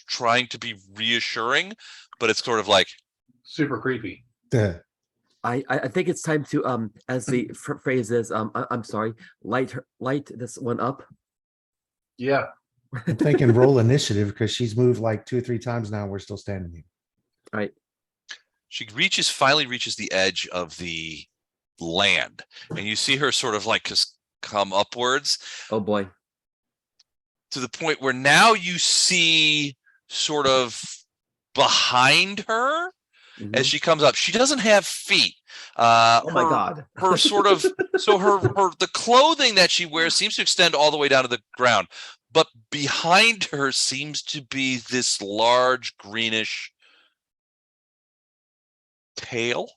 trying to be reassuring, but it's sort of like, super creepy. Yeah. I think it's time to as the phrase is I'm sorry, light this one up. Yeah. I'm thinking roll initiative because she's moved like 2 or 3 times now. We're still standing here. Right. She finally reaches the edge of the land, and you see her sort of like just come upwards Oh boy. to the point where now you see sort of behind her Mhm. as she comes up. She doesn't have feet. Oh my God. Her sort of the clothing that she wears seems to extend all the way down to the ground, but behind her seems to be this large greenish tail.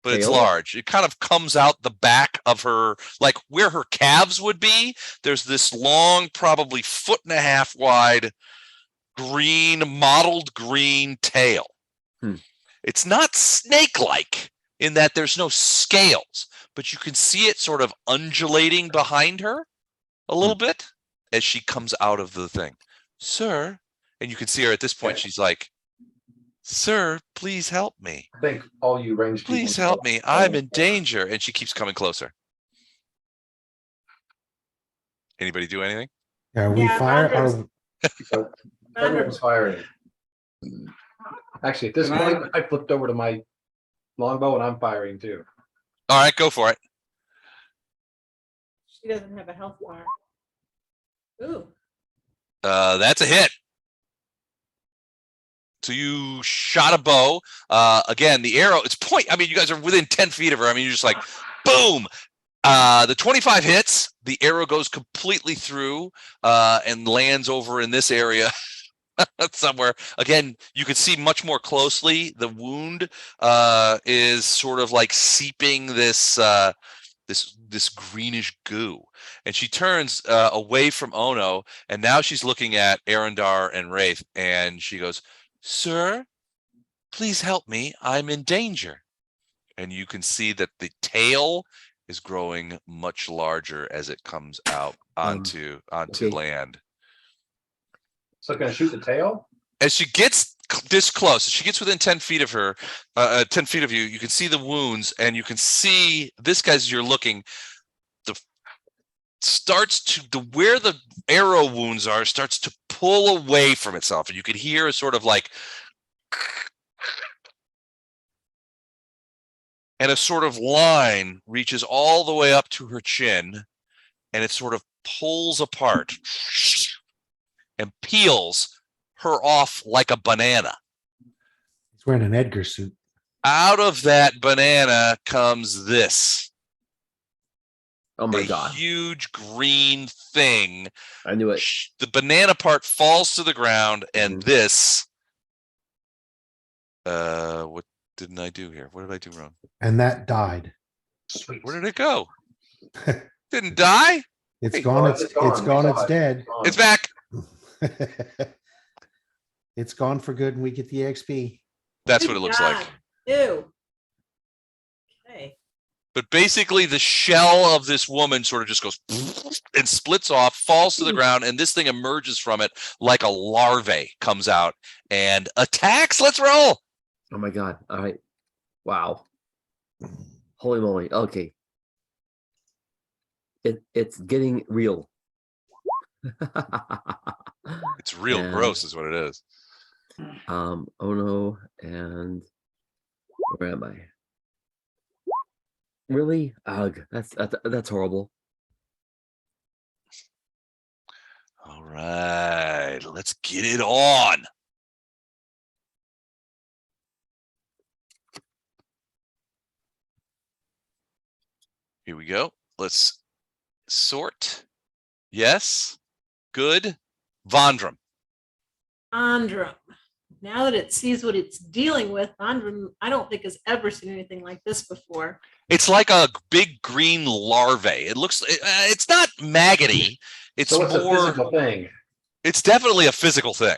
But it's Tail? large. It kind of comes out the back of her, like where her calves would be. There's this long, probably 1.5 wide, mottled green tail. Hmm. It's not snake-like in that there's no scales, but you can see it sort of undulating behind her a little bit as she comes out of the thing. Sir, and you can see her at this point. She's like, sir, please help me. I think all you ranged people. Please help me. I'm in danger. And she keeps coming closer. Anybody do anything? Are we Yeah, fire? Vondra's- Everyone's firing. Actually, at this Can I- point, I flipped over to my longbow and I'm firing too. All right, go for it. She doesn't have a health bar. Ooh, That's a hit. So you shot a bow. Again, the arrow, it's point. I mean, you guys are within 10 feet of her. I mean, you're just like, boom. The 25 hits, the arrow goes completely through and lands over in this area somewhere. Again, you can see much more closely. The wound is sort of like seeping this this greenish goo. And she turns away from Ono, and now she's looking at Arundar and Wraith, and she goes, sir, please help me. I'm in danger. And you can see that the tail is growing much larger as it comes out onto okay. land. So can I shoot the tail? As she gets this close, as she gets within 10 feet of her, 10 feet of you, you can see the wounds, and you can see this guy's you're looking, where the arrow wounds are starts to pull away from itself, and you can hear a sort of like, and a sort of line reaches all the way up to her chin, and it sort of pulls apart and peels her off like a banana. He's wearing an Edgar suit. Out of that banana comes this. Oh my a God. huge green thing. I knew it. The banana part falls to the ground, and this. What didn't I do here? What did I do wrong? And that died. Sweet. Where did it go? Didn't die? It's Hey, gone. oh, It's it's gone. gone. We It's saw it. dead. It's back. It's gone for good, and we get the XP. That's good what it looks God. like. Ew. Okay. But basically, the shell of this woman sort of just goes and splits off, falls to the ground, and this thing emerges from it like a larvae, comes out and attacks. Let's roll. Oh my God. All right. Wow. Holy moly. Okay. It's getting real. It's real And- gross, is what it is. Oh no, and where am I? Really? Ugh, that's horrible. All right, let's get it on. Here we go. Let's sort. Yes. Good. Vondram. Andrum. Now that it sees what it's dealing with, Andrum, I don't think has ever seen anything like this before. It's like a big green larvae. It looks, it's not maggoty. It's So it's a more, physical thing. it's definitely a physical thing.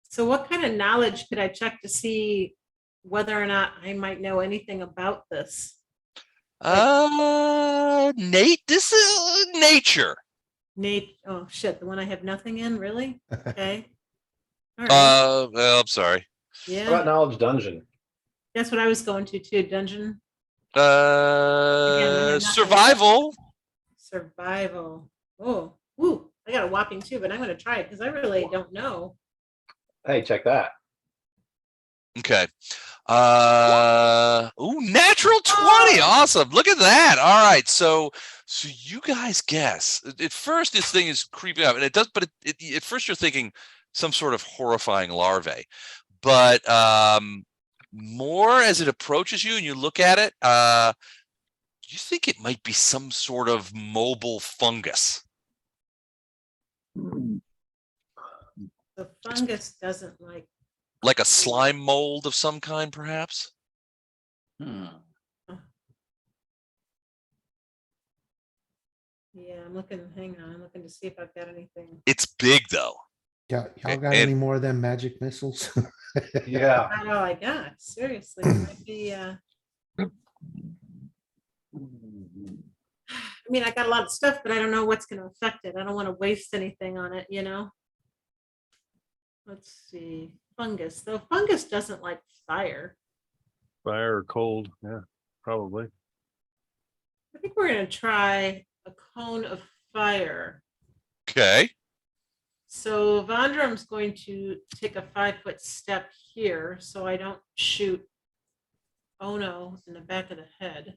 So what kind of knowledge could I check to see whether or not I might know anything about this? Nate, this is nature. Nate, oh shit, the one I have nothing in, really? Okay. All right. Well, I'm sorry. How about Yeah, knowledge dungeon? that's what I was going to too, dungeon I have nothing. Survival. survival. Oh, ooh, I I got a whopping 2, but I'm gonna try it because I really don't know. Hey, check that. Okay. Ooh, natural 20. Oh. Awesome. Look at that. All right. So you guys guess. At first, this thing is creeping up, and it does, but at first you're thinking some sort of horrifying larvae. But more as it approaches you and you look at it, you think it might be some sort of mobile fungus. The fungus doesn't Like a slime mold of some kind, perhaps? Hmm. Yeah, I'm looking, hang on, I'm looking to see if I've got anything. It's big, though. Y'all got And- any more of them magic missiles? Yeah. Not all I got, seriously, it might be, I mean, I got a lot of stuff, but I don't know what's gonna affect it. I don't wanna waste anything on it, you know? Let's see, fungus, though fungus doesn't like fire. Fire or cold, yeah, probably. I think we're gonna try a cone of fire. Okay. So Vondrum's going to take a 5-foot step here, so I don't shoot Ono in the back of the head.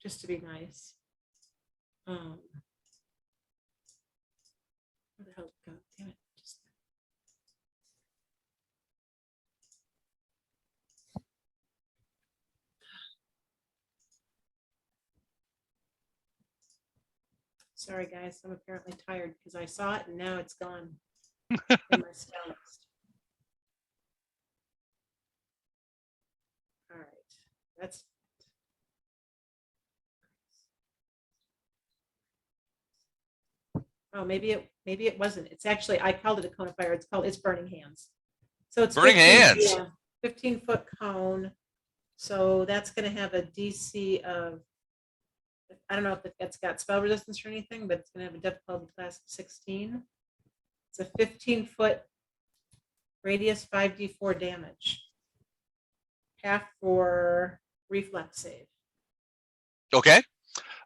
Just to be nice. Where the hell did it go? Damn it. Sorry, guys, I'm apparently tired because I saw it and now it's gone. In my stylist. All right, that's. Oh, maybe it wasn't. It's actually, I called it a cone of fire. It's burning hands. So it's Burning 15 hands. yeah, 15-foot cone. So that's gonna have a DC of, I don't know if it's got spell resistance or anything, but it's gonna have a difficulty class of 16. It's a 15-foot radius, 5d4 damage. Half for reflex save. Okay.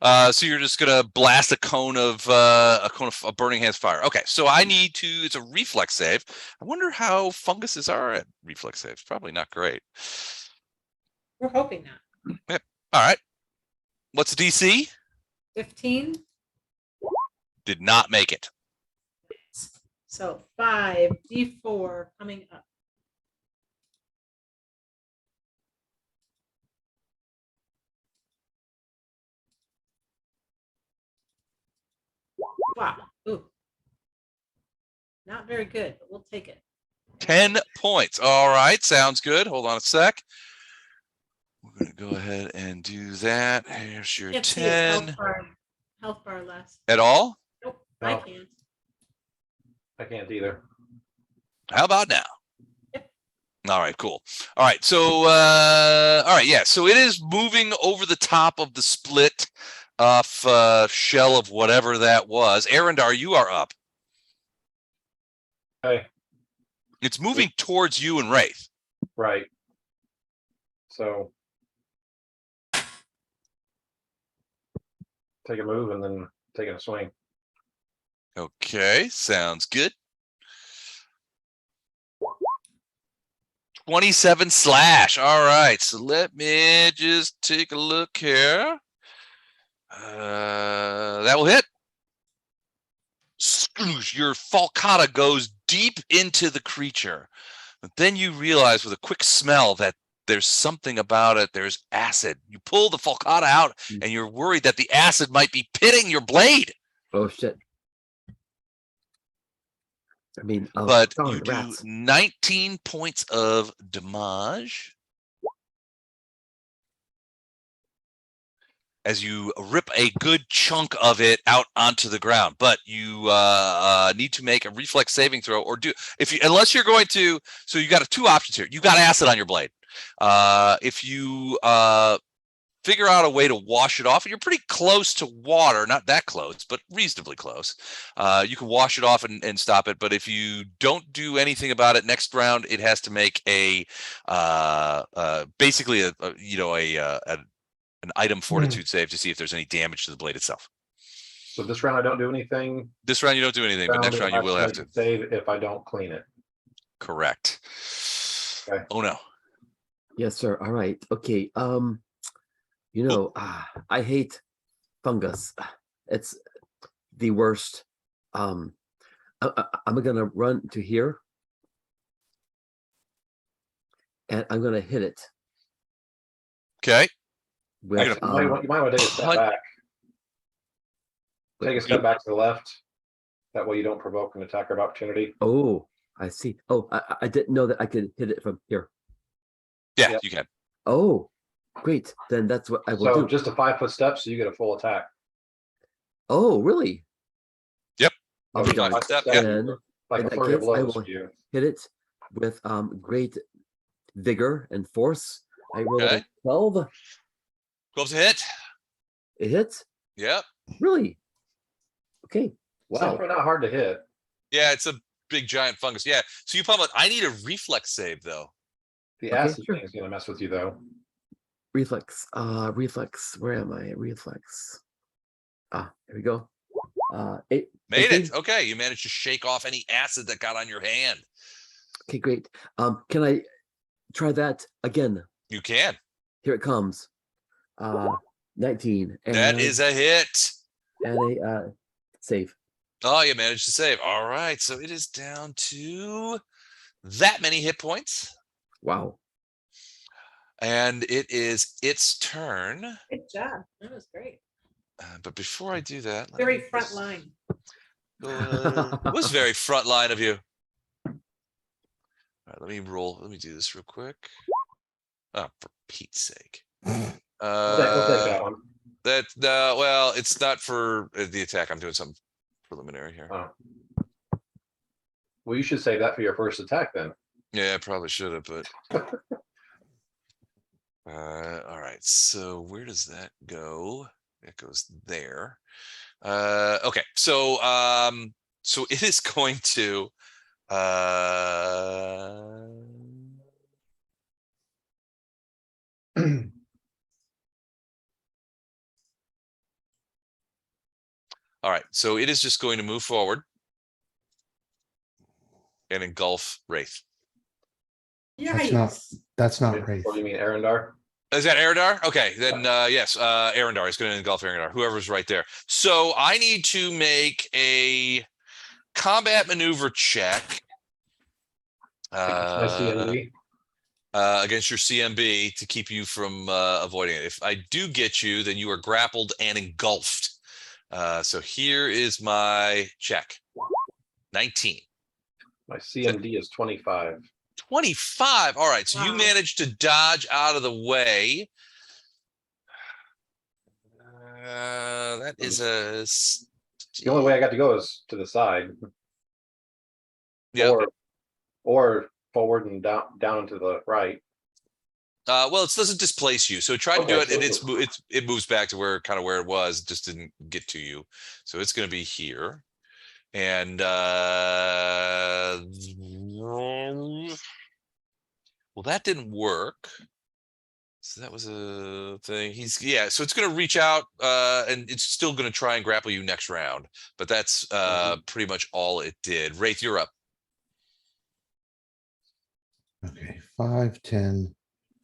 So you're just gonna blast a cone of burning hands fire. Okay, so I need to. It's a reflex save. I wonder how funguses are at reflex saves. Probably not great. We're hoping not. Yep. All right. What's the DC? 15. Did not make it. So 5d4 coming up. Wow. Ooh. Not very good, but we'll take it. 10 points. All right, sounds good. Hold on a sec. We're gonna go ahead and do that. Here's your Can't see his 10. health bar less. At all? Nope, I No. can't. I can't either. How about now? Yep. All right, cool. All right, so all right, yeah. So it is moving over the top of the split off shell of whatever that was. Arendar, you are up. Okay, It's moving towards you and Wraith. right. So. Take a move and then taking a swing. Okay, sounds good. 27 slash. All right, so let me just take a look here. That will hit. Scrooge, your falcata goes deep into the creature. But then you realize with a quick smell that there's something about it. There's acid. You pull the falcata out and you're worried that the acid might be pitting your blade. Oh shit. I mean, oh, But darn you do rats. 19 points of damage as you rip a good chunk of it out onto the ground. But you need to make a reflex saving throw, or unless you're going to. So you got two options here. You got acid on your blade. If you figure out a way to wash it off, and you're pretty close to water, not that close, but reasonably close. You can wash it off and stop it. But if you don't do anything about it next round, it has to make a basically an an item fortitude save to see if there's any damage to the blade itself. So this round I don't do anything. This round you don't do anything, but next round you will have to. Save if I don't clean it. Correct. Okay. Oh no. Yes, sir. All right. Okay. You know, I hate fungus. It's the worst. I'm gonna run to here, and I'm gonna hit it. Okay. With, I'm You might want to take a step punt- back. Take a step back to the left. That way you don't provoke an attacker of opportunity. oh, I see. Oh, I didn't know that I could hit it from here. Yeah, Yep. you can. Oh, great. Then that's what I will So do. just a 5-foot step, so you get a full attack. Oh, really? Yep. I'll Every be darned. five step, step, yeah. And like in a that flurry of case, I blows will- for you. hit it with great vigor and force. I rolled Okay. a 12. 12's a hit. It hits? Yep. Really? Okay. It's Wow. not hard to hit. Yeah, it's a big giant fungus. Yeah. So you pop up. I need a reflex save though. The Okay, acid sure. thing is gonna mess with you though. Reflex. Reflex. Where am I? Reflex. Here we go. 8. Made 18? it. Okay. You managed to shake off any acid that got on your hand. Okay, great. Can I try that again? You can. Here it comes. 19. And, That is a hit. and a save. Oh, you managed to save. All right. So it is down to that many hit points. Wow. And it is its turn. Good job. That was great. But before I do that, let Very me front just line. It was very front line of you. All right, let me roll. Let me do this real quick. Oh, for Pete's sake. We'll take that one. Well, it's not for the attack. I'm doing something preliminary here. Oh. Well, you should save that for your first attack then. Yeah, I probably should have, but all right. So where does that go? It goes there. Okay. So so it is going to all right. So it is just going to move forward and engulf Wraith. That's not Wraith. What do you mean, Arendar? Is that Arendar? Okay, then yes, Arendar is going to engulf Arendar, whoever's right there. So I need to make a combat maneuver check My CMB. against your CMB to keep you from avoiding it. If I do get you, then you are grappled and engulfed. So here is my check. 19. My CMD is 25. 25. All right. So you Wow. managed to dodge out of the way. That is a. The only way I got to go is to the side. Yeah. Or forward and down and to the right. Well, it doesn't displace you. So it tried to do it, Okay, and so- it moves back to where it was. Just didn't get to you. So it's going to be here, and well, that didn't work. So that was a thing. So it's going to reach out, and it's still going to try and grapple you next round. But that's pretty much all it did. Wraith, you're up. Okay, 5, 10,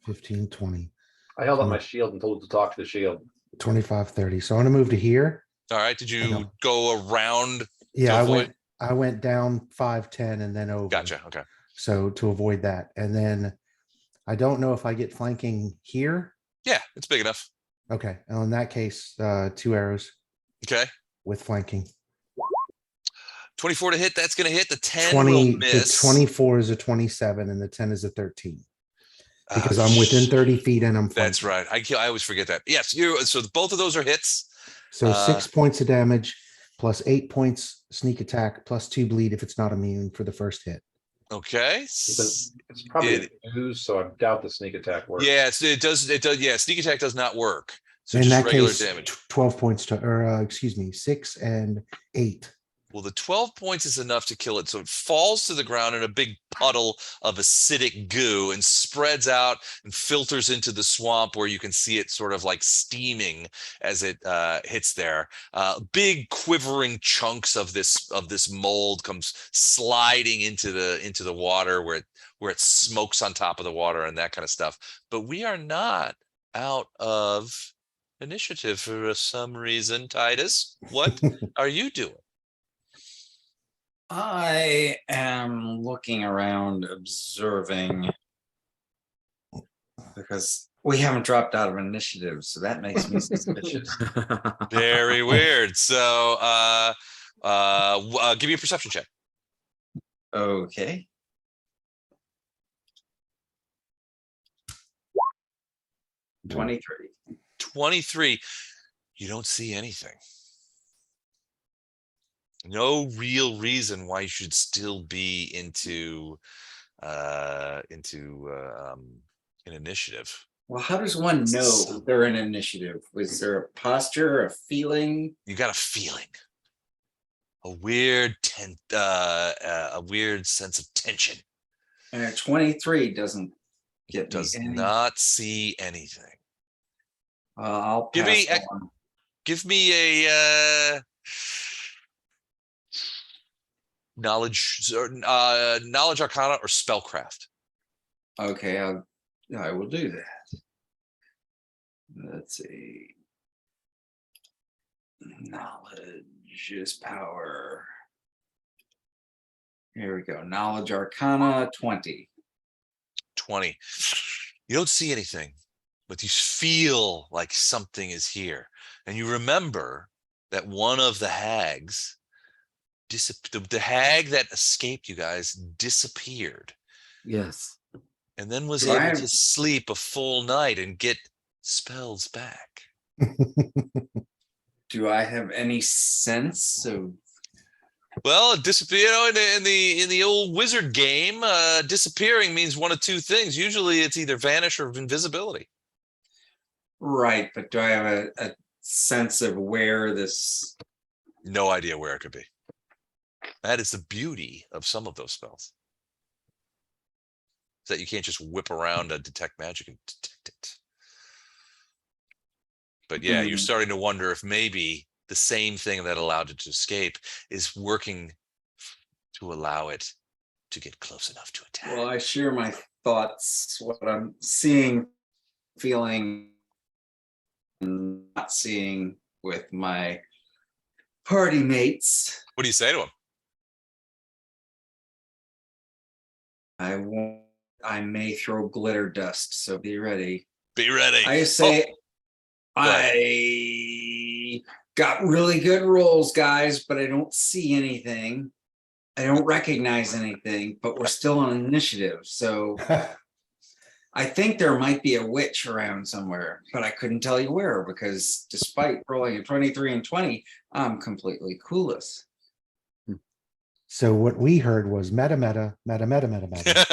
15, 20, I held up my shield and told it to talk to the shield. 25, 30. So I'm gonna move to here. All right. Did you know. go around? Yeah, avoid- I went down 5, 10 and then over. Gotcha. Okay. So to avoid that. And then I don't know if I get flanking here. Yeah, it's big enough. Okay. In that case, 2 arrows Okay. with flanking. 24 to hit. That's going to hit. The 10 20, will the miss. 24 is a 27 and the 10 is a 13 Ah, because I'm within 30 feet and I'm That's flanking. right. I always forget that. Yes, so both of those are hits. So 6 points of damage plus 8 points sneak attack plus 2 bleed if it's not immune for the first hit. Okay. It's probably news, so I doubt the sneak attack works. Yes, it does. It does. Yeah, sneak attack does not work. So In just that regular case, damage. 12 points to, or excuse me, 6 and 8 Well, the 12 points is enough to kill it. So it falls to the ground in a big puddle of acidic goo and spreads out and filters into the swamp where you can see it sort of like steaming as it hits there. Big quivering chunks of this mold comes sliding into the water where it smokes on top of the water and that kind of stuff. But we are not out of initiative for some reason, Titus. What are you doing? I am looking around, observing, because we haven't dropped out of initiative, so that makes me suspicious. Very weird. So give me a perception check. Okay. 23. 23. You don't see anything. No real reason why you should still be into an initiative. Well, how does one know they're in initiative? Was there a posture, a feeling? You got a feeling, a weird sense of tension. And a 23 doesn't get Does me any. not see anything. I'll Give pass me on. Give me a knowledge arcana or spellcraft. Okay, I will do that. Let's see. Knowledge is power. Here we go. Knowledge arcana 20. 20. You don't see anything, but you feel like something is here. And you remember that one of the hags, the hag that escaped you guys, disappeared. Yes. And then was Right. able to sleep a full night and get spells back. Do I have any sense of? Well, disappear. In the old wizard game, disappearing means one of two things. Usually, it's either vanish or invisibility. Right, but do I have a sense of where this? No idea where it could be. That is the beauty of some of those spells. Is that you can't just whip around and detect magic and detect it. But yeah, you're starting to wonder if maybe the same thing that allowed it to escape is working to allow it to get close enough to attack. Well, I share my thoughts, what I'm seeing, feeling, and not seeing with my party mates. What do you say to him? I may throw glitter dust, so be ready. Be ready. I say, I got really good rolls, guys, but I don't see anything. I don't recognize anything, but we're still on initiative. So I think there might be a witch around somewhere, but I couldn't tell you where because despite rolling a 23 and 20, I'm completely clueless. So what we heard was meta, meta, meta, meta, meta, meta, meta,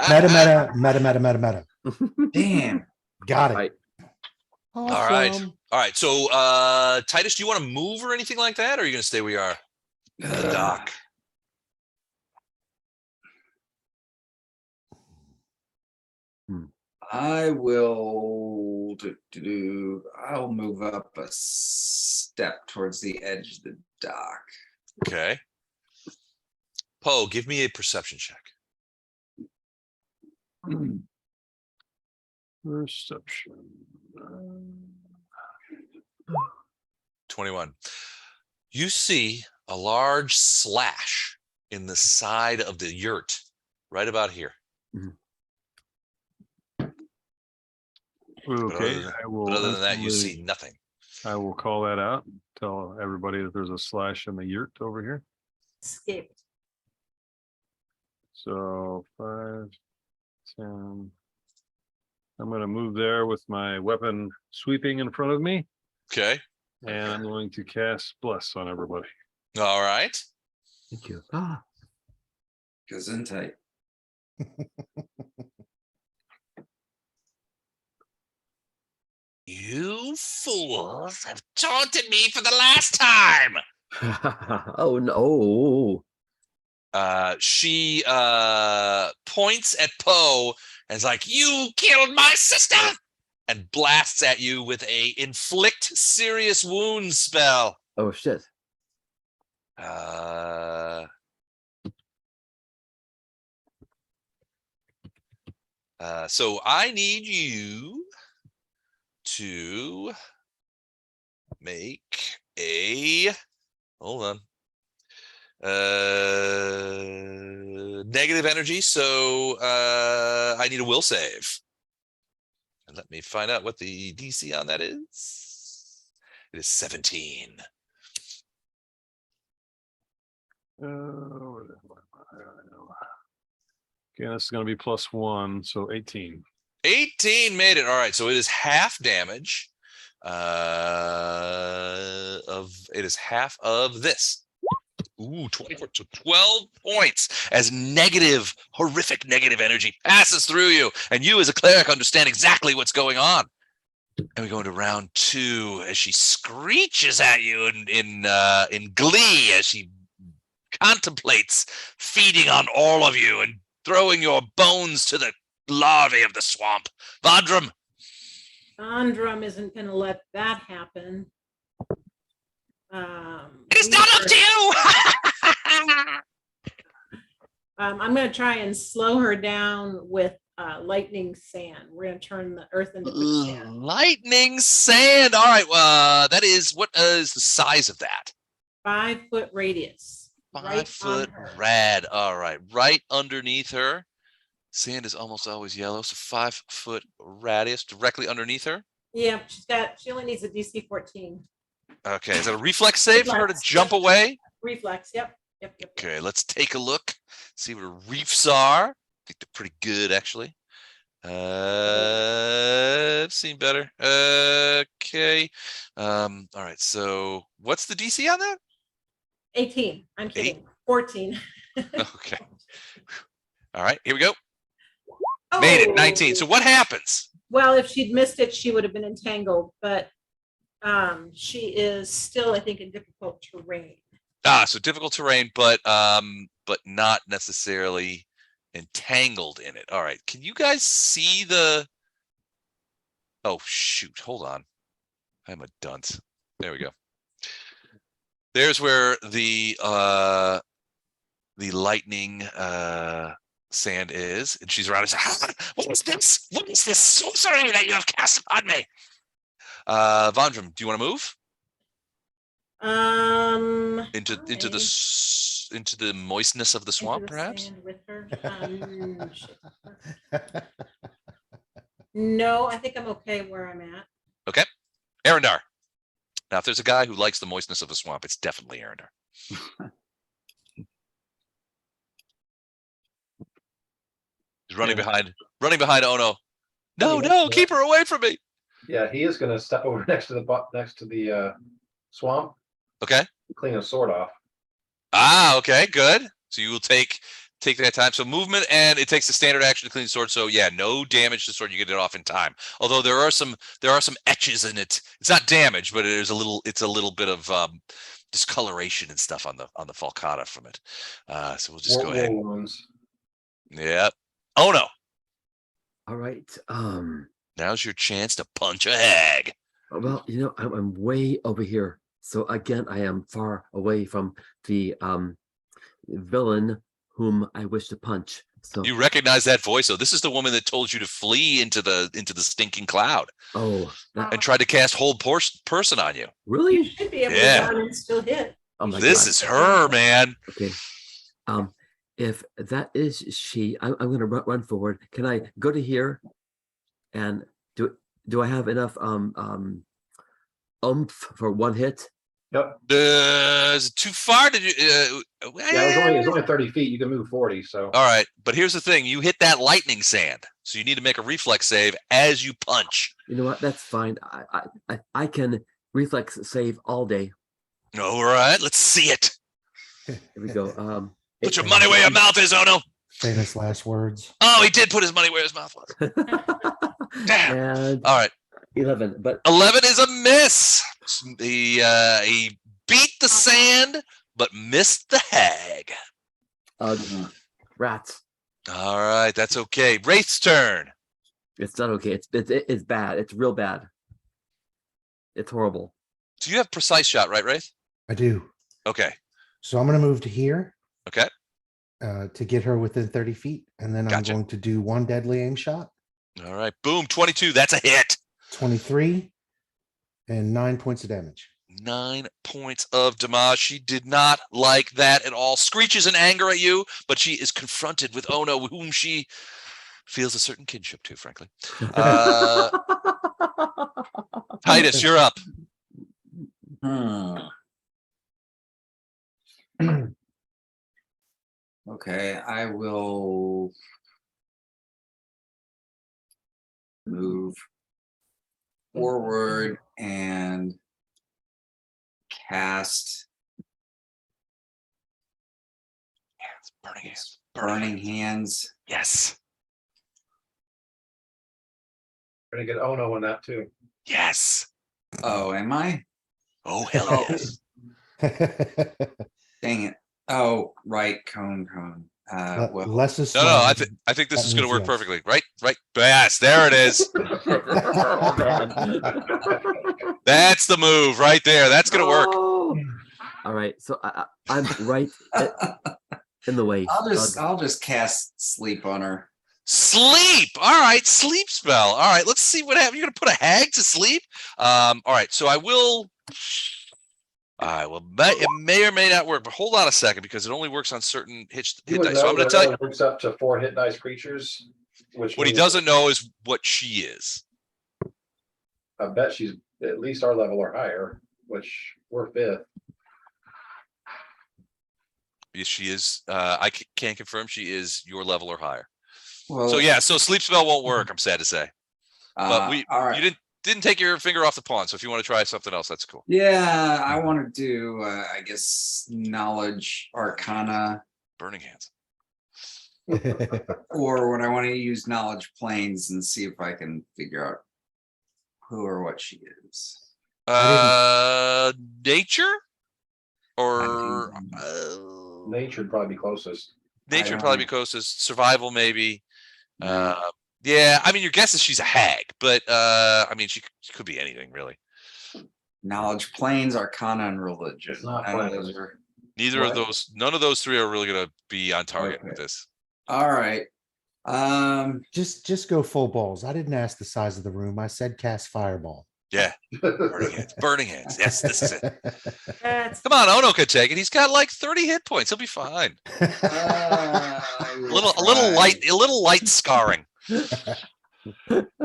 meta, meta, meta, meta, meta. Damn. Got it. Right. All right. Awesome. All right. So, Titus, do you want to move or anything like that? Or are you going to stay where you are? On the dock. I will I'll move up a step towards the edge of the dock. Okay. Poe, give me a perception check. Perception. 21. You see a large slash in the side of the yurt, right about here. Okay, But other than that, you see nothing. I will call that out. Tell everybody that there's a slash in the yurt over here. Escaped. So 5, 10. I'm going to move there with my weapon sweeping in front of me, Okay. and I'm going to cast Bless on everybody. All right. Thank you. Gesundheit. You fools have taunted me for the last time. Oh no. She points at Poe and is like, "You killed my sister!" and blasts at you with a inflict serious wounds spell. Oh shit. So I need you to make a, hold on, negative energy. So I need a will save. And let me find out what the DC on that is. It is 17. Okay, this is going to be +1, so 18. 18 made it. All right, so it is half damage. It is half of this. Ooh, 24 to 12 points as negative, horrific negative energy passes through you, and you as a cleric understand exactly what's going on. And we go into round 2 as she screeches at you in glee as she contemplates feeding on all of you and throwing your bones to the larvae of the swamp. Vondrum. Vondrum isn't going to let that happen. It's not up to you. I'm going to try and slow her down with lightning sand. We're going to turn the earth into quicksand. Lightning sand. All right. That is, what is the size of that? 5-foot radius. 5 foot rad. All right. Right underneath her. Sand is almost always yellow. So 5 foot radius directly underneath her. Yeah, she only needs a DC 14. Okay. Is that a reflex save for her to jump away? Reflex. Yep. Okay. Let's take a look. See what her reefs are. I think they're pretty good, actually. I've seen better. Okay. All right. So what's the DC on that? 18. I'm kidding. 14. Okay. All right. Here we go. Made it. 19. So what happens? Well, if she'd missed it, she would have been entangled, but she is still, I think, in difficult terrain. So difficult terrain, but not necessarily entangled in it. All right. Can you guys see the? Oh shoot! Hold on. I'm a dunce. There we go. There's where the lightning sand is, and she's around. What is this? What is this sorcery that you have cast upon me? Vondrum, do you want to move? Into the moistness of the swamp, perhaps? With her. No, I think I'm okay where I'm at. Okay. Arendar. Now, if there's a guy who likes the moistness of the swamp, it's definitely Arendar. He's running behind Ono. No, keep her away from me. Yeah, he is going to step over next to the swamp. Okay. Clean his sword off. Okay, good. So you will take that time. So movement, and it takes a standard action to clean the sword. So yeah, no damage to the sword. You get it off in time. Although there are some etches in it. It's not damage, but it's a little bit of discoloration and stuff on the falcata from it. So we'll just go ahead. Yeah. Oh no. All right. Now's your chance to punch a hag. Well, I'm way over here. So again, I am far away from the villain whom I wish to punch. So you recognize that voice? So this is the woman that told you to flee into the stinking cloud. Oh, and tried to cast hold person on you. Really? You should be able to run and still hit. Oh my this God. is her, man. Okay. If that is she, I'm going to run forward. Can I go to here? And do I have enough oomph for one hit? Yep. Is it too far? Did you? Yeah, it was only 30 feet. You can move 40. So. All right, but here's the thing: you hit that lightning sand, so you need to make a reflex save as you punch. You know what? That's fine. I can reflex save all day. All right, let's see it. Here we go. Put your money where your mouth is, Ono. Famous last words. Oh, he did put his money where his mouth was. Damn. And all right. 11, but 11 is a miss. A beat the sand, but missed the hag. Rats. All right, that's okay. Wraith's turn. It's not okay. It's bad. It's real bad. It's horrible. So you have precise shot, right, Wraith? I do. Okay. So I'm going to move to here. Okay. To get her within 30 feet. And then Gotcha. I'm going to do one deadly aim shot. All right. Boom. 22. That's a hit. 23 and 9 points of damage. 9 points of damage. She did not like that at all. Screeches in anger at you, but she is confronted with Ono, whom she feels a certain kinship to, frankly. Titus, you're up. Okay, I will move forward and cast Burning hands. Burning Hands. Yes. Gonna get Ono in that too. Yes. Oh, am I? Oh, hell Oh. yes. Dang it. Oh, right, cone. Well, Less is No, I think this That is going to means work yes. perfectly. Right. Yes, there it is. Oh, man. That's the move right there. That's going to work. Oh. All right, so I'm right in the way. I'll just cast Sleep on her. Sleep. All right. Sleep spell. All right. Let's see what happens. You're going to put a hag to sleep. All right. So I will. It may or may not work, but hold on a second because it only works on certain hit You would dice. So know I'm going to that tell you it works up to 4 hit dice creatures. Which what he means doesn't know is what she is. I bet she's at least our level or higher, which we're 5th. Yes, she is. I can confirm she is your level or higher. Well, So yeah. So sleep spell won't work. I'm sad to say, but all right. you didn't take your finger off the pawn. So if you want to try something else, that's cool. Yeah, I want to do, I guess, Knowledge Arcana, Burning hands. or what I want to use Knowledge Planes and see if I can figure out who or what she is. Nature, or Nature would probably be closest. nature don't probably know. be closest. Survival maybe. Yeah, I mean, your guess is she's a hag, but I mean, she could be anything really. Knowledge Planes, Arcana, and Religion. It's not None of planes. those are- Neither What? of those, none of those three are really going to be on target with Okay. this. All right. Just go full balls. I didn't ask the size of the room. I said cast fireball. Yeah, burning hands. Burning hands. Yes, this is it. That's Come on, Ono could take it. He's got like 30 hit points. He'll be fine. I A will little light scarring.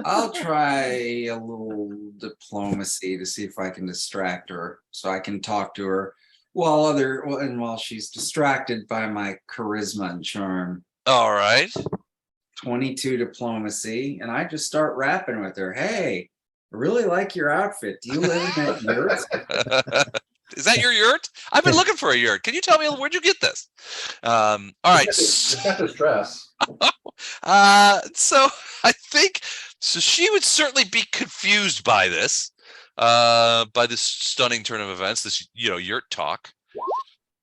I'll try a little diplomacy to see if I can distract her, so I can talk to her while she's distracted by my charisma and charm. All right. 22 diplomacy, and I just start rapping with her. Hey, I really like your outfit. Do you live in that yurt? Is that your yurt? I've been looking for a yurt. Can you tell me where'd you get this? All right. It's got this dress. So I think so. She would certainly be confused by this stunning turn of events. This yurt talk,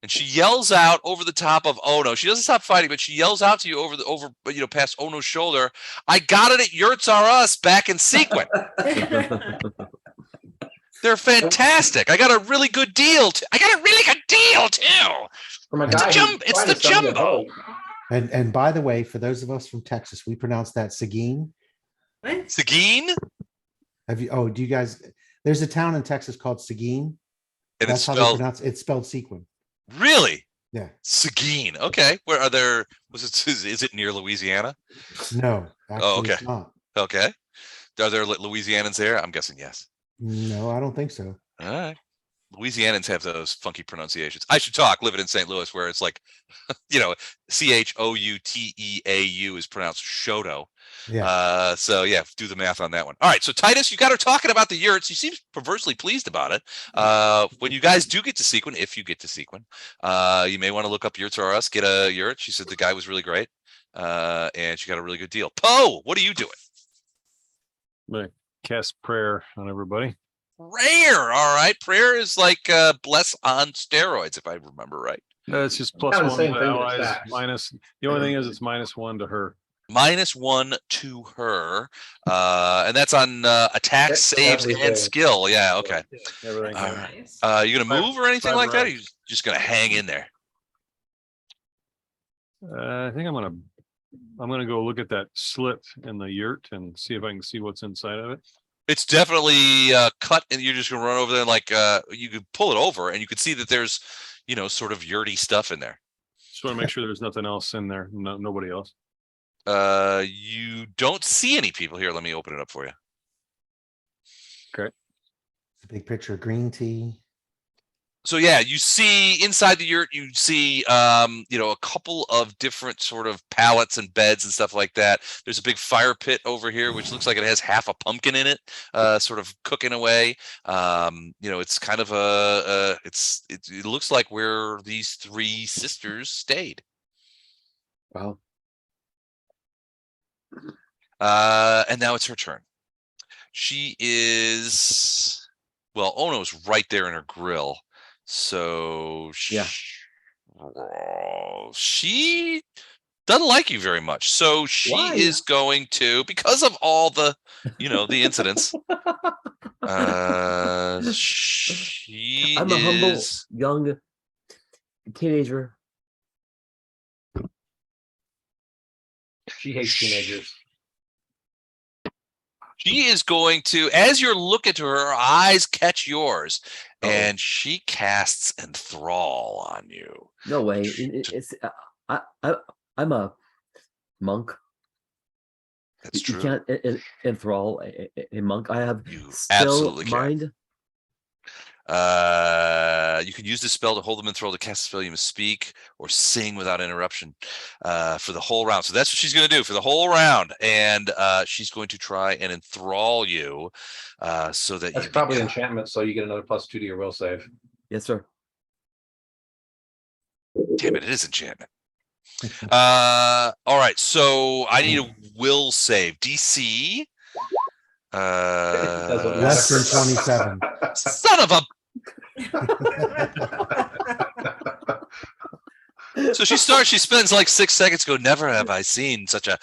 and she yells out over the top of Ono. She doesn't stop fighting, but she yells out to you over past Ono's shoulder. I got it at Yurts R Us back in Sequin. They're fantastic. I got a really good deal. I got a really good deal too. From a It's a guy jump- who's it's trying the to sell me a jumbo. boat. And by the way, for those of us from Texas, we pronounce that Seguin. what? Seguin, Do you guys, there's a town in Texas called Seguin. and it's That's how they spelled pronounce it. It's spelled sequin. really Yeah. Seguin. Okay, where are there? Is it near Louisiana? No, actually it's okay. not. Okay, are there Louisianans there? I'm guessing yes. No, I don't think so. All right. Louisianans have those funky pronunciations. I should talk living in St. Louis where it's like, Chouteau is pronounced Shoto. Yeah. So yeah, do the math on that one. All right. So Titus, you got her talking about the yurts. You seem perversely pleased about it. When you guys do get to Sequin, if you get to Sequin, you may want to look up Yurts R Us, get a yurt. She said the guy was really great. And she got a really good deal. Poe, what are you doing? I'm gonna cast prayer on everybody. Prayer. All right. Prayer is like bless on steroids, if I remember right. It's just plus Kinda the one same to thing with allies, attacks. minus, the only thing is it's -1 to her. -1 to her. And that's on attack, saves, Everything. and skill. Yeah, okay. Everything. All yeah. right. Nice. You gonna move or anything 5 like that? Or you rounds. just gonna hang in there? I think I'm gonna go look at that slit in the yurt and see if I can see what's inside of it. It's definitely cut, and you're just gonna run over there and like you could pull it over, and you could see that there's, you know, sort of yurty stuff in there. Just want to make sure there's nothing else in there. No, nobody else. You don't see any people here. Let me open it up for you. Okay. It's a big picture of green tea. So yeah, you see inside the yurt, you see you know, a couple of different sort of pallets and beds and stuff like that. There's a big fire pit over here, which looks like it has half a pumpkin in it, sort of cooking away. You know, it's kind of it looks like where these three sisters stayed. Wow. And now it's her turn. She is, well, Ono's right there in her grill. So Yeah. she doesn't like you very much. So she Why? is going to, because of all the, you know, the incidents. She I'm a humble is young teenager. She hates teenagers. She is going to, as you're looking to her, her eyes catch yours, and she casts enthrall on you. No way. It's I'm a monk. That's You true. can't enthrall a monk. I have You still absolutely can. mind. You can use this spell to hold them enthralled. To cast a spell, you must speak or sing without interruption for the whole round. So that's what she's going to do for the whole round, and she's going to try and enthrall you, so that That's you probably become- enchantment, so you get another +2 to your will save. Yes, sir. Damn it! It is enchantment. All right, so I need a will save DC. Doesn't Less than matter. 27. Son of a. So she starts. She spends like 6 seconds. Go. Never have I seen such a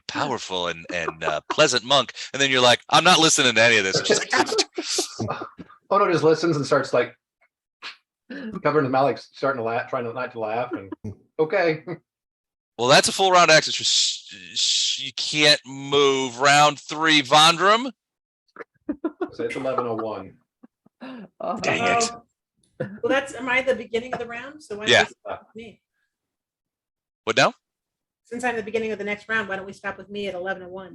powerful and pleasant monk. And then you're like, I'm not listening to any of this. And she's like, Ono just listens and starts like covering his mouth, like starting to laugh, trying not to laugh. And okay, well, that's a full round action. She can't move. Round 3, Vondrum. so it's 11:01. Dang it. Well, am I the beginning of the round? So why don't Yeah. we stop with me? What now? Since I'm the beginning of the next round, why don't we stop with me at 11:01?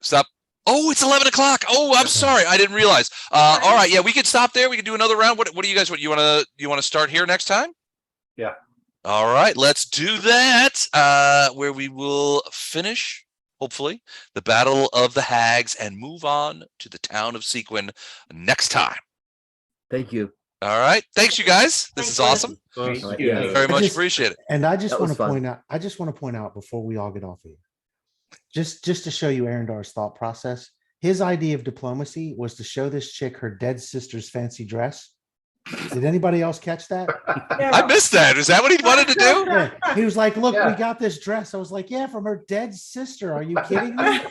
Stop. Oh, it's 11 o'clock. Oh, I'm sorry. I didn't realize. All right. Yeah, we could stop there. We could do another round. What do you guys, you want to start here next time? Yeah. All right, let's do that. Where we will finish, hopefully, the Battle of the Hags and move on to the town of Sequin next time. Thank you. All right. Thanks, you guys. This is awesome. Thank All right, you. yeah. Very much just- appreciate it. And I just That want was to fun. point out, before we all get off of here, just to show you Arendar's thought process. His idea of diplomacy was to show this chick her dead sister's fancy dress. Did anybody else catch that? I missed that. Is that what he wanted to do? Yeah. He was like, look, Yeah. we got this dress. I was like, yeah, from her dead sister. Are you kidding me?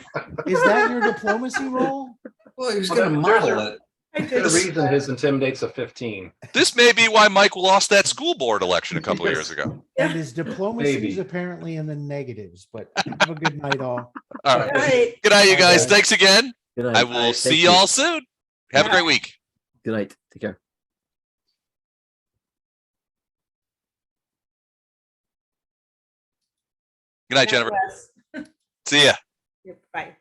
Is that your diplomacy role? Well, he was Well, gonna there's model a- it. I The did. reason his intimidates a 15. This may be why Mike lost that school board election a couple of years ago. And his diplomacy is Maybe. apparently in the negatives, but have a good night all. All right. All right. Good night, you guys. Okay. Thanks again. Good night. I will Thank see you. y'all soon. Have a great week. Good night. Take care. Good night, Jennifer. Wes. See ya. Bye.